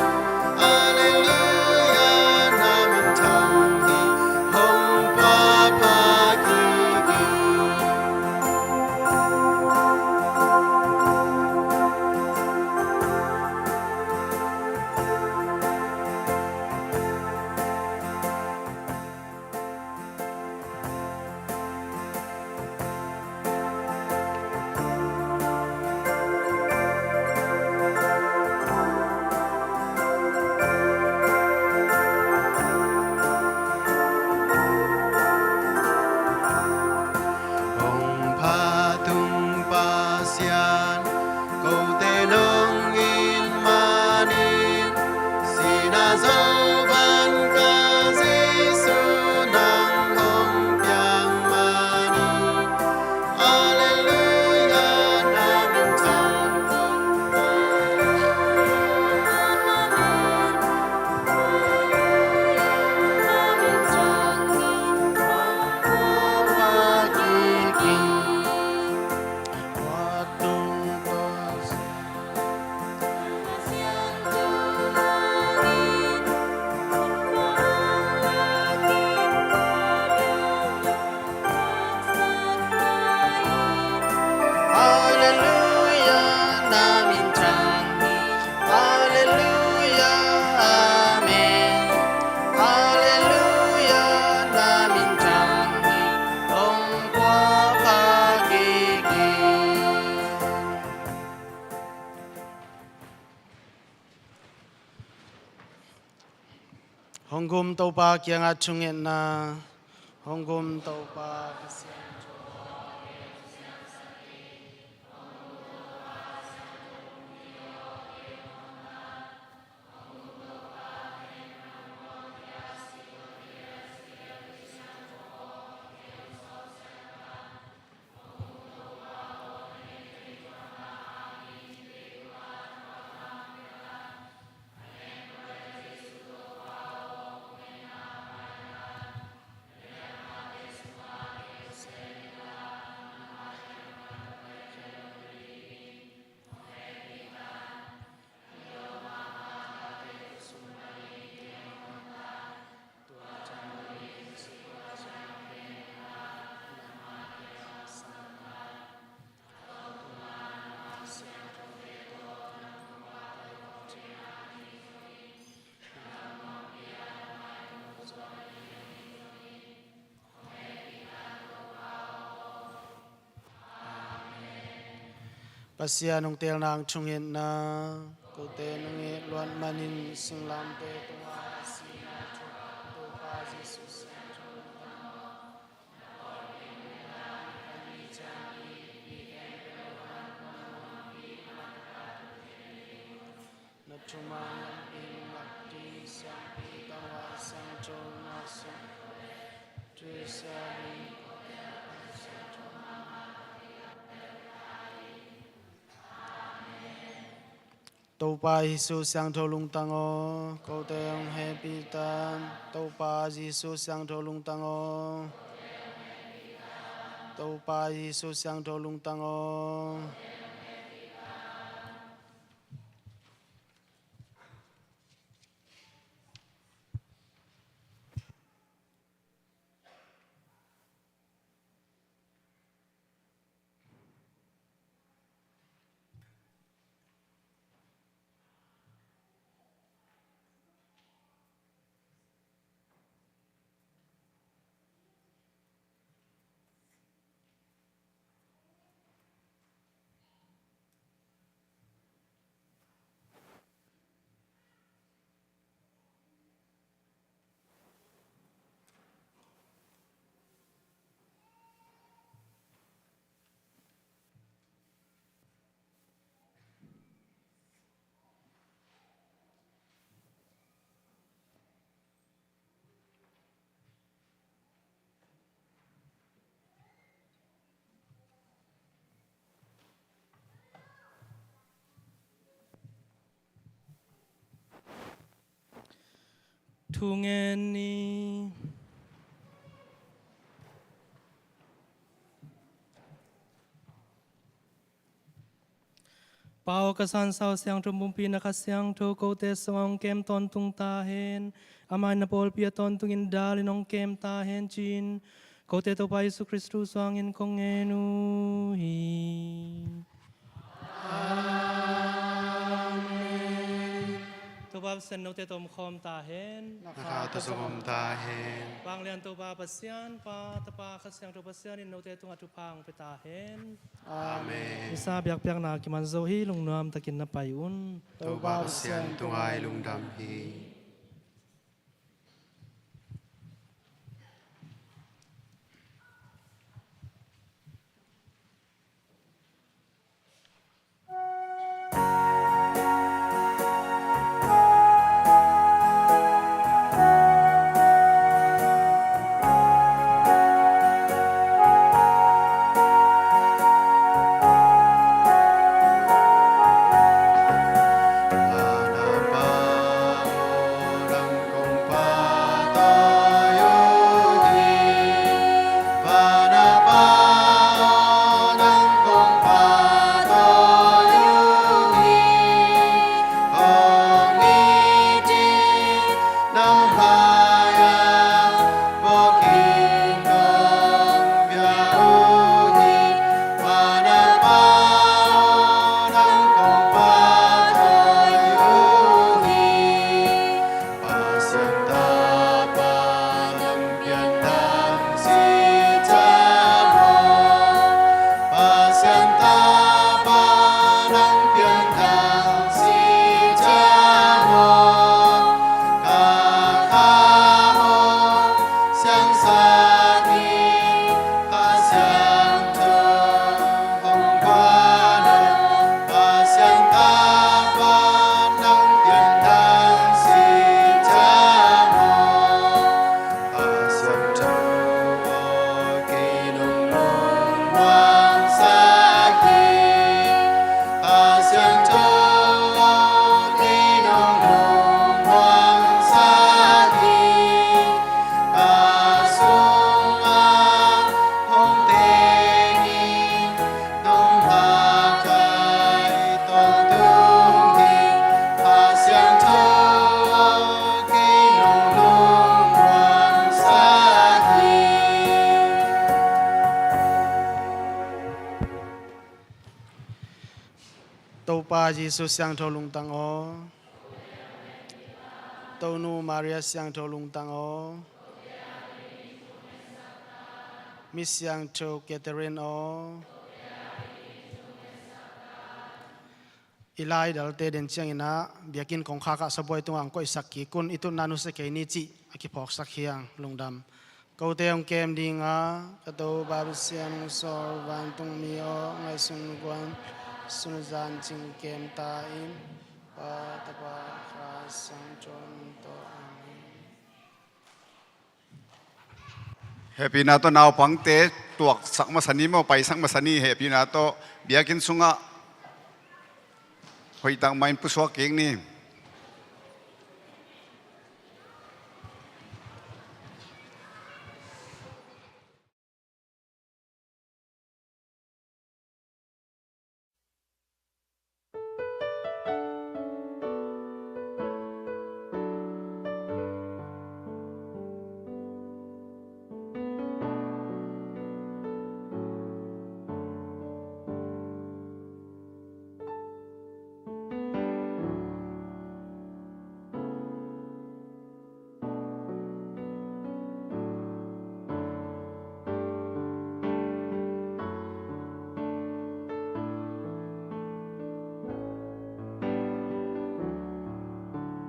Alleluia namin tangi hồng qua pa kikin hồng pa tung pasian câu tê nông in manin xin a dấu văn ca Giêsu nang hồng piang mani Alleluia namin tangi Alleluia namin tangi Alleluia amen Alleluia namin tangi hồng qua pa kikin hồng gum tàu pa kiang a chungen na hồng gum tàu pa Pasya nung tel nang chungin na kote nungi luan manin singlam te tunga sina to pa Jesus Tâu pa Giêsu sang thâu lung tăng ô, cầu tế ông happy tan. Tâu pa Giêsu sang thâu lung tăng ô. Tâu pa Giêsu sang thâu lung tăng ô. thu nghe ni Pao ka san sao siang trong bumpi na ka siang to ko te song kem ton tung ta hen amai na pol pia ton tung in dalin ong kem ta hen chin ko te to pa Yesu Kristu sang in kong enu hi to ba sen no te tom khom ta hen Naka tasumom tahin. Pang lian to ba pasyan pa tapa ka siang to pasyan in no te tung atupang peta hen Amen. Isa biak biak na kiman zo hi lung nuam takin na payun Tâu ba sian tungay lung đam hi. Tâu pa Giêsu sang thâu lung tăng ô. Tâu nu Maria sang thâu lung tăng ô. Mi sang thâu Catherine ô. Ilai dal te den chiang ina biakin kong kha ka saboi tung ang ko isaki kun itu nanu se ke ni chi aki phok sakhiang lungdam ko te ong kem dinga ka to ba sian sor van tung mi o ngai sun guan sun zan ching kem ta in pa ta pa kha sang chon to amen. Happy na to now pangte tuak sak masani mo pai sak masani happy na to biakin sunga hoi tang main puswa keng ni